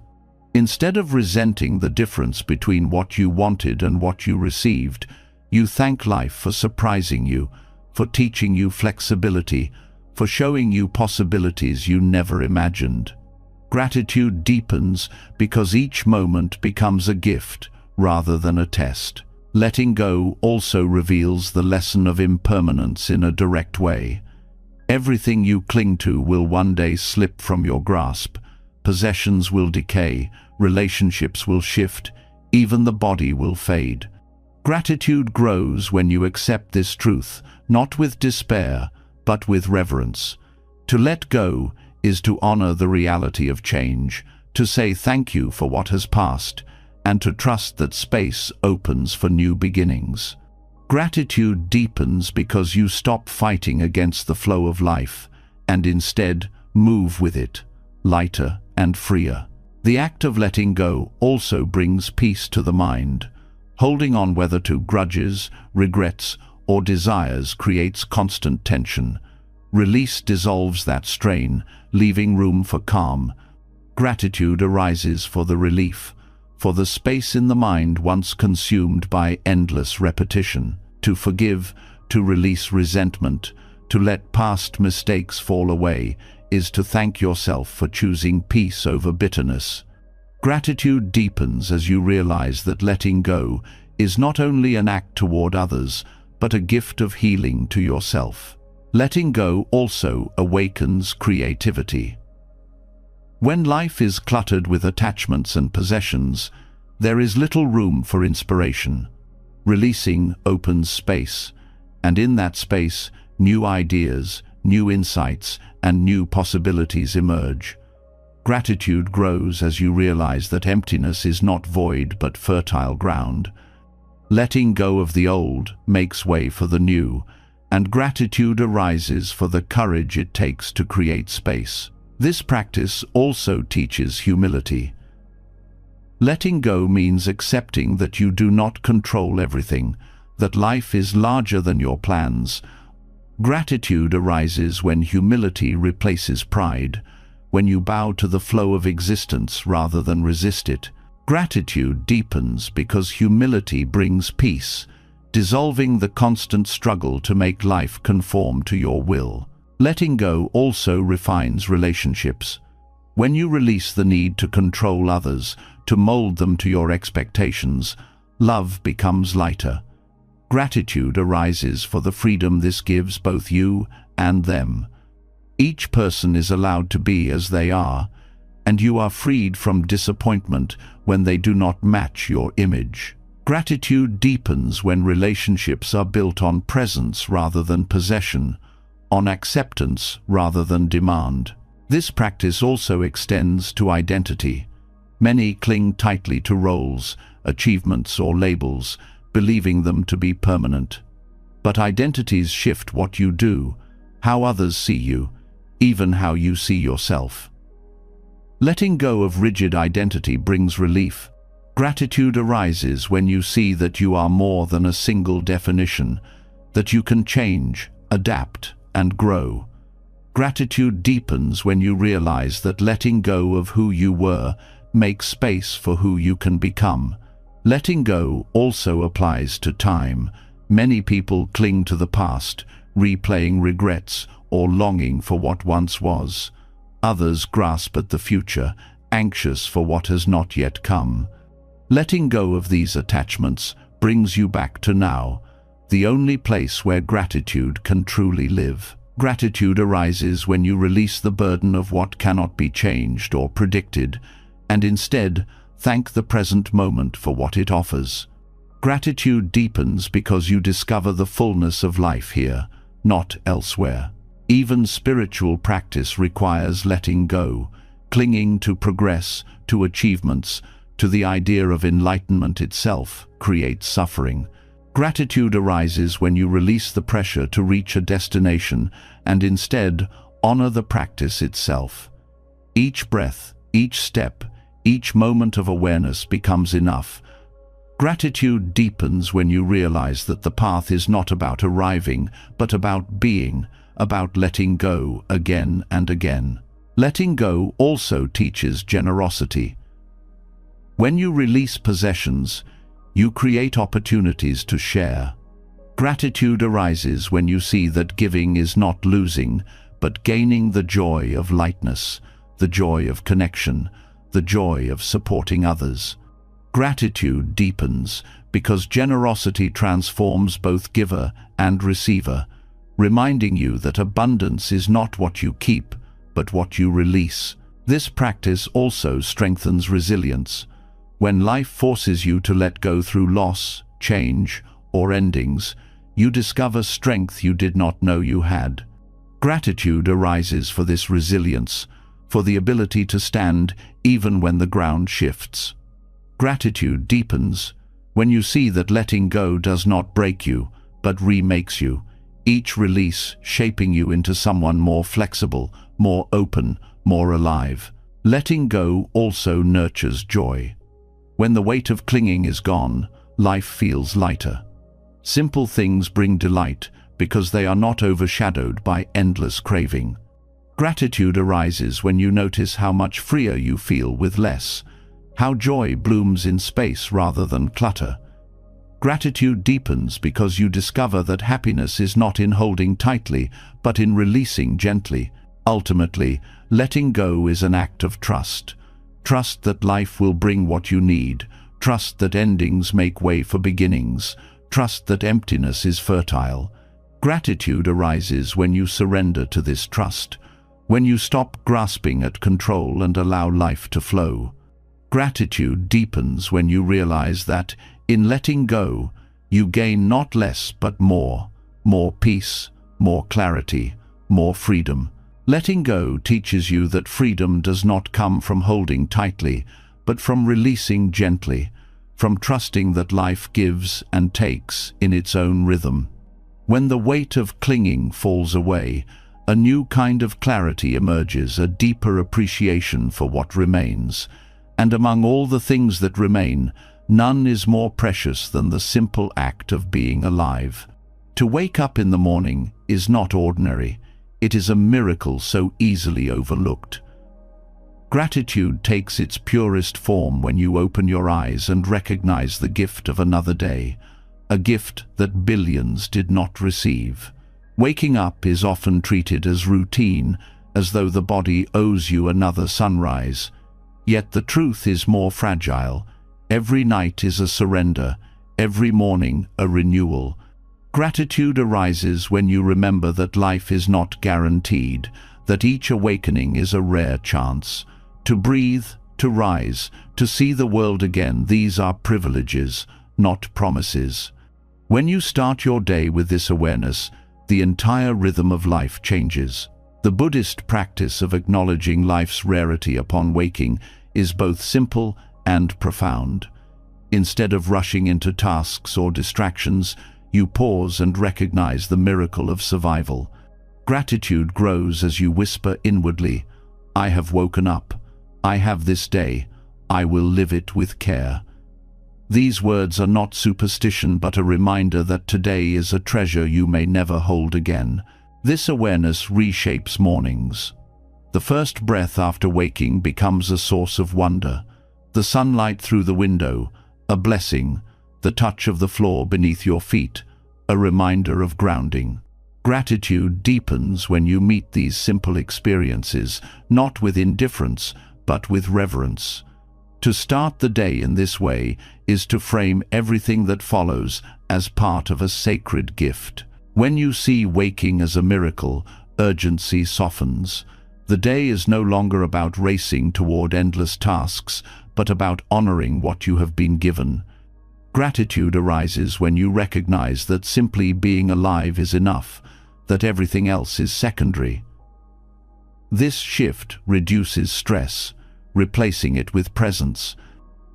Instead of resenting the difference between what you wanted and what you received, you thank life for surprising you, for teaching you flexibility, for showing you possibilities you never imagined. Gratitude deepens because each moment becomes a gift rather than a test. Letting go also reveals the lesson of impermanence in a direct way. Everything you cling to will one day slip from your grasp. Possessions will decay, relationships will shift, even the body will fade. Gratitude grows when you accept this truth, not with despair, but with reverence. To let go is to honor the reality of change, to say thank you for what has passed, and to trust that space opens for new beginnings. Gratitude deepens because you stop fighting against the flow of life, and instead move with it, lighter and freer. The act of letting go also brings peace to the mind. Holding on whether to grudges, regrets, or desires creates constant tension. Release dissolves that strain, leaving room for calm. Gratitude arises for the relief, for the space in the mind once consumed by endless repetition. To forgive, to release resentment, to let past mistakes fall away, is to thank yourself for choosing peace over bitterness. Gratitude deepens as you realize that letting go is not only an act toward others, but a gift of healing to yourself. Letting go also awakens creativity. When life is cluttered with attachments and possessions, there is little room for inspiration. Releasing opens space, and in that space, new ideas, new insights, and new possibilities emerge. Gratitude grows as you realize that emptiness is not void but fertile ground. Letting go of the old makes way for the new, and gratitude arises for the courage it takes to create space. This practice also teaches humility. Letting go means accepting that you do not control everything, that life is larger than your plans. Gratitude arises when humility replaces pride, when you bow to the flow of existence rather than resist it. Gratitude deepens because humility brings peace, dissolving the constant struggle to make life conform to your will. Letting go also refines relationships. When you release the need to control others, to mold them to your expectations, love becomes lighter. Gratitude arises for the freedom this gives both you and them. Each person is allowed to be as they are, and you are freed from disappointment when they do not match your image. Gratitude deepens when relationships are built on presence rather than possession, on acceptance rather than demand. This practice also extends to identity. Many cling tightly to roles, achievements, or labels, believing them to be permanent. But identities shift what you do, how others see you, even how you see yourself. Letting go of rigid identity brings relief. Gratitude arises when you see that you are more than a single definition, that you can change, adapt, and grow. Gratitude deepens when you realize that letting go of who you were makes space for who you can become. Letting go also applies to time. Many people cling to the past, replaying regrets or longing for what once was. Others grasp at the future, anxious for what has not yet come. Letting go of these attachments brings you back to now, the only place where gratitude can truly live. Gratitude arises when you release the burden of what cannot be changed or predicted, and instead thank the present moment for what it offers. Gratitude deepens because you discover the fullness of life here, not elsewhere. Even spiritual practice requires letting go, clinging to progress, to achievements, to the idea of enlightenment itself creates suffering. Gratitude arises when you release the pressure to reach a destination and instead honor the practice itself. Each breath, each step, each moment of awareness becomes enough. Gratitude deepens when you realize that the path is not about arriving, but about being, about letting go again and again. Letting go also teaches generosity. When you release possessions, you create opportunities to share. Gratitude arises when you see that giving is not losing, but gaining the joy of lightness, the joy of connection, the joy of supporting others. Gratitude deepens because generosity transforms both giver and receiver, reminding you that abundance is not what you keep, but what you release. This practice also strengthens resilience. When life forces you to let go through loss, change, or endings, you discover strength you did not know you had. Gratitude arises for this resilience, for the ability to stand even when the ground shifts. Gratitude deepens when you see that letting go does not break you, but remakes you, each release shaping you into someone more flexible, more open, more alive. Letting go also nurtures joy. When the weight of clinging is gone, life feels lighter. Simple things bring delight because they are not overshadowed by endless craving. Gratitude arises when you notice how much freer you feel with less, how joy blooms in space rather than clutter. Gratitude deepens because you discover that happiness is not in holding tightly, but in releasing gently. Ultimately, letting go is an act of trust. Trust that life will bring what you need. Trust that endings make way for beginnings. Trust that emptiness is fertile. Gratitude arises when you surrender to this trust, when you stop grasping at control and allow life to flow. Gratitude deepens when you realize that, in letting go, you gain not less but more peace, more clarity, more freedom. Letting go teaches you that freedom does not come from holding tightly, but from releasing gently, from trusting that life gives and takes in its own rhythm. When the weight of clinging falls away, a new kind of clarity emerges, a deeper appreciation for what remains. And among all the things that remain, none is more precious than the simple act of being alive. To wake up in the morning is not ordinary. It is a miracle so easily overlooked. Gratitude takes its purest form when you open your eyes and recognize the gift of another day, a gift that billions did not receive. Waking up is often treated as routine, as though the body owes you another sunrise. Yet the truth is more fragile. Every night is a surrender, every morning a renewal. Gratitude arises when you remember that life is not guaranteed, that each awakening is a rare chance. To breathe, to rise, to see the world again, these are privileges, not promises. When you start your day with this awareness, the entire rhythm of life changes. The Buddhist practice of acknowledging life's rarity upon waking is both simple and profound. Instead of rushing into tasks or distractions, you pause and recognize the miracle of survival. Gratitude grows as you whisper inwardly, "I have woken up. I have this day. I will live it with care." These words are not superstition, but a reminder that today is a treasure you may never hold again. This awareness reshapes mornings. The first breath after waking becomes a source of wonder. The sunlight through the window, a blessing. The touch of the floor beneath your feet, a reminder of grounding. Gratitude deepens when you meet these simple experiences, not with indifference, but with reverence. To start the day in this way is to frame everything that follows as part of a sacred gift. When you see waking as a miracle, urgency softens. The day is no longer about racing toward endless tasks, but about honoring what you have been given. Gratitude arises when you recognize that simply being alive is enough, that everything else is secondary. This shift reduces stress, replacing it with presence.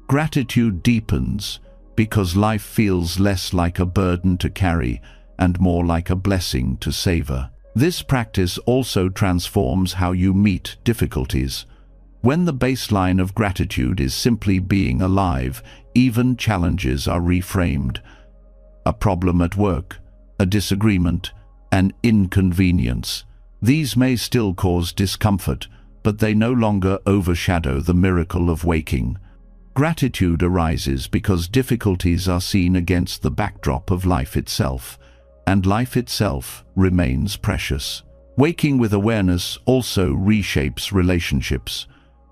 Gratitude deepens because life feels less like a burden to carry and more like a blessing to savor. This practice also transforms how you meet difficulties. When the baseline of gratitude is simply being alive, even challenges are reframed. A problem at work, a disagreement, an inconvenience. These may still cause discomfort, but they no longer overshadow the miracle of waking. Gratitude arises because difficulties are seen against the backdrop of life itself, and life itself remains precious. Waking with awareness also reshapes relationships.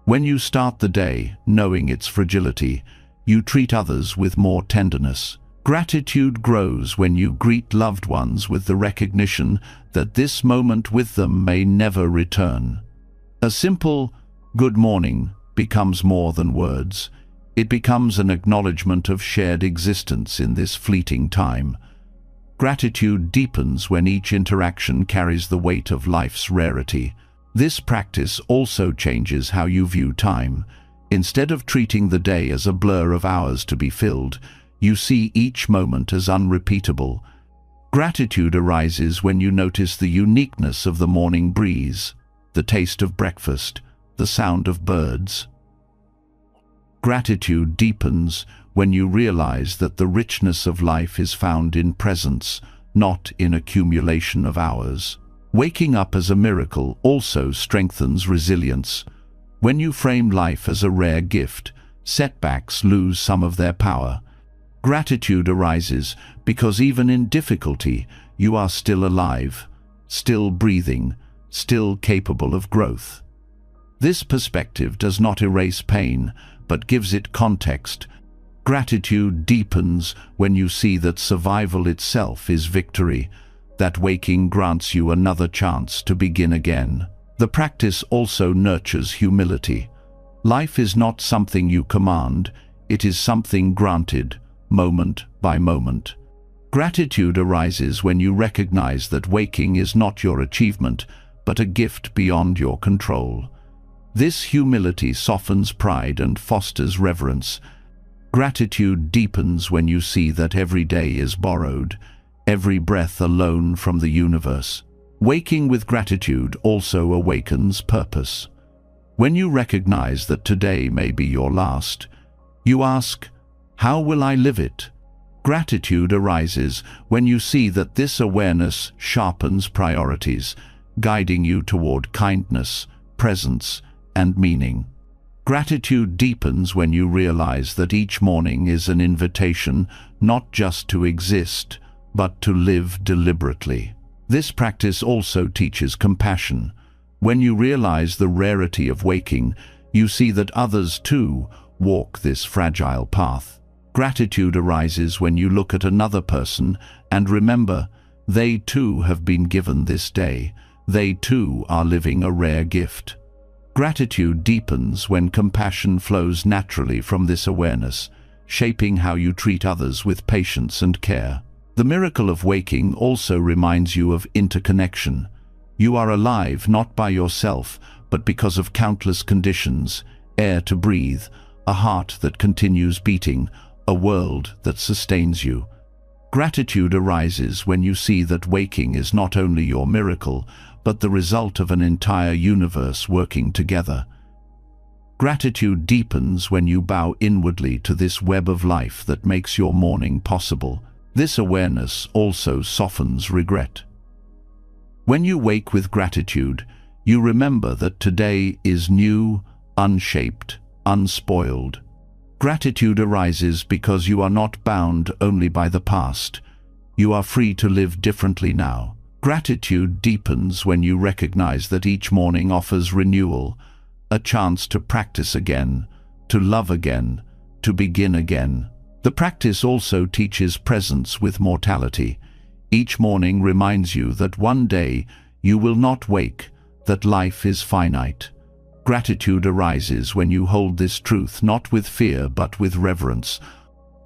When you start the day knowing its fragility, you treat others with more tenderness. Gratitude grows when you greet loved ones with the recognition that this moment with them may never return. A simple "good morning" becomes more than words. It becomes an acknowledgement of shared existence in this fleeting time. Gratitude deepens when each interaction carries the weight of life's rarity. This practice also changes how you view time. Instead of treating the day as a blur of hours to be filled, you see each moment as unrepeatable. Gratitude arises when you notice the uniqueness of the morning breeze, the taste of breakfast, the sound of birds. Gratitude deepens when you realize that the richness of life is found in presence, not in accumulation of hours. Waking up as a miracle also strengthens resilience. When you frame life as a rare gift, setbacks lose some of their power. Gratitude arises because even in difficulty, you are still alive, still breathing, still capable of growth. This perspective does not erase pain, but gives it context. Gratitude deepens when you see that survival itself is victory, that waking grants you another chance to begin again. The practice also nurtures humility. Life is not something you command, it is something granted, moment by moment. Gratitude arises when you recognize that waking is not your achievement, but a gift beyond your control. This humility softens pride and fosters reverence. Gratitude deepens when you see that every day is borrowed, every breath a loan from the universe. Waking with gratitude also awakens purpose. When you recognize that today may be your last, you ask, how will I live it? Gratitude arises when you see that this awareness sharpens priorities, guiding you toward kindness, presence, and meaning. Gratitude deepens when you realize that each morning is an invitation not just to exist, but to live deliberately. This practice also teaches compassion. When you realize the rarity of waking, you see that others too walk this fragile path. Gratitude arises when you look at another person and remember they too have been given this day. They too are living a rare gift. Gratitude deepens when compassion flows naturally from this awareness, shaping how you treat others with patience and care. The miracle of waking also reminds you of interconnection. You are alive not by yourself, but because of countless conditions: air to breathe, a heart that continues beating, a world that sustains you. Gratitude arises when you see that waking is not only your miracle, but the result of an entire universe working together. Gratitude deepens when you bow inwardly to this web of life that makes your morning possible. This awareness also softens regret. When you wake with gratitude, you remember that today is new, unshaped, unspoiled. Gratitude arises because you are not bound only by the past. You are free to live differently now. Gratitude deepens when you recognize that each morning offers renewal, a chance to practice again, to love again, to begin again. The practice also teaches presence with mortality. Each morning reminds you that one day you will not wake, that life is finite. Gratitude arises when you hold this truth not with fear but with reverence.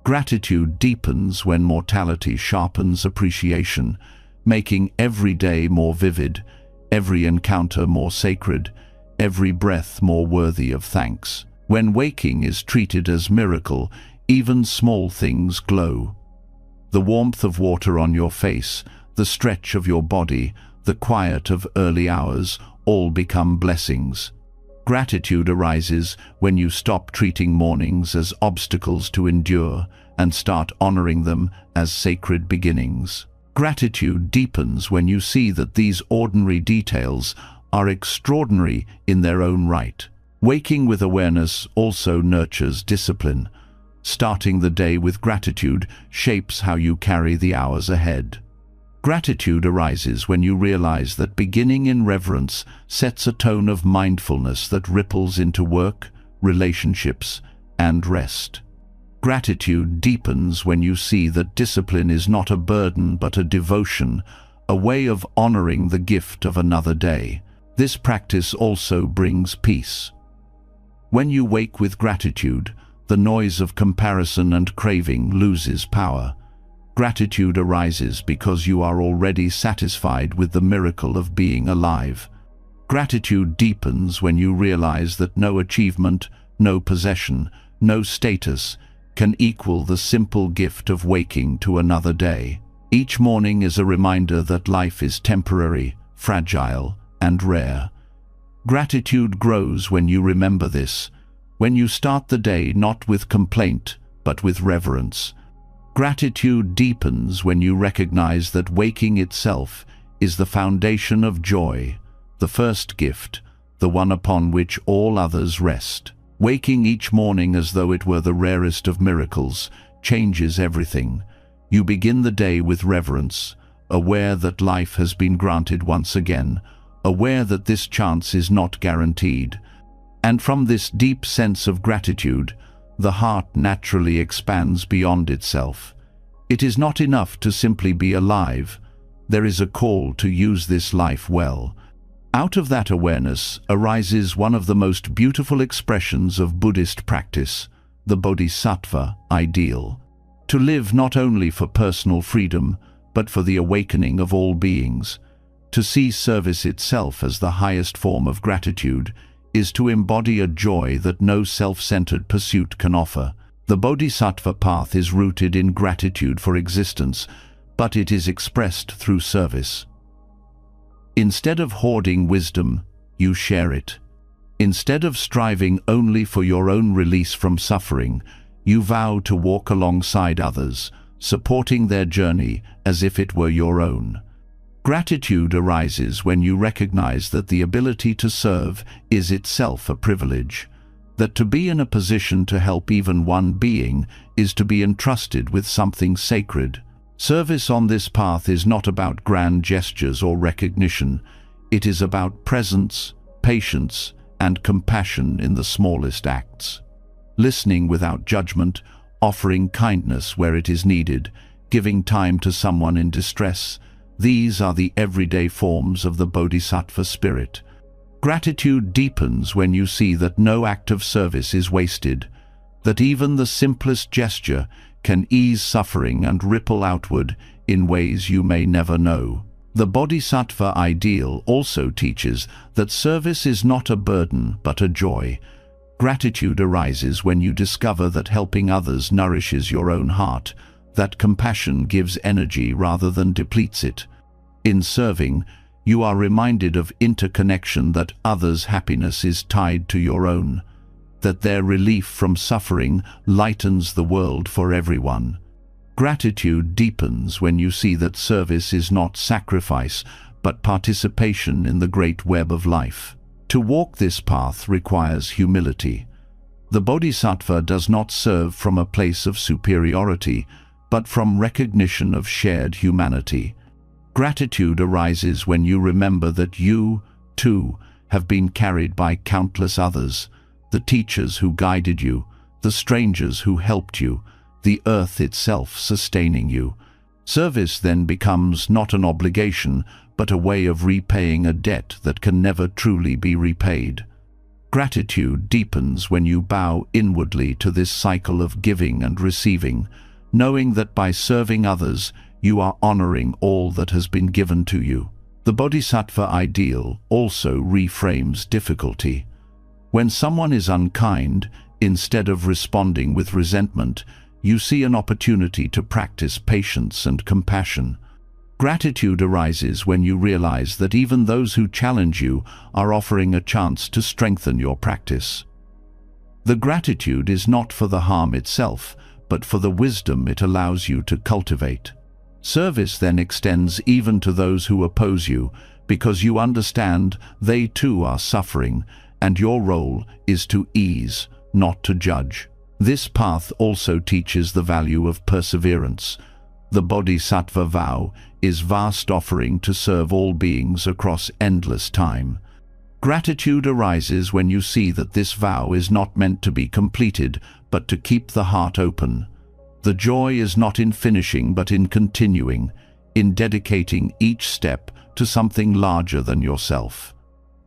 Gratitude deepens when mortality sharpens appreciation, making every day more vivid, every encounter more sacred, every breath more worthy of thanks. When waking is treated as miracle, even small things glow. The warmth of water on your face, the stretch of your body, the quiet of early hours, all become blessings. Gratitude arises when you stop treating mornings as obstacles to endure and start honoring them as sacred beginnings. Gratitude deepens when you see that these ordinary details are extraordinary in their own right. Waking with awareness also nurtures discipline. Starting the day with gratitude shapes how you carry the hours ahead. Gratitude arises when you realize that beginning in reverence sets a tone of mindfulness that ripples into work, relationships, and rest. Gratitude deepens when you see that discipline is not a burden but a devotion, a way of honoring the gift of another day. This practice also brings peace. When you wake with gratitude, the noise of comparison and craving loses power. Gratitude arises because you are already satisfied with the miracle of being alive. Gratitude deepens when you realize that no achievement, no possession, no status can equal the simple gift of waking to another day. Each morning is a reminder that life is temporary, fragile, and rare. Gratitude grows when you remember this, when you start the day not with complaint, but with reverence. Gratitude deepens when you recognize that waking itself is the foundation of joy, the first gift, the one upon which all others rest. Waking each morning as though it were the rarest of miracles changes everything. You begin the day with reverence, aware that life has been granted once again, aware that this chance is not guaranteed. And from this deep sense of gratitude, the heart naturally expands beyond itself. It is not enough to simply be alive. There is a call to use this life well. Out of that awareness arises one of the most beautiful expressions of Buddhist practice, the Bodhisattva ideal. To live not only for personal freedom, but for the awakening of all beings. To see service itself as the highest form of gratitude is to embody a joy that no self-centered pursuit can offer. The Bodhisattva path is rooted in gratitude for existence, but it is expressed through service. Instead of hoarding wisdom, you share it. Instead of striving only for your own release from suffering, you vow to walk alongside others, supporting their journey as if it were your own. Gratitude arises when you recognize that the ability to serve is itself a privilege, that to be in a position to help even one being is to be entrusted with something sacred. Service on this path is not about grand gestures or recognition. It is about presence, patience, and compassion in the smallest acts. Listening without judgment, offering kindness where it is needed, giving time to someone in distress, these are the everyday forms of the Bodhisattva spirit. Gratitude deepens when you see that no act of service is wasted, that even the simplest gesture can ease suffering and ripple outward in ways you may never know. The Bodhisattva ideal also teaches that service is not a burden but a joy. Gratitude arises when you discover that helping others nourishes your own heart, that compassion gives energy rather than depletes it. In serving, you are reminded of interconnection, that others' happiness is tied to your own, that their relief from suffering lightens the world for everyone. Gratitude deepens when you see that service is not sacrifice, but participation in the great web of life. To walk this path requires humility. The Bodhisattva does not serve from a place of superiority, but from recognition of shared humanity. Gratitude arises when you remember that you, too, have been carried by countless others, the teachers who guided you, the strangers who helped you, the earth itself sustaining you. Service then becomes not an obligation, but a way of repaying a debt that can never truly be repaid. Gratitude deepens when you bow inwardly to this cycle of giving and receiving, knowing that by serving others, you are honoring all that has been given to you. The Bodhisattva ideal also reframes difficulty. When someone is unkind, instead of responding with resentment, you see an opportunity to practice patience and compassion. Gratitude arises when you realize that even those who challenge you are offering a chance to strengthen your practice. The gratitude is not for the harm itself, but for the wisdom it allows you to cultivate. Service then extends even to those who oppose you, because you understand they too are suffering, and your role is to ease, not to judge. This path also teaches the value of perseverance. The Bodhisattva vow is vast offering to serve all beings across endless time. Gratitude arises when you see that this vow is not meant to be completed, but to keep the heart open. The joy is not in finishing, but in continuing, in dedicating each step to something larger than yourself.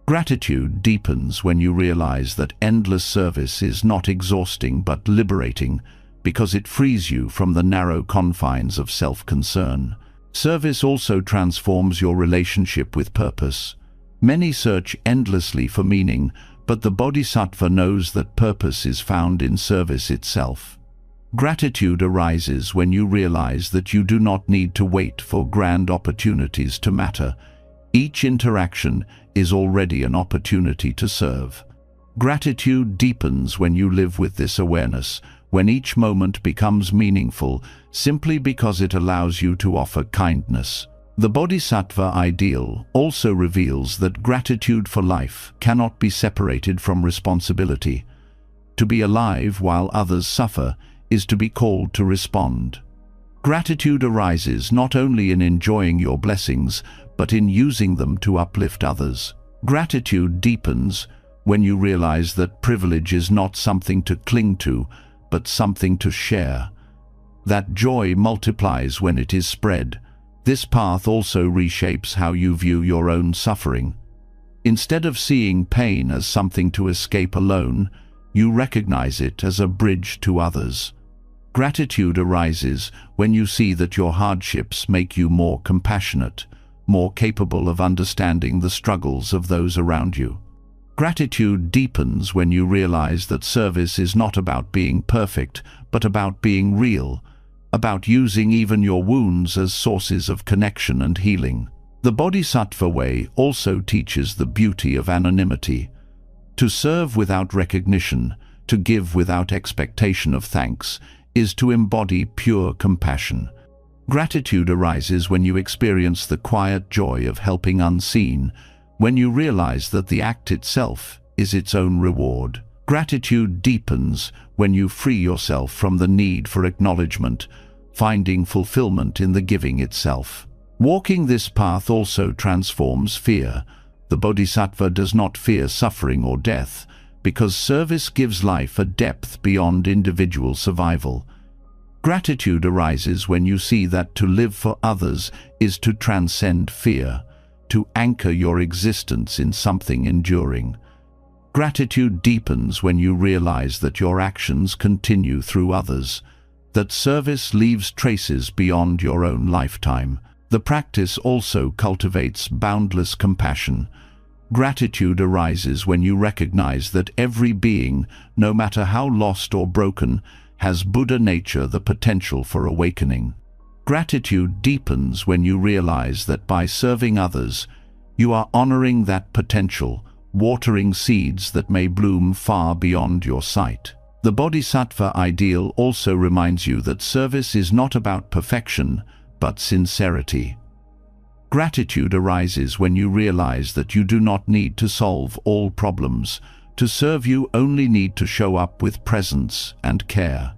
Gratitude deepens when you realize that endless service is not exhausting but liberating, because it frees you from the narrow confines of self-concern. Service also transforms your relationship with purpose. Many search endlessly for meaning, but the Bodhisattva knows that purpose is found in service itself. Gratitude arises when you realize that you do not need to wait for grand opportunities to matter. Each interaction is already an opportunity to serve. Gratitude deepens when you live with this awareness, when each moment becomes meaningful simply because it allows you to offer kindness. The Bodhisattva ideal also reveals that gratitude for life cannot be separated from responsibility. To be alive while others suffer is to be called to respond. Gratitude arises not only in enjoying your blessings, but in using them to uplift others. Gratitude deepens when you realize that privilege is not something to cling to, but something to share. That joy multiplies when it is spread. This path also reshapes how you view your own suffering. Instead of seeing pain as something to escape alone, you recognize it as a bridge to others. Gratitude arises when you see that your hardships make you more compassionate, more capable of understanding the struggles of those around you. Gratitude deepens when you realize that service is not about being perfect, but about being real, about using even your wounds as sources of connection and healing. The Bodhisattva way also teaches the beauty of anonymity. To serve without recognition, to give without expectation of thanks, is to embody pure compassion. Gratitude arises when you experience the quiet joy of helping unseen, when you realize that the act itself is its own reward. Gratitude deepens when you free yourself from the need for acknowledgement, finding fulfillment in the giving itself. Walking this path also transforms fear. The Bodhisattva does not fear suffering or death, because service gives life a depth beyond individual survival. Gratitude arises when you see that to live for others is to transcend fear, to anchor your existence in something enduring. Gratitude deepens when you realize that your actions continue through others, that service leaves traces beyond your own lifetime. The practice also cultivates boundless compassion. Gratitude arises when you recognize that every being, no matter how lost or broken, has Buddha nature, the potential for awakening. Gratitude deepens when you realize that by serving others, you are honoring that potential, watering seeds that may bloom far beyond your sight. The Bodhisattva ideal also reminds you that service is not about perfection, but sincerity. Gratitude arises when you realize that you do not need to solve all problems. To serve, you only need to show up with presence and care.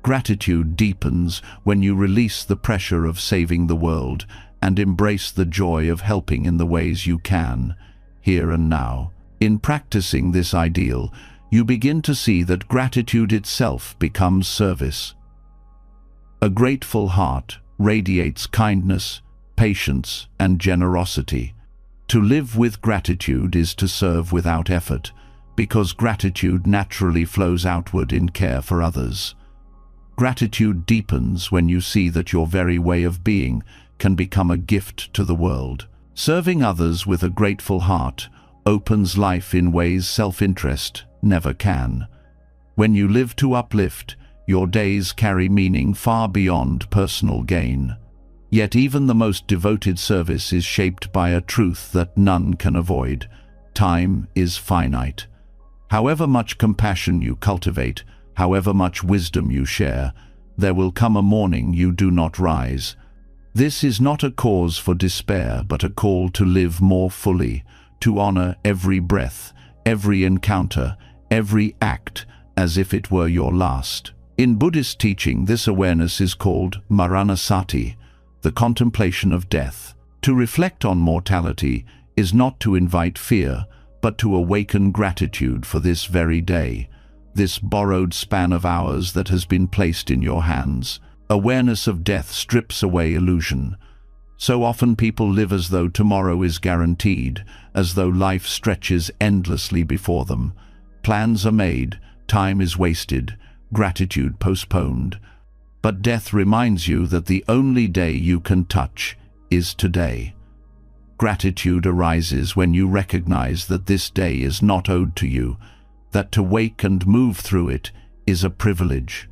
Gratitude deepens when you release the pressure of saving the world and embrace the joy of helping in the ways you can, here and now. In practicing this ideal, you begin to see that gratitude itself becomes service. A grateful heart radiates kindness, patience, and generosity. To live with gratitude is to serve without effort, because gratitude naturally flows outward in care for others. Gratitude deepens when you see that your very way of being can become a gift to the world. Serving others with a grateful heart opens life in ways self-interest never can. When you live to uplift, your days carry meaning far beyond personal gain. Yet even the most devoted service is shaped by a truth that none can avoid. Time is finite. However much compassion you cultivate, however much wisdom you share, there will come a morning you do not rise. This is not a cause for despair, but a call to live more fully, to honor every breath, every encounter, every act, as if it were your last. In Buddhist teaching, this awareness is called maranasati, the contemplation of death. To reflect on mortality is not to invite fear, but to awaken gratitude for this very day, this borrowed span of hours that has been placed in your hands. Awareness of death strips away illusion. So often people live as though tomorrow is guaranteed, as though life stretches endlessly before them. Plans are made, time is wasted, gratitude postponed. But death reminds you that the only day you can touch is today. Gratitude arises when you recognize that this day is not owed to you, that to wake and move through it is a privilege.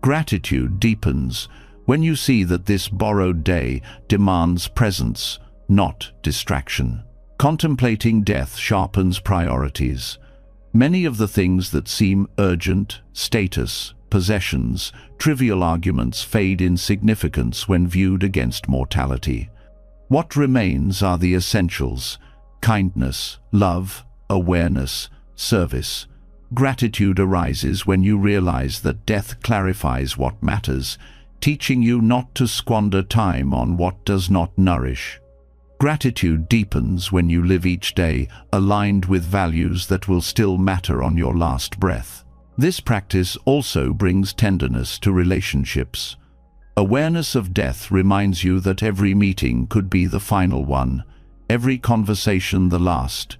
Gratitude deepens when you see that this borrowed day demands presence, not distraction. Contemplating death sharpens priorities. Many of the things that seem urgent, status, possessions, trivial arguments fade in significance when viewed against mortality. What remains are the essentials: kindness, love, awareness, service. Gratitude arises when you realize that death clarifies what matters, teaching you not to squander time on what does not nourish. Gratitude deepens when you live each day aligned with values that will still matter on your last breath. This practice also brings tenderness to relationships. Awareness of death reminds you that every meeting could be the final one, every conversation the last.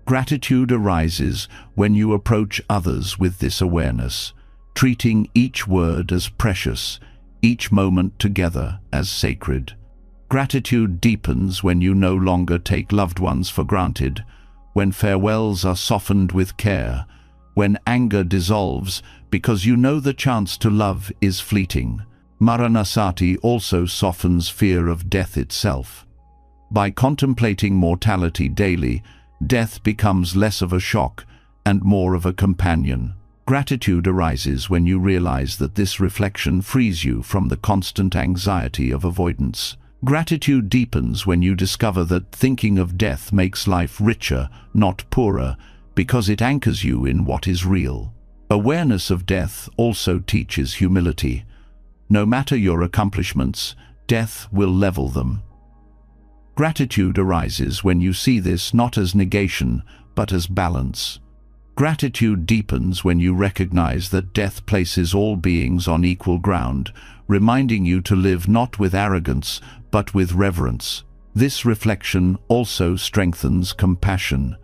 Gratitude arises when you approach others with this awareness, treating each word as precious, each moment together as sacred. Gratitude deepens when you no longer take loved ones for granted, when farewells are softened with care, when anger dissolves because you know the chance to love is fleeting. Maranasati also softens fear of death itself. By contemplating mortality daily, death becomes less of a shock and more of a companion. Gratitude arises when you realize that this reflection frees you from the constant anxiety of avoidance. Gratitude deepens when you discover that thinking of death makes life richer, not poorer, because it anchors you in what is real. Awareness of death also teaches humility. No matter your accomplishments, death will level them. Gratitude arises when you see this not as negation, but as balance. Gratitude deepens when you recognize that death places all beings on equal ground, reminding you to live not with arrogance, but with reverence. This reflection also strengthens compassion.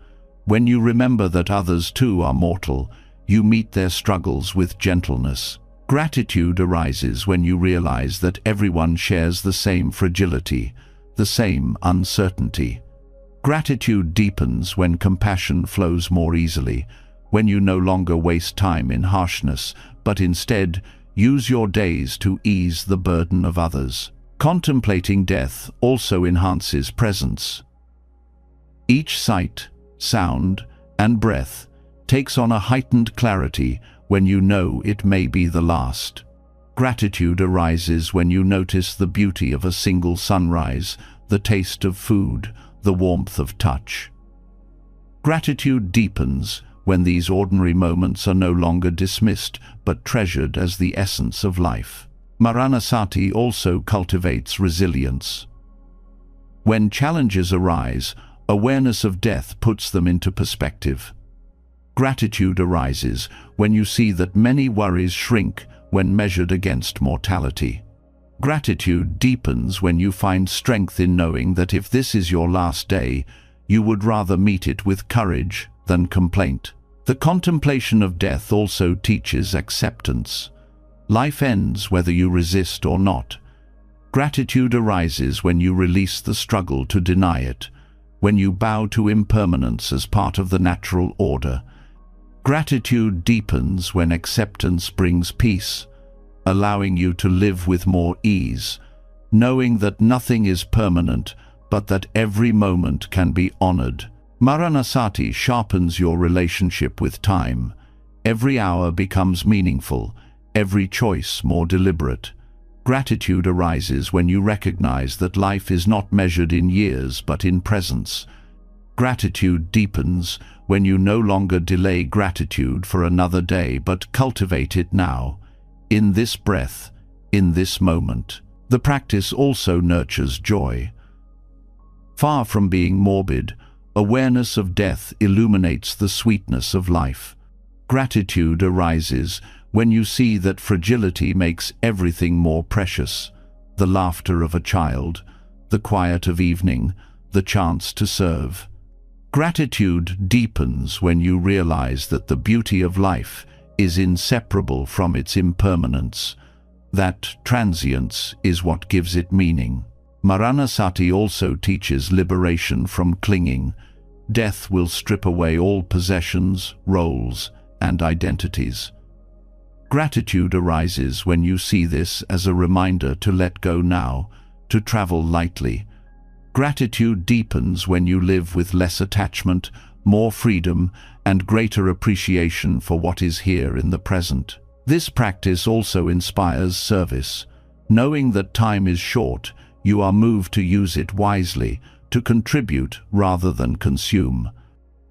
When you remember that others too are mortal, you meet their struggles with gentleness. Gratitude arises when you realize that everyone shares the same fragility, the same uncertainty. Gratitude deepens when compassion flows more easily, when you no longer waste time in harshness, but instead use your days to ease the burden of others. Contemplating death also enhances presence. Each sight, sound, and breath takes on a heightened clarity when you know it may be the last. Gratitude arises when you notice the beauty of a single sunrise, the taste of food, the warmth of touch. Gratitude deepens when these ordinary moments are no longer dismissed but treasured as the essence of life. Maranasati also cultivates resilience. When challenges arise, awareness of death puts them into perspective. Gratitude arises when you see that many worries shrink when measured against mortality. Gratitude deepens when you find strength in knowing that if this is your last day, you would rather meet it with courage than complaint. The contemplation of death also teaches acceptance. Life ends whether you resist or not. Gratitude arises when you release the struggle to deny it, when you bow to impermanence as part of the natural order. Gratitude deepens when acceptance brings peace, allowing you to live with more ease, knowing that nothing is permanent, but that every moment can be honored. Maranasati sharpens your relationship with time. Every hour becomes meaningful, every choice more deliberate. Gratitude arises when you recognize that life is not measured in years but in presence. Gratitude deepens when you no longer delay gratitude for another day but cultivate it now, in this breath, in this moment. The practice also nurtures joy. Far from being morbid, awareness of death illuminates the sweetness of life. Gratitude arises when you see that fragility makes everything more precious: the laughter of a child, the quiet of evening, the chance to serve. Gratitude deepens when you realize that the beauty of life is inseparable from its impermanence, that transience is what gives it meaning. Maranasati also teaches liberation from clinging. Death will strip away all possessions, roles, and identities. Gratitude arises when you see this as a reminder to let go now, to travel lightly. Gratitude deepens when you live with less attachment, more freedom, and greater appreciation for what is here in the present. This practice also inspires service. Knowing that time is short, you are moved to use it wisely, to contribute rather than consume.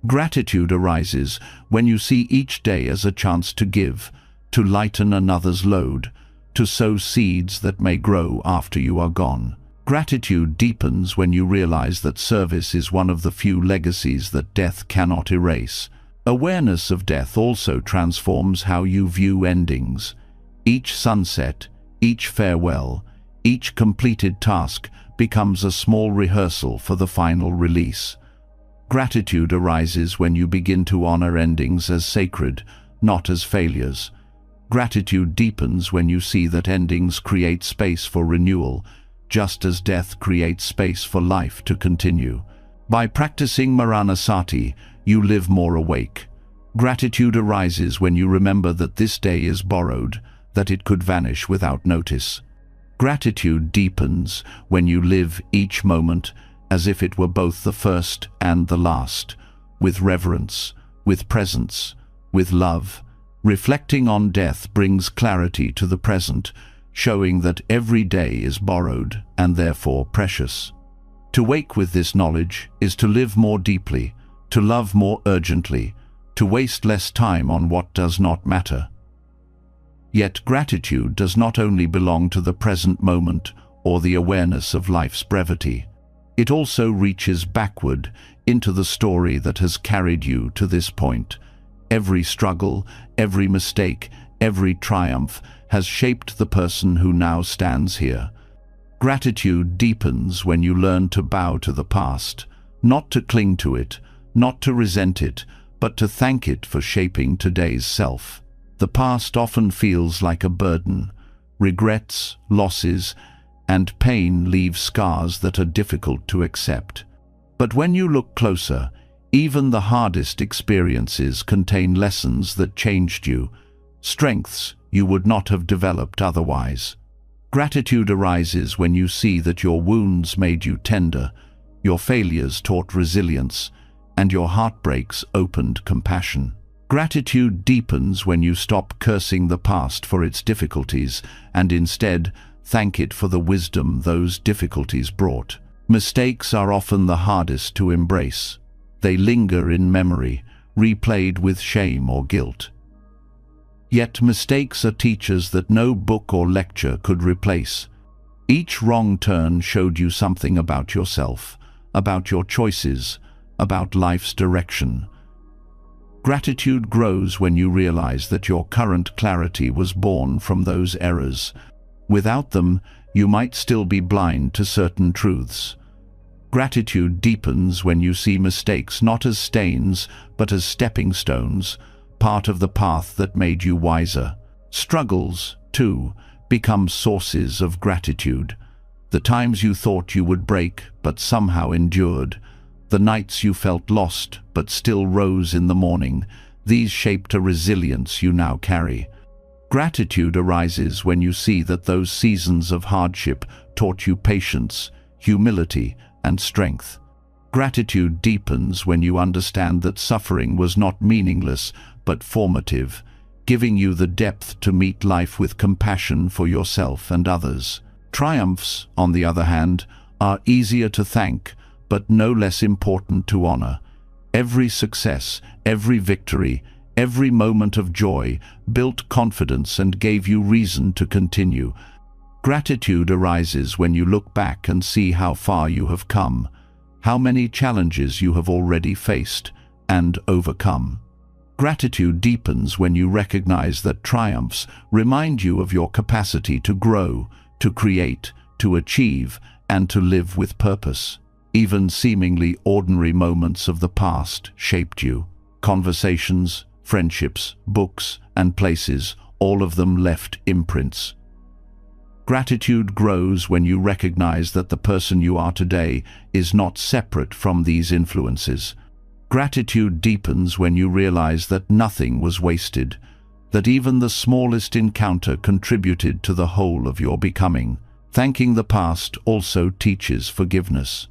Gratitude arises when you see each day as a chance to give, to lighten another's load, to sow seeds that may grow after you are gone. Gratitude deepens when you realize that service is one of the few legacies that death cannot erase. Awareness of death also transforms how you view endings. Each sunset, each farewell, each completed task becomes a small rehearsal for the final release. Gratitude arises when you begin to honor endings as sacred, not as failures. Gratitude deepens when you see that endings create space for renewal, just as death creates space for life to continue. By practicing Maranasati, you live more awake. Gratitude arises when you remember that this day is borrowed, that it could vanish without notice. Gratitude deepens when you live each moment as if it were both the first and the last, with reverence, with presence, with love. Reflecting on death brings clarity to the present, showing that every day is borrowed and therefore precious. To wake with this knowledge is to live more deeply, to love more urgently, to waste less time on what does not matter. Yet gratitude does not only belong to the present moment or the awareness of life's brevity. It also reaches backward into the story that has carried you to this point. Every struggle, every mistake, every triumph has shaped the person who now stands here. Gratitude deepens when you learn to bow to the past, not to cling to it, not to resent it, but to thank it for shaping today's self. The past often feels like a burden. Regrets, losses, and pain leave scars that are difficult to accept. But when you look closer, even the hardest experiences contain lessons that changed you, strengths you would not have developed otherwise. Gratitude arises when you see that your wounds made you tender, your failures taught resilience, and your heartbreaks opened compassion. Gratitude deepens when you stop cursing the past for its difficulties and instead thank it for the wisdom those difficulties brought. Mistakes are often the hardest to embrace. They linger in memory, replayed with shame or guilt. Yet mistakes are teachers that no book or lecture could replace. Each wrong turn showed you something about yourself, about your choices, about life's direction. Gratitude grows when you realize that your current clarity was born from those errors. Without them, you might still be blind to certain truths. Gratitude deepens when you see mistakes not as stains, but as stepping stones, part of the path that made you wiser. Struggles, too, become sources of gratitude. The times you thought you would break, but somehow endured. The nights you felt lost, but still rose in the morning. These shaped a resilience you now carry. Gratitude arises when you see that those seasons of hardship taught you patience, humility, and strength. Gratitude deepens when you understand that suffering was not meaningless, but formative, giving you the depth to meet life with compassion for yourself and others. Triumphs, on the other hand, are easier to thank, but no less important to honor. Every success, every victory, every moment of joy built confidence and gave you reason to continue. Gratitude arises when you look back and see how far you have come, how many challenges you have already faced and overcome. Gratitude deepens when you recognize that triumphs remind you of your capacity to grow, to create, to achieve, and to live with purpose. Even seemingly ordinary moments of the past shaped you. Conversations, friendships, books, and places, all of them left imprints. Gratitude grows when you recognize that the person you are today is not separate from these influences. Gratitude deepens when you realize that nothing was wasted, that even the smallest encounter contributed to the whole of your becoming. Thanking the past also teaches forgiveness.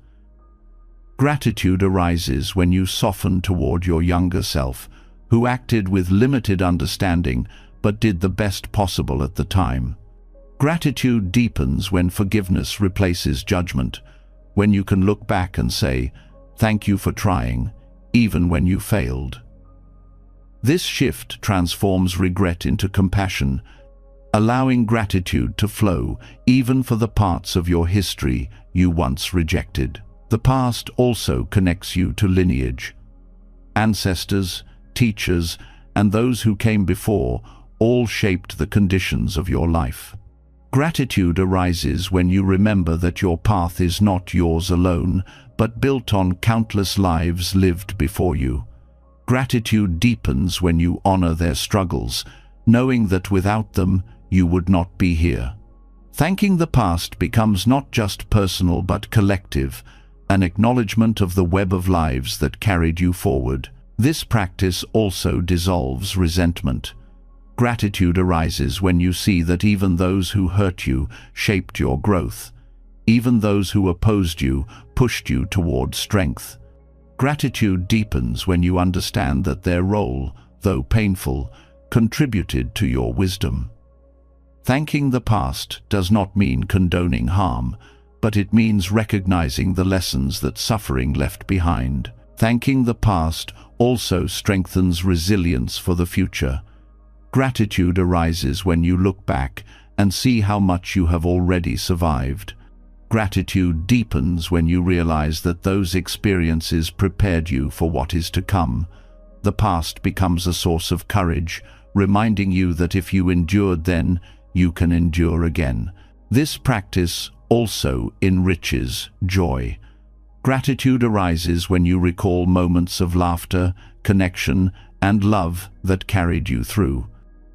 Gratitude arises when you soften toward your younger self, who acted with limited understanding but did the best possible at the time. Gratitude deepens when forgiveness replaces judgment, when you can look back and say, "Thank you for trying," even when you failed. This shift transforms regret into compassion, allowing gratitude to flow even for the parts of your history you once rejected. The past also connects you to lineage. Ancestors, teachers, and those who came before all shaped the conditions of your life. Gratitude arises when you remember that your path is not yours alone, but built on countless lives lived before you. Gratitude deepens when you honor their struggles, knowing that without them, you would not be here. Thanking the past becomes not just personal but collective, an acknowledgement of the web of lives that carried you forward. This practice also dissolves resentment. Gratitude arises when you see that even those who hurt you shaped your growth. Even those who opposed you pushed you toward strength. Gratitude deepens when you understand that their role, though painful, contributed to your wisdom. Thanking the past does not mean condoning harm, but it means recognizing the lessons that suffering left behind. Thanking the past also strengthens resilience for the future. Gratitude arises when you look back and see how much you have already survived. Gratitude deepens when you realize that those experiences prepared you for what is to come. The past becomes a source of courage, reminding you that if you endured then, you can endure again. This practice also enriches joy. Gratitude arises when you recall moments of laughter, connection, and love that carried you through.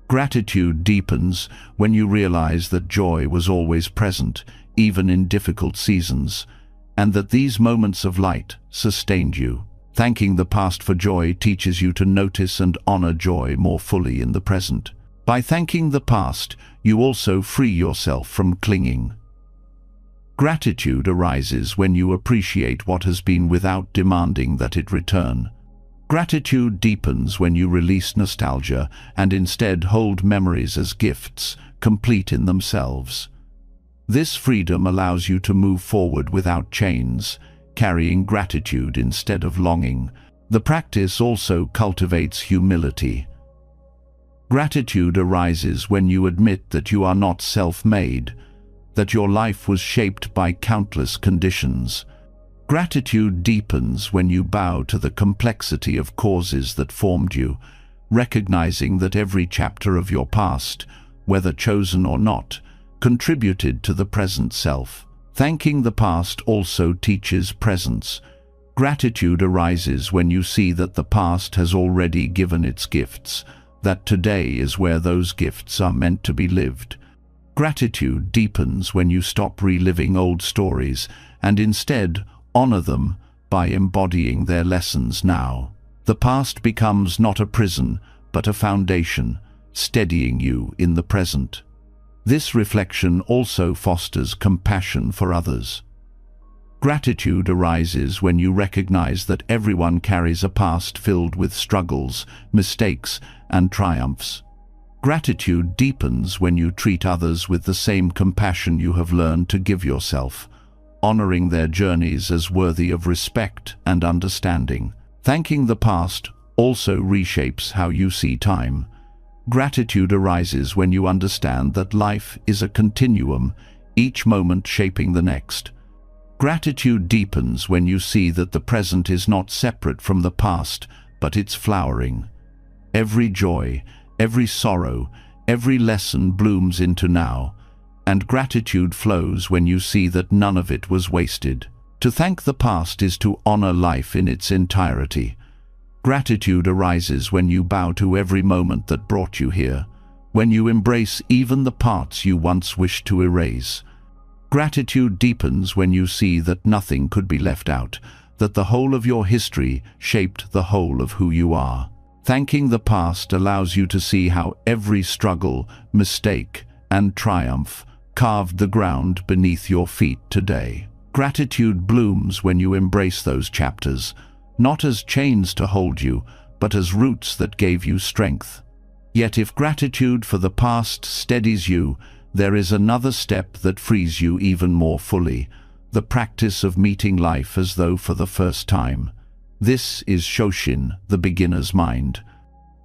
Gratitude deepens when you realize that joy was always present, even in difficult seasons, and that these moments of light sustained you. Thanking the past for joy teaches you to notice and honor joy more fully in the present. By thanking the past, you also free yourself from clinging. Gratitude arises when you appreciate what has been without demanding that it return. Gratitude deepens when you release nostalgia and instead hold memories as gifts, complete in themselves. This freedom allows you to move forward without chains, carrying gratitude instead of longing. The practice also cultivates humility. Gratitude arises when you admit that you are not self-made, that your life was shaped by countless conditions. Gratitude deepens when you bow to the complexity of causes that formed you, recognizing that every chapter of your past, whether chosen or not, contributed to the present self. Thanking the past also teaches presence. Gratitude arises when you see that the past has already given its gifts, that today is where those gifts are meant to be lived. Gratitude deepens when you stop reliving old stories and instead honor them by embodying their lessons now. The past becomes not a prison, but a foundation, steadying you in the present. This reflection also fosters compassion for others. Gratitude arises when you recognize that everyone carries a past filled with struggles, mistakes, and triumphs. Gratitude deepens when you treat others with the same compassion you have learned to give yourself, honoring their journeys as worthy of respect and understanding. Thanking the past also reshapes how you see time. Gratitude arises when you understand that life is a continuum, each moment shaping the next. Gratitude deepens when you see that the present is not separate from the past, but it's flowering. Every joy, every sorrow, every lesson blooms into now, and gratitude flows when you see that none of it was wasted. To thank the past is to honor life in its entirety. Gratitude arises when you bow to every moment that brought you here, when you embrace even the parts you once wished to erase. Gratitude deepens when you see that nothing could be left out, that the whole of your history shaped the whole of who you are. Thanking the past allows you to see how every struggle, mistake, and triumph carved the ground beneath your feet today. Gratitude blooms when you embrace those chapters, not as chains to hold you, but as roots that gave you strength. Yet if gratitude for the past steadies you, there is another step that frees you even more fully, the practice of meeting life as though for the first time. This is Shoshin, the beginner's mind.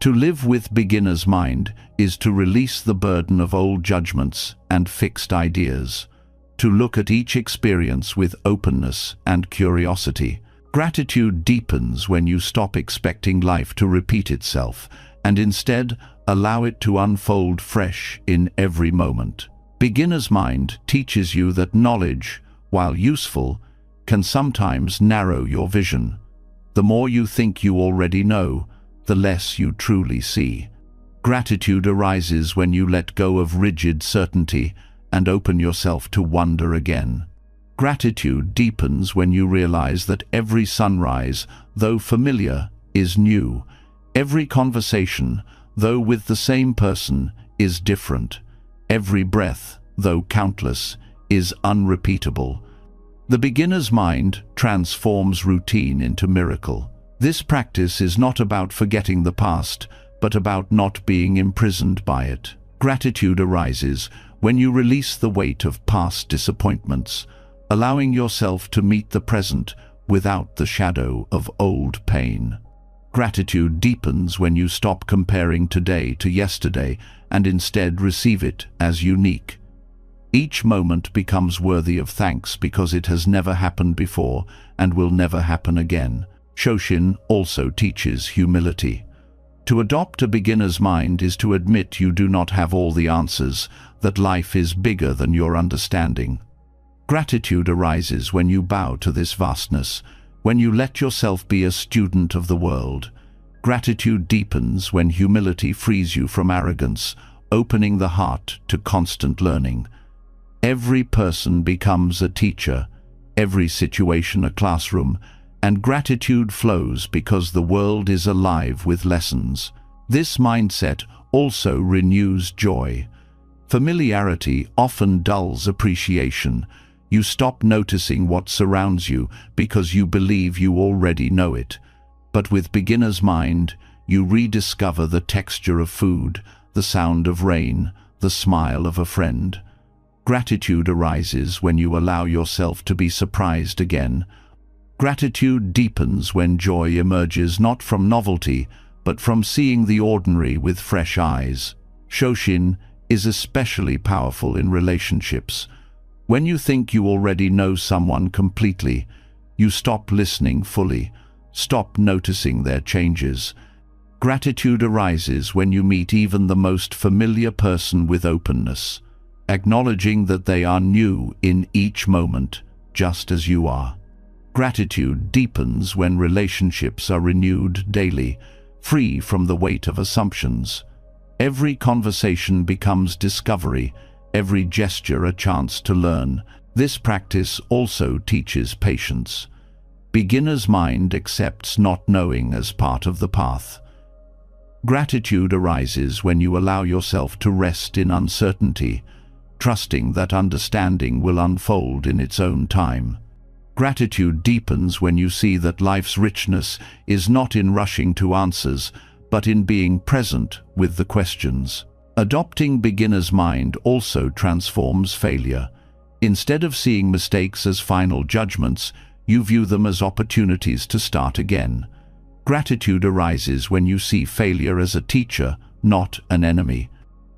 To live with beginner's mind is to release the burden of old judgments and fixed ideas, to look at each experience with openness and curiosity. Gratitude deepens when you stop expecting life to repeat itself and instead allow it to unfold fresh in every moment. Beginner's mind teaches you that knowledge, while useful, can sometimes narrow your vision. The more you think you already know, the less you truly see. Gratitude arises when you let go of rigid certainty and open yourself to wonder again. Gratitude deepens when you realize that every sunrise, though familiar, is new. Every conversation, though with the same person, is different. Every breath, though countless, is unrepeatable. The beginner's mind transforms routine into miracle. This practice is not about forgetting the past, but about not being imprisoned by it. Gratitude arises when you release the weight of past disappointments, allowing yourself to meet the present without the shadow of old pain. Gratitude deepens when you stop comparing today to yesterday and instead receive it as unique. Each moment becomes worthy of thanks because it has never happened before and will never happen again. Shoshin also teaches humility. To adopt a beginner's mind is to admit you do not have all the answers, that life is bigger than your understanding. Gratitude arises when you bow to this vastness, when you let yourself be a student of the world. Gratitude deepens when humility frees you from arrogance, opening the heart to constant learning. Every person becomes a teacher, every situation a classroom, and gratitude flows because the world is alive with lessons. This mindset also renews joy. Familiarity often dulls appreciation. You stop noticing what surrounds you because you believe you already know it. But with beginner's mind, you rediscover the texture of food, the sound of rain, the smile of a friend. Gratitude arises when you allow yourself to be surprised again. Gratitude deepens when joy emerges not from novelty, but from seeing the ordinary with fresh eyes. Shoshin is especially powerful in relationships. When you think you already know someone completely, you stop listening fully, stop noticing their changes. Gratitude arises when you meet even the most familiar person with openness, acknowledging that they are new in each moment, just as you are. Gratitude deepens when relationships are renewed daily, free from the weight of assumptions. Every conversation becomes discovery, every gesture a chance to learn. This practice also teaches patience. Beginner's mind accepts not knowing as part of the path. Gratitude arises when you allow yourself to rest in uncertainty, trusting that understanding will unfold in its own time. Gratitude deepens when you see that life's richness is not in rushing to answers, but in being present with the questions. Adopting beginner's mind also transforms failure. Instead of seeing mistakes as final judgments, you view them as opportunities to start again. Gratitude arises when you see failure as a teacher, not an enemy.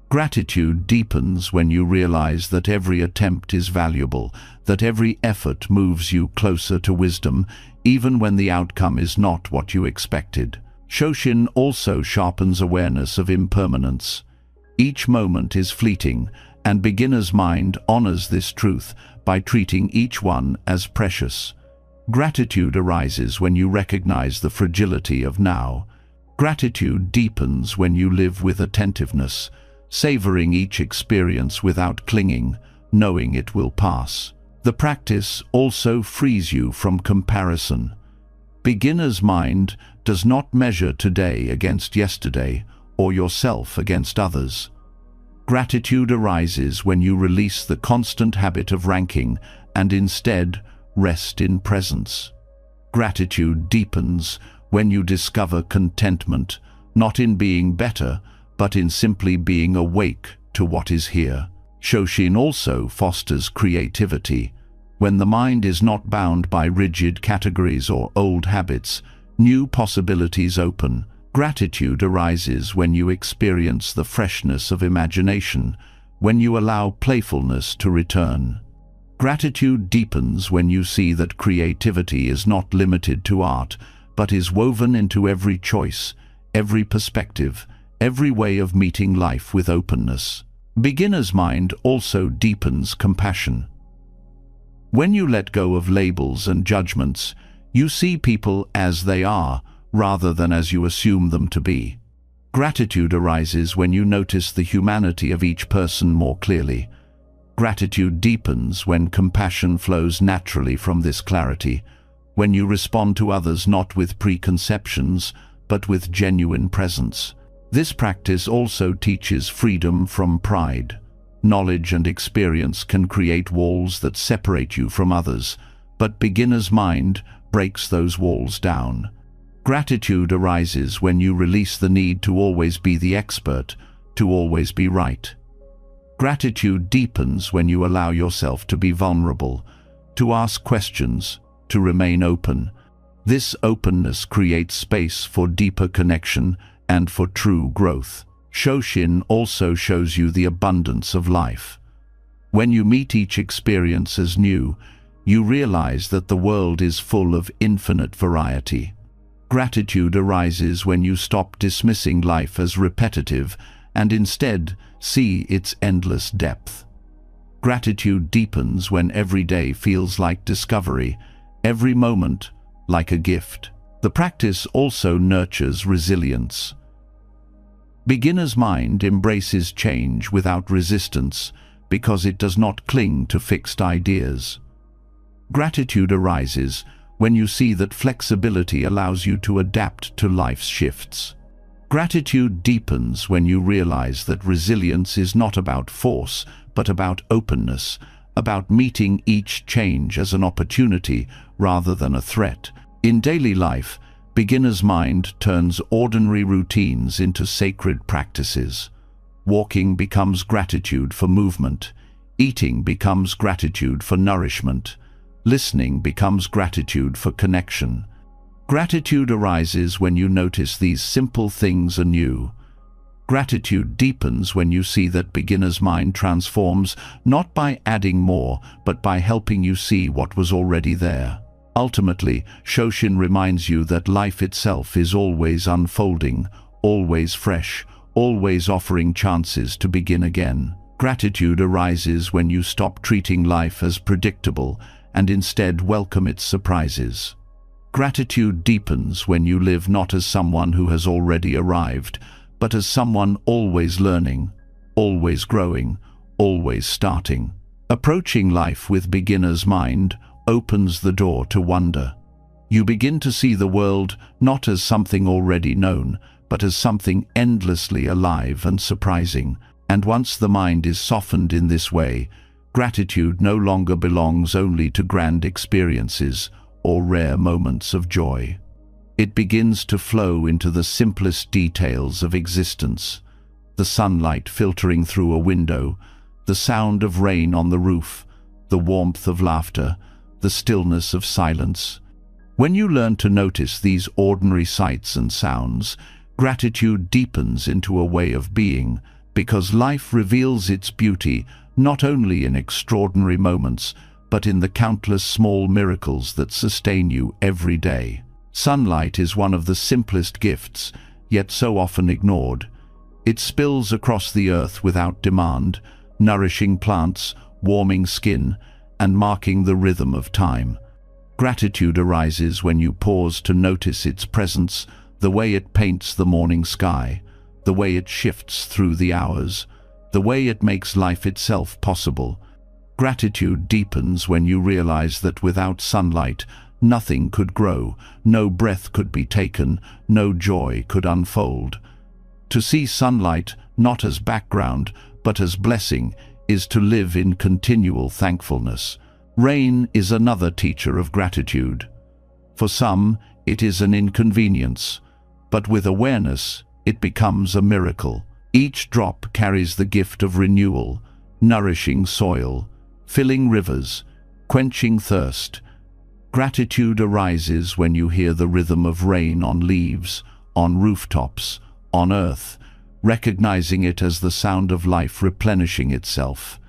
Gratitude deepens when you realize that every attempt is valuable, that every effort moves you closer to wisdom, even when the outcome is not what you expected. Shoshin also sharpens awareness of impermanence. Each moment is fleeting, and beginner's mind honors this truth by treating each one as precious. Gratitude arises when you recognize the fragility of now. Gratitude deepens when you live with attentiveness, savoring each experience without clinging, knowing it will pass. The practice also frees you from comparison. Beginner's mind does not measure today against yesterday or yourself against others. Gratitude arises when you release the constant habit of ranking and instead rest in presence. Gratitude deepens when you discover contentment, not in being better, but in simply being awake to what is here. Shoshin also fosters creativity. When the mind is not bound by rigid categories or old habits, new possibilities open. Gratitude arises when you experience the freshness of imagination, when you allow playfulness to return. Gratitude deepens when you see that creativity is not limited to art, but is woven into every choice, every perspective, every way of meeting life with openness. Beginner's mind also deepens compassion. When you let go of labels and judgments, you see people as they are, rather than as you assume them to be. Gratitude arises when you notice the humanity of each person more clearly. Gratitude deepens when compassion flows naturally from this clarity, when you respond to others not with preconceptions, but with genuine presence. This practice also teaches freedom from pride. Knowledge and experience can create walls that separate you from others, but beginner's mind breaks those walls down. Gratitude arises when you release the need to always be the expert, to always be right. Gratitude deepens when you allow yourself to be vulnerable, to ask questions, to remain open. This openness creates space for deeper connection and for true growth. Shoshin also shows you the abundance of life. When you meet each experience as new, you realize that the world is full of infinite variety. Gratitude arises when you stop dismissing life as repetitive and instead see its endless depth. Gratitude deepens when every day feels like discovery, every moment like a gift. The practice also nurtures resilience. Beginner's mind embraces change without resistance because it does not cling to fixed ideas. Gratitude arises when you see that flexibility allows you to adapt to life's shifts. Gratitude deepens when you realize that resilience is not about force, but about openness, about meeting each change as an opportunity rather than a threat. In daily life, beginner's mind turns ordinary routines into sacred practices. Walking becomes gratitude for movement. Eating becomes gratitude for nourishment. Listening becomes gratitude for connection. Gratitude arises when you notice these simple things anew. Gratitude deepens when you see that beginner's mind transforms not by adding more, but by helping you see what was already there. Ultimately, Shoshin reminds you that life itself is always unfolding, always fresh, always offering chances to begin again. Gratitude arises when you stop treating life as predictable and instead welcome its surprises. Gratitude deepens when you live not as someone who has already arrived, but as someone always learning, always growing, always starting. Approaching life with beginner's mind opens the door to wonder. You begin to see the world not as something already known, but as something endlessly alive and surprising. And once the mind is softened in this way, gratitude no longer belongs only to grand experiences or rare moments of joy. It begins to flow into the simplest details of existence: the sunlight filtering through a window, the sound of rain on the roof, the warmth of laughter, the stillness of silence. When you learn to notice these ordinary sights and sounds, gratitude deepens into a way of being, because life reveals its beauty not only in extraordinary moments, but in the countless small miracles that sustain you every day. Sunlight is one of the simplest gifts, yet so often ignored. It spills across the earth without demand, nourishing plants, warming skin, and marking the rhythm of time. Gratitude arises when you pause to notice its presence, the way it paints the morning sky, the way it shifts through the hours, the way it makes life itself possible. Gratitude deepens when you realize that without sunlight, nothing could grow, no breath could be taken, no joy could unfold. To see sunlight not as background, but as blessing, is to live in continual thankfulness. Rain is another teacher of gratitude. For some, it is an inconvenience, but with awareness, it becomes a miracle. Each drop carries the gift of renewal, nourishing soil, filling rivers, quenching thirst. Gratitude arises when you hear the rhythm of rain on leaves, on rooftops, on earth, recognizing it as the sound of life replenishing itself.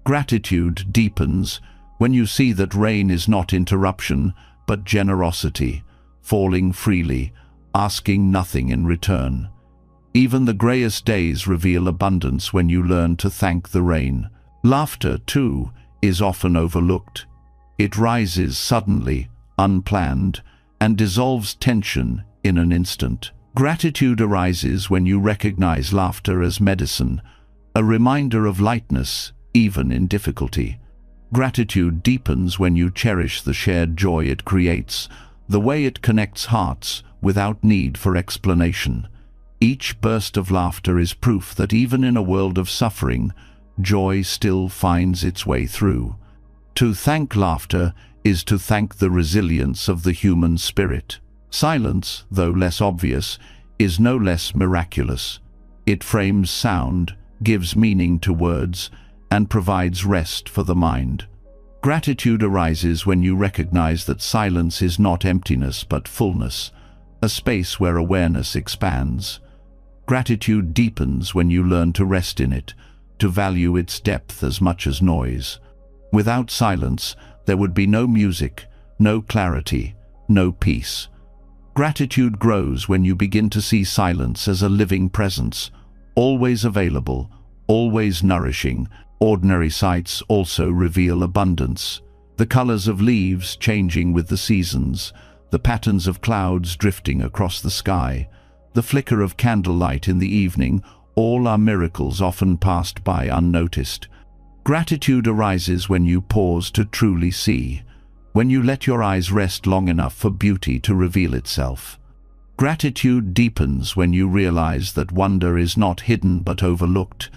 Gratitude deepens when you see that rain is not interruption, but generosity, falling freely, asking nothing in return. Even the grayest days reveal abundance when you learn to thank the rain. Laughter, too, is often overlooked. It rises suddenly, unplanned, and dissolves tension in an instant. Gratitude arises when you recognize laughter as medicine, a reminder of lightness, even in difficulty. Gratitude deepens when you cherish the shared joy it creates, the way it connects hearts without need for explanation. Each burst of laughter is proof that even in a world of suffering, joy still finds its way through. To thank laughter is to thank the resilience of the human spirit. Silence, though less obvious, is no less miraculous. It frames sound, gives meaning to words, and provides rest for the mind. Gratitude arises when you recognize that silence is not emptiness but fullness, a space where awareness expands. Gratitude deepens when you learn to rest in it, to value its depth as much as noise. Without silence, there would be no music, no clarity, no peace. Gratitude grows when you begin to see silence as a living presence, always available, always nourishing. Ordinary sights also reveal abundance. The colors of leaves changing with the seasons, the patterns of clouds drifting across the sky, the flicker of candlelight in the evening, all are miracles often passed by unnoticed. Gratitude arises when you pause to truly see, when you let your eyes rest long enough for beauty to reveal itself. Gratitude deepens when you realize that wonder is not hidden but overlooked,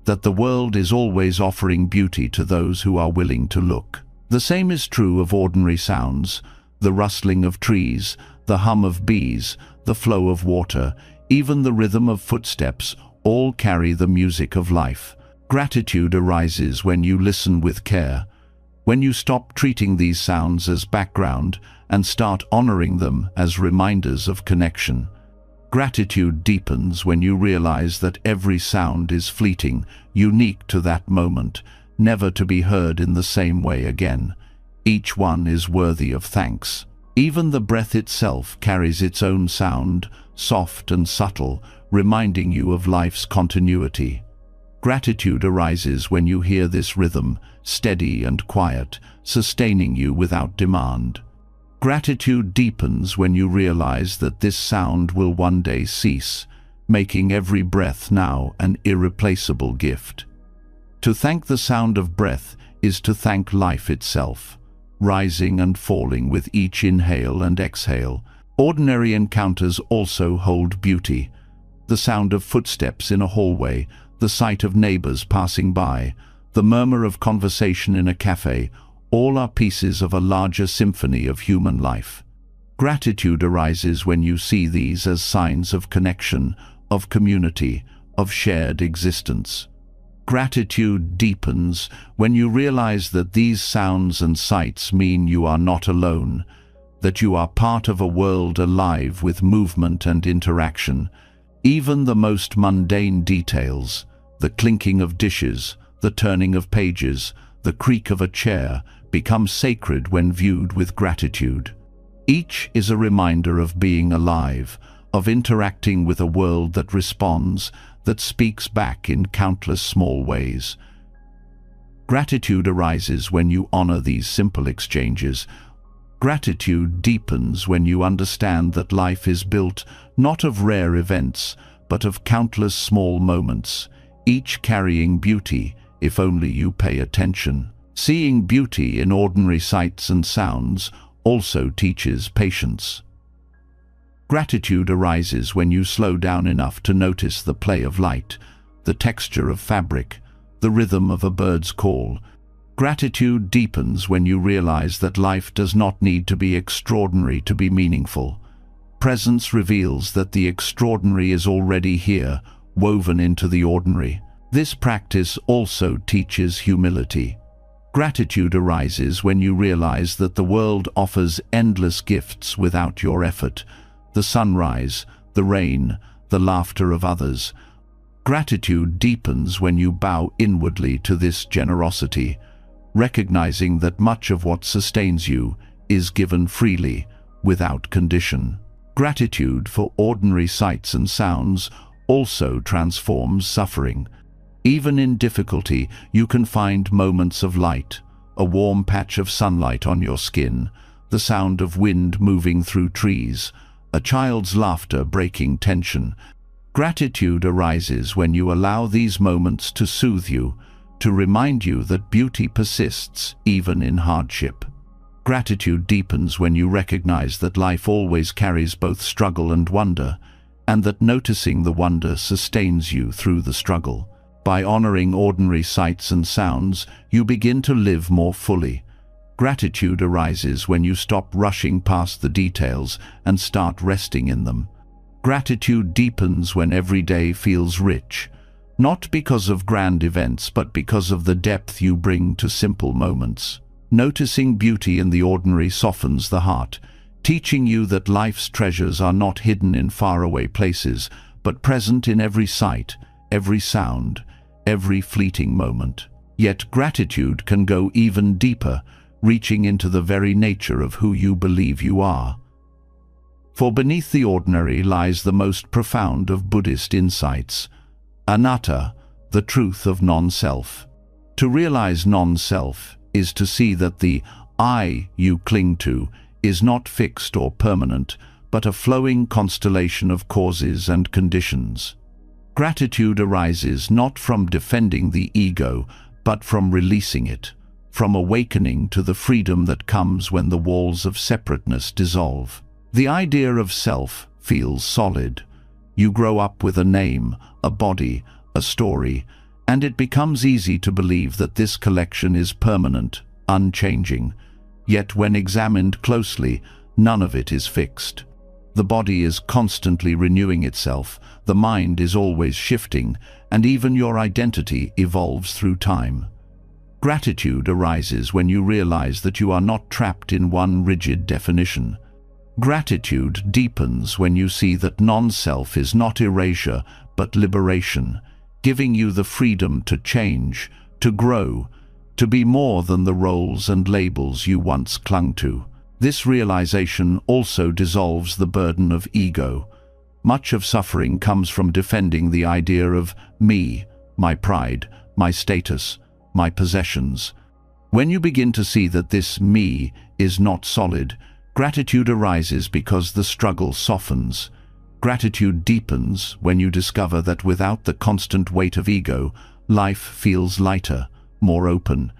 that the world is always offering beauty to those who are willing to look. The same is true of ordinary sounds, the rustling of trees, the hum of bees, the flow of water, even the rhythm of footsteps, all carry the music of life. Gratitude arises when you listen with care, when you stop treating these sounds as background and start honoring them as reminders of connection. Gratitude deepens when you realize that every sound is fleeting, unique to that moment, never to be heard in the same way again. Each one is worthy of thanks. Even the breath itself carries its own sound, soft and subtle, reminding you of life's continuity. Gratitude arises when you hear this rhythm, steady and quiet, sustaining you without demand. Gratitude deepens when you realize that this sound will one day cease, making every breath now an irreplaceable gift. To thank the sound of breath is to thank life itself, rising and falling with each inhale and exhale. Ordinary encounters also hold beauty. The sound of footsteps in a hallway, the sight of neighbors passing by, the murmur of conversation in a cafe, all are pieces of a larger symphony of human life. Gratitude arises when you see these as signs of connection, of community, of shared existence. Gratitude deepens when you realize that these sounds and sights mean you are not alone, that you are part of a world alive with movement and interaction. Even the most mundane details, the clinking of dishes, the turning of pages, the creak of a chair, become sacred when viewed with gratitude. Each is a reminder of being alive, of interacting with a world that responds, that speaks back in countless small ways. Gratitude arises when you honor these simple exchanges. Gratitude deepens when you understand that life is built not of rare events, but of countless small moments, each carrying beauty if only you pay attention. Seeing beauty in ordinary sights and sounds also teaches patience. Gratitude arises when you slow down enough to notice the play of light, the texture of fabric, the rhythm of a bird's call. Gratitude deepens when you realize that life does not need to be extraordinary to be meaningful. Presence reveals that the extraordinary is already here, woven into the ordinary. This practice also teaches humility. Gratitude arises when you realize that the world offers endless gifts without your effort. The sunrise, the rain, the laughter of others. Gratitude deepens when you bow inwardly to this generosity, recognizing that much of what sustains you is given freely, without condition. Gratitude for ordinary sights and sounds also transforms suffering. Even in difficulty, you can find moments of light, a warm patch of sunlight on your skin, the sound of wind moving through trees, a child's laughter breaking tension. Gratitude arises when you allow these moments to soothe you, to remind you that beauty persists even in hardship. Gratitude deepens when you recognize that life always carries both struggle and wonder, and that noticing the wonder sustains you through the struggle. By honoring ordinary sights and sounds, you begin to live more fully. Gratitude arises when you stop rushing past the details and start resting in them. Gratitude deepens when every day feels rich, not because of grand events, but because of the depth you bring to simple moments. Noticing beauty in the ordinary softens the heart, teaching you that life's treasures are not hidden in faraway places, but present in every sight, every sound, every fleeting moment. Yet gratitude can go even deeper, reaching into the very nature of who you believe you are. For beneath the ordinary lies the most profound of Buddhist insights, anatta, the truth of non-self. To realize non-self is to see that the I you cling to is not fixed or permanent, but a flowing constellation of causes and conditions. Gratitude arises not from defending the ego, but from releasing it, from awakening to the freedom that comes when the walls of separateness dissolve. The idea of self feels solid. You grow up with a name, a body, a story, and it becomes easy to believe that this collection is permanent, unchanging. Yet when examined closely, none of it is fixed. The body is constantly renewing itself, the mind is always shifting, and even your identity evolves through time. Gratitude arises when you realize that you are not trapped in one rigid definition. Gratitude deepens when you see that non-self is not erasure, but liberation, giving you the freedom to change, to grow, to be more than the roles and labels you once clung to. This realization also dissolves the burden of ego. Much of suffering comes from defending the idea of me, my pride, my status, my possessions. When you begin to see that this me is not solid, gratitude arises because the struggle softens. Gratitude deepens when you discover that without the constant weight of ego, life feels lighter, more open.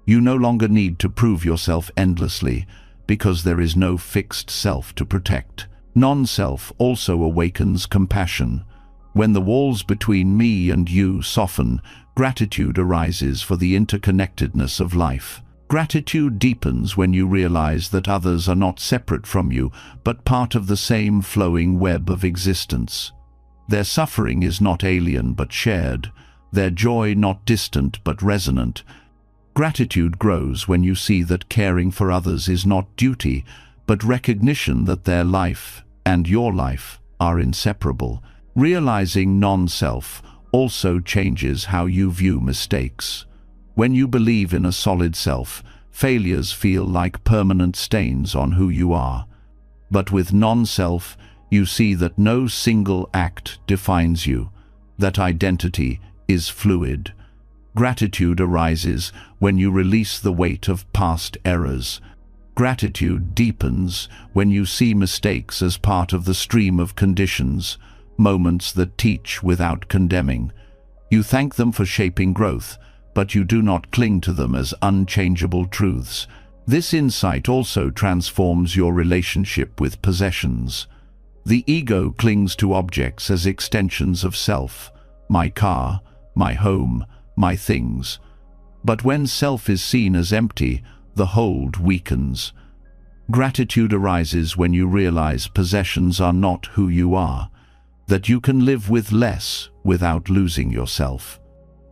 You no longer need to prove yourself endlessly, because there is no fixed self to protect. Non-self also awakens compassion. When the walls between me and you soften, gratitude arises for the interconnectedness of life. Gratitude deepens when you realize that others are not separate from you, but part of the same flowing web of existence. Their suffering is not alien but shared, their joy not distant but resonant. Gratitude grows when you see that caring for others is not duty, but recognition that their life and your life are inseparable. Realizing non-self also changes how you view mistakes. When you believe in a solid self, failures feel like permanent stains on who you are. But with non-self, you see that no single act defines you, that identity is fluid. Gratitude arises when you release the weight of past errors. Gratitude deepens when you see mistakes as part of the stream of conditions, moments that teach without condemning. You thank them for shaping growth, but you do not cling to them as unchangeable truths. This insight also transforms your relationship with possessions. The ego clings to objects as extensions of self, my car, my home, my things. But when self is seen as empty, the hold weakens. Gratitude arises when you realize possessions are not who you are, that you can live with less without losing yourself.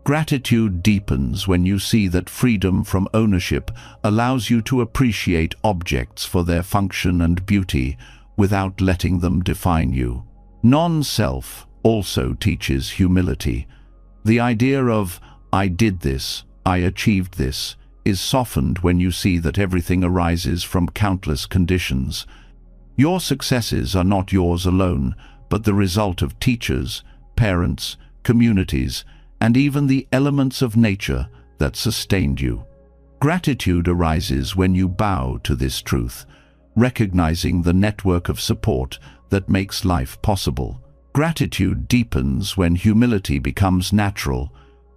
Gratitude deepens when you see that freedom from ownership allows you to appreciate objects for their function and beauty without letting them define you. Non-self also teaches humility. The idea of, I did this, I achieved this, is softened when you see that everything arises from countless conditions. Your successes are not yours alone, but the result of teachers, parents, communities, and even the elements of nature that sustained you. Gratitude arises when you bow to this truth, recognizing the network of support that makes life possible. Gratitude deepens when humility becomes natural,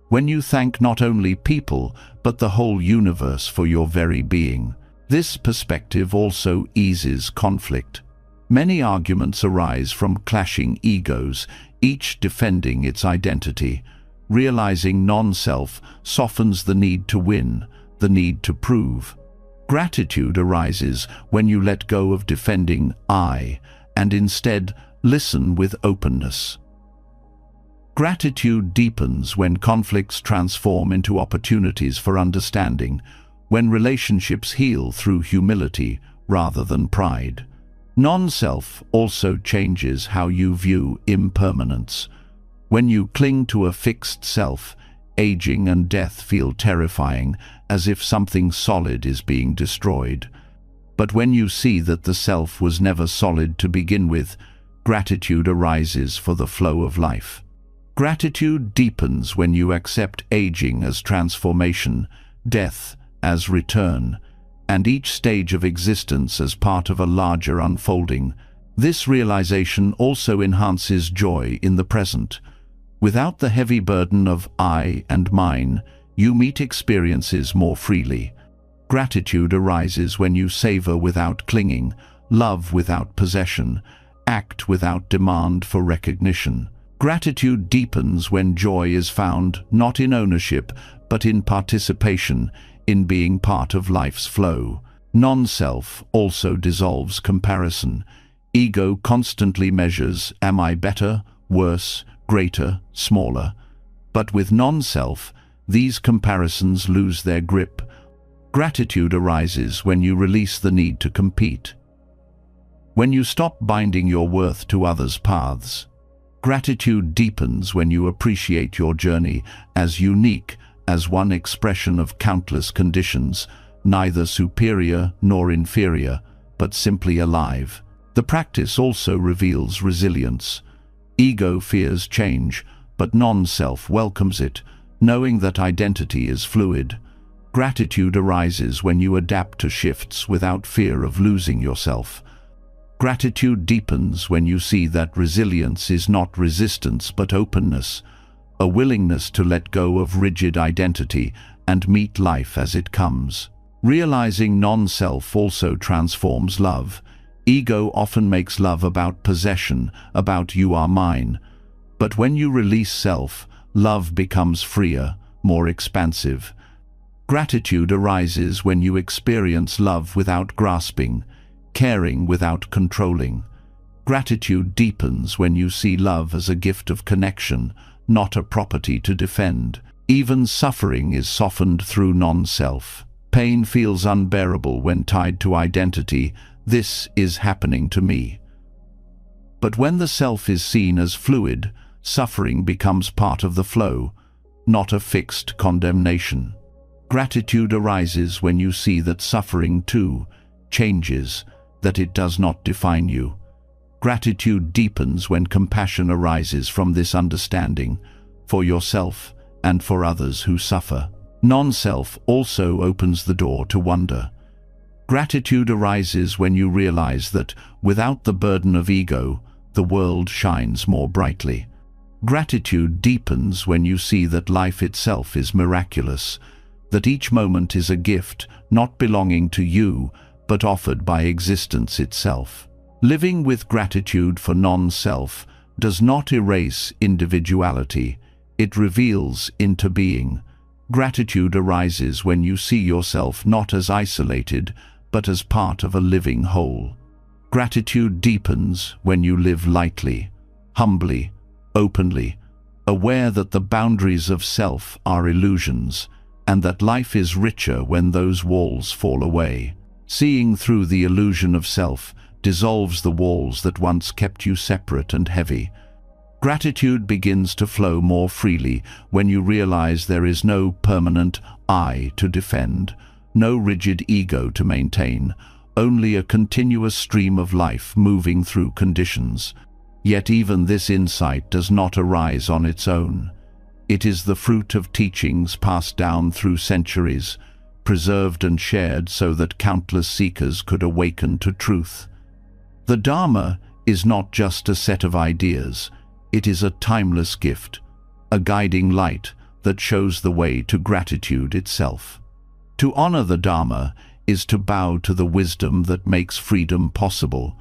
when you thank not only people, but the whole universe for your very being. This perspective also eases conflict. Many arguments arise from clashing egos, each defending its identity. Realizing non-self softens the need to win, the need to prove. Gratitude arises when you let go of defending I and instead listen with openness. Gratitude deepens when conflicts transform into opportunities for understanding, when relationships heal through humility rather than pride. Non-self also changes how you view impermanence. When you cling to a fixed self, aging and death feel terrifying, as if something solid is being destroyed. But when you see that the self was never solid to begin with, gratitude arises for the flow of life. Gratitude deepens when you accept aging as transformation, death as return, and each stage of existence as part of a larger unfolding. This realization also enhances joy in the present. Without the heavy burden of I and mine, you meet experiences more freely. Gratitude arises when you savor without clinging, love without possession, act without demand for recognition. Gratitude deepens when joy is found not in ownership, but in participation, in being part of life's flow. Non-self also dissolves comparison. Ego constantly measures, am I better, worse, greater, smaller? But with non-self, these comparisons lose their grip. Gratitude arises when you release the need to compete. When you stop binding your worth to others' paths. Gratitude deepens when you appreciate your journey as unique as one expression of countless conditions, neither superior nor inferior, but simply alive. The practice also reveals resilience. Ego fears change, but non-self welcomes it, knowing that identity is fluid. Gratitude arises when you adapt to shifts without fear of losing yourself. Gratitude deepens when you see that resilience is not resistance but openness, a willingness to let go of rigid identity and meet life as it comes. Realizing non-self also transforms love. Ego often makes love about possession, about you are mine. But when you release self, love becomes freer, more expansive. Gratitude arises when you experience love without grasping, caring without controlling. Gratitude deepens when you see love as a gift of connection, not a property to defend. Even suffering is softened through non-self. Pain feels unbearable when tied to identity. This is happening to me. But when the self is seen as fluid, suffering becomes part of the flow, not a fixed condemnation. Gratitude arises when you see that suffering too changes, that it does not define you. Gratitude deepens when compassion arises from this understanding, for yourself and for others who suffer. Non-self also opens the door to wonder. Gratitude arises when you realize that, without the burden of ego, the world shines more brightly. Gratitude deepens when you see that life itself is miraculous, that each moment is a gift not belonging to you, but offered by existence itself. Living with gratitude for non-self does not erase individuality, it reveals into being. Gratitude arises when you see yourself not as isolated, but as part of a living whole. Gratitude deepens when you live lightly, humbly, openly, aware that the boundaries of self are illusions, and that life is richer when those walls fall away. Seeing through the illusion of self dissolves the walls that once kept you separate and heavy. Gratitude begins to flow more freely when you realize there is no permanent I to defend, no rigid ego to maintain, only a continuous stream of life moving through conditions. Yet even this insight does not arise on its own. It is the fruit of teachings passed down through centuries, preserved and shared so that countless seekers could awaken to truth. The Dharma is not just a set of ideas, it is a timeless gift, a guiding light that shows the way to gratitude itself. To honor the Dharma is to bow to the wisdom that makes freedom possible,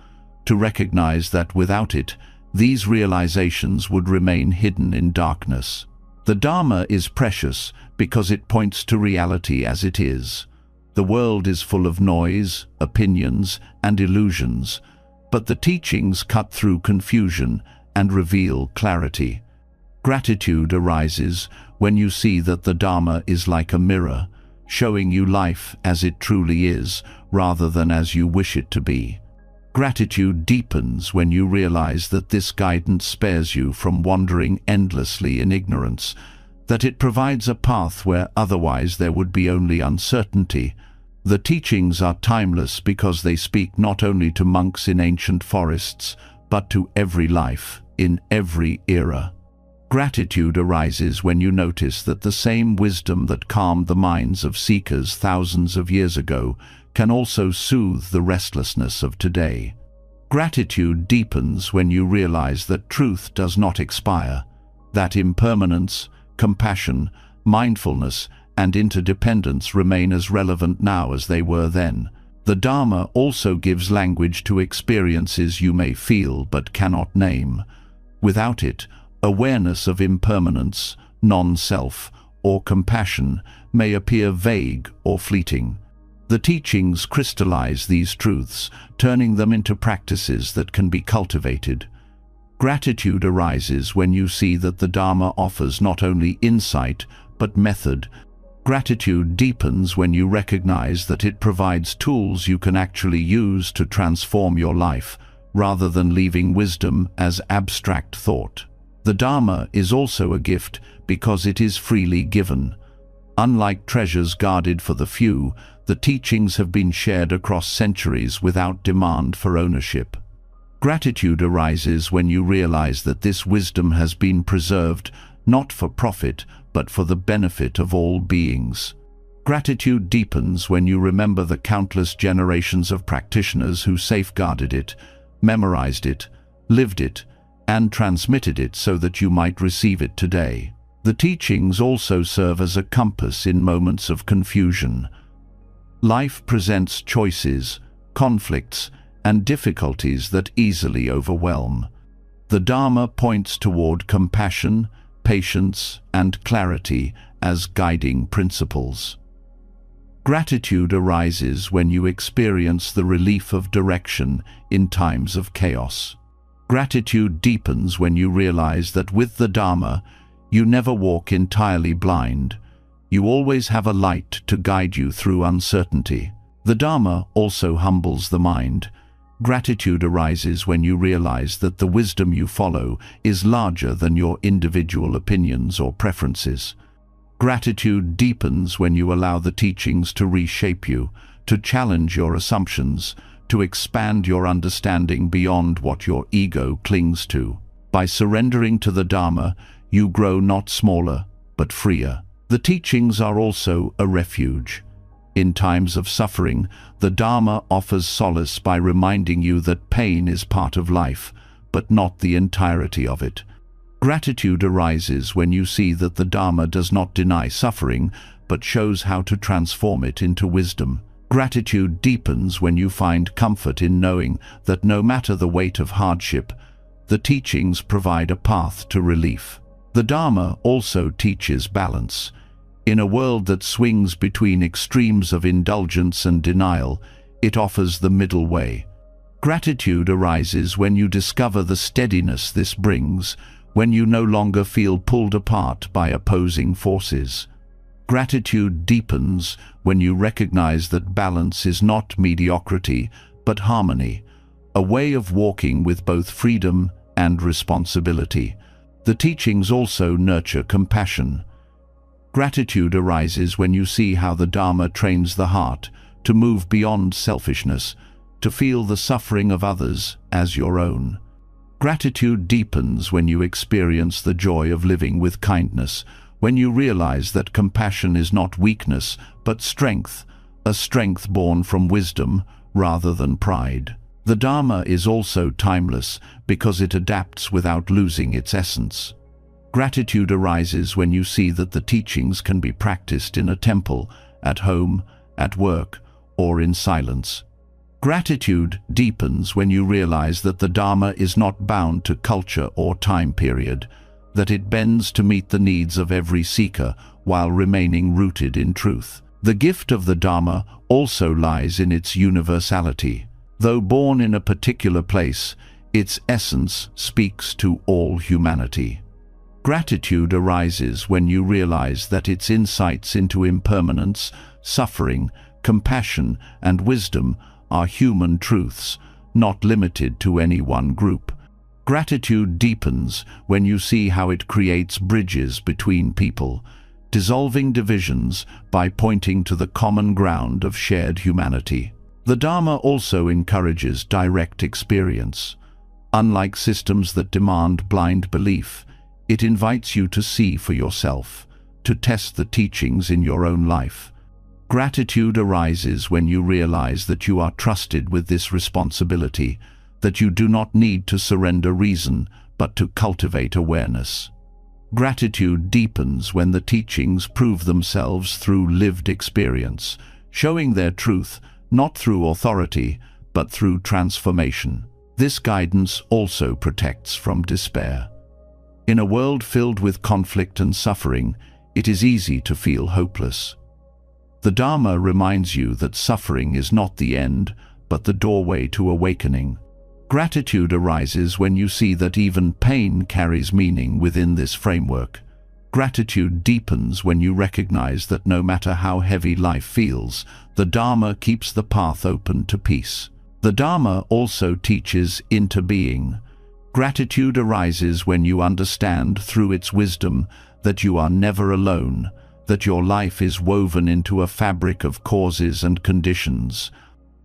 to recognize that without it, these realizations would remain hidden in darkness. The Dharma is precious because it points to reality as it is. The world is full of noise, opinions, and illusions, but the teachings cut through confusion and reveal clarity. Gratitude arises when you see that the Dharma is like a mirror, showing you life as it truly is, rather than as you wish it to be. Gratitude deepens when you realize that this guidance spares you from wandering endlessly in ignorance, that it provides a path where otherwise there would be only uncertainty. The teachings are timeless because they speak not only to monks in ancient forests, but to every life, in every era. Gratitude arises when you notice that the same wisdom that calmed the minds of seekers thousands of years ago can also soothe the restlessness of today. Gratitude deepens when you realize that truth does not expire, that impermanence, compassion, mindfulness, and interdependence remain as relevant now as they were then. The Dharma also gives language to experiences you may feel but cannot name. Without it, awareness of impermanence, non-self, or compassion may appear vague or fleeting. The teachings crystallize these truths, turning them into practices that can be cultivated. Gratitude arises when you see that the Dharma offers not only insight, but method. Gratitude deepens when you recognize that it provides tools you can actually use to transform your life, rather than leaving wisdom as abstract thought. The Dharma is also a gift because it is freely given. Unlike treasures guarded for the few, the teachings have been shared across centuries without demand for ownership. Gratitude arises when you realize that this wisdom has been preserved not for profit, but for the benefit of all beings. Gratitude deepens when you remember the countless generations of practitioners who safeguarded it, memorized it, lived it, and transmitted it so that you might receive it today. The teachings also serve as a compass in moments of confusion. Life presents choices, conflicts, and difficulties that easily overwhelm. The Dharma points toward compassion, patience, and clarity as guiding principles. Gratitude arises when you experience the relief of direction in times of chaos. Gratitude deepens when you realize that with the Dharma, you never walk entirely blind. You always have a light to guide you through uncertainty. The Dharma also humbles the mind. Gratitude arises when you realize that the wisdom you follow is larger than your individual opinions or preferences. Gratitude deepens when you allow the teachings to reshape you, to challenge your assumptions, to expand your understanding beyond what your ego clings to. By surrendering to the Dharma, you grow not smaller, but freer. The teachings are also a refuge. In times of suffering, the Dharma offers solace by reminding you that pain is part of life, but not the entirety of it. Gratitude arises when you see that the Dharma does not deny suffering, but shows how to transform it into wisdom. Gratitude deepens when you find comfort in knowing that no matter the weight of hardship, the teachings provide a path to relief. The Dharma also teaches balance. In a world that swings between extremes of indulgence and denial, it offers the middle way. Gratitude arises when you discover the steadiness this brings, when you no longer feel pulled apart by opposing forces. Gratitude deepens when you recognize that balance is not mediocrity, but harmony, a way of walking with both freedom and responsibility. The teachings also nurture compassion. Gratitude arises when you see how the Dharma trains the heart to move beyond selfishness, to feel the suffering of others as your own. Gratitude deepens when you experience the joy of living with kindness, when you realize that compassion is not weakness, but strength, a strength born from wisdom rather than pride. The Dharma is also timeless because it adapts without losing its essence. Gratitude arises when you see that the teachings can be practiced in a temple, at home, at work, or in silence. Gratitude deepens when you realize that the Dharma is not bound to culture or time period, that it bends to meet the needs of every seeker while remaining rooted in truth. The gift of the Dharma also lies in its universality. Though born in a particular place, its essence speaks to all humanity. Gratitude arises when you realize that its insights into impermanence, suffering, compassion, and wisdom are human truths, not limited to any one group. Gratitude deepens when you see how it creates bridges between people, dissolving divisions by pointing to the common ground of shared humanity. The Dharma also encourages direct experience. Unlike systems that demand blind belief, it invites you to see for yourself, to test the teachings in your own life. Gratitude arises when you realize that you are trusted with this responsibility, that you do not need to surrender reason, but to cultivate awareness. Gratitude deepens when the teachings prove themselves through lived experience, showing their truth not through authority, but through transformation. This guidance also protects from despair. In a world filled with conflict and suffering, it is easy to feel hopeless. The Dharma reminds you that suffering is not the end, but the doorway to awakening. Gratitude arises when you see that even pain carries meaning within this framework. Gratitude deepens when you recognize that no matter how heavy life feels, the Dharma keeps the path open to peace. The Dharma also teaches interbeing. Gratitude arises when you understand through its wisdom that you are never alone, that your life is woven into a fabric of causes and conditions.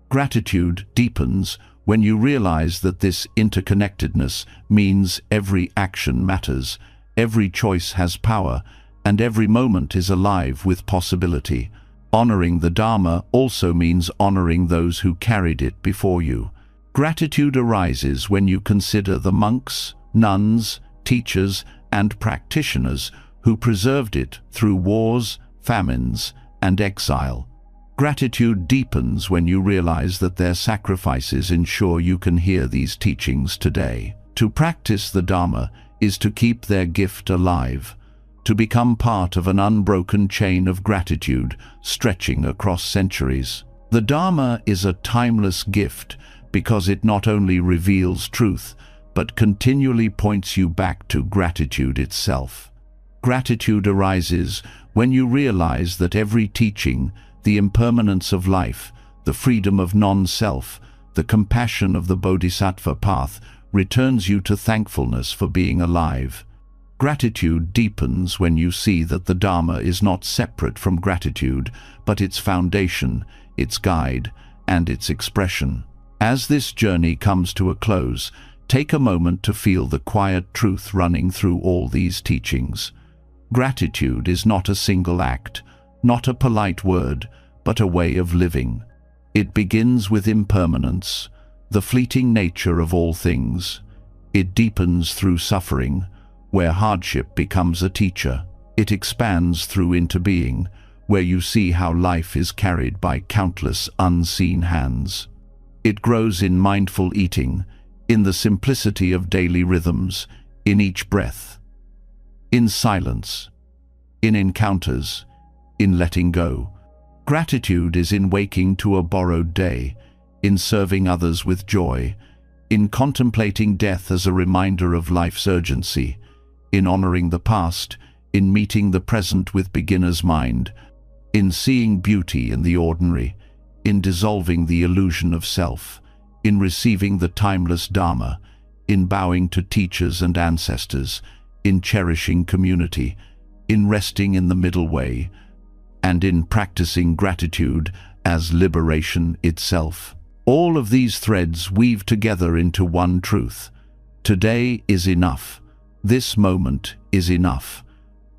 Gratitude deepens when you realize that this interconnectedness means every action matters, every choice has power, and every moment is alive with possibility. Honoring the Dharma also means honoring those who carried it before you. Gratitude arises when you consider the monks, nuns, teachers, and practitioners who preserved it through wars, famines, and exile. Gratitude deepens when you realize that their sacrifices ensure you can hear these teachings today. To practice the Dharma is to keep their gift alive, to become part of an unbroken chain of gratitude stretching across centuries. The Dharma is a timeless gift because it not only reveals truth, but continually points you back to gratitude itself. Gratitude arises when you realize that every teaching, the impermanence of life, the freedom of non-self, the compassion of the Bodhisattva path, returns you to thankfulness for being alive. Gratitude deepens when you see that the Dharma is not separate from gratitude, but its foundation, its guide, and its expression. As this journey comes to a close, take a moment to feel the quiet truth running through all these teachings. Gratitude is not a single act, not a polite word, but a way of living. It begins with impermanence, the fleeting nature of all things. It deepens through suffering, where hardship becomes a teacher. It expands through interbeing, where you see how life is carried by countless unseen hands. It grows in mindful eating, in the simplicity of daily rhythms, in each breath, in silence, in encounters, in letting go. Gratitude is in waking to a borrowed day, in serving others with joy, in contemplating death as a reminder of life's urgency, in honoring the past, in meeting the present with beginner's mind, in seeing beauty in the ordinary, in dissolving the illusion of self, in receiving the timeless Dharma, in bowing to teachers and ancestors, in cherishing community, in resting in the middle way, and in practicing gratitude as liberation itself. All of these threads weave together into one truth. Today is enough. This moment is enough.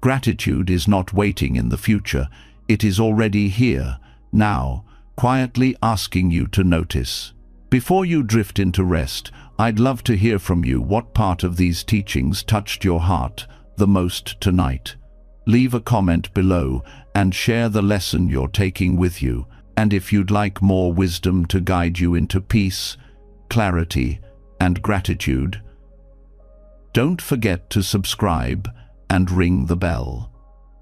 Gratitude is not waiting in the future. It is already here, now, quietly asking you to notice. Before you drift into rest, I'd love to hear from you what part of these teachings touched your heart the most tonight. Leave a comment below and share the lesson you're taking with you. And if you'd like more wisdom to guide you into peace, clarity, and gratitude, don't forget to subscribe and ring the bell.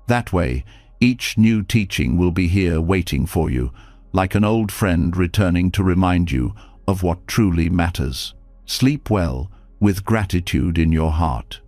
That way, Each new teaching will be here waiting for you, like an old friend returning to remind you of what truly matters. Sleep well, with gratitude in your heart.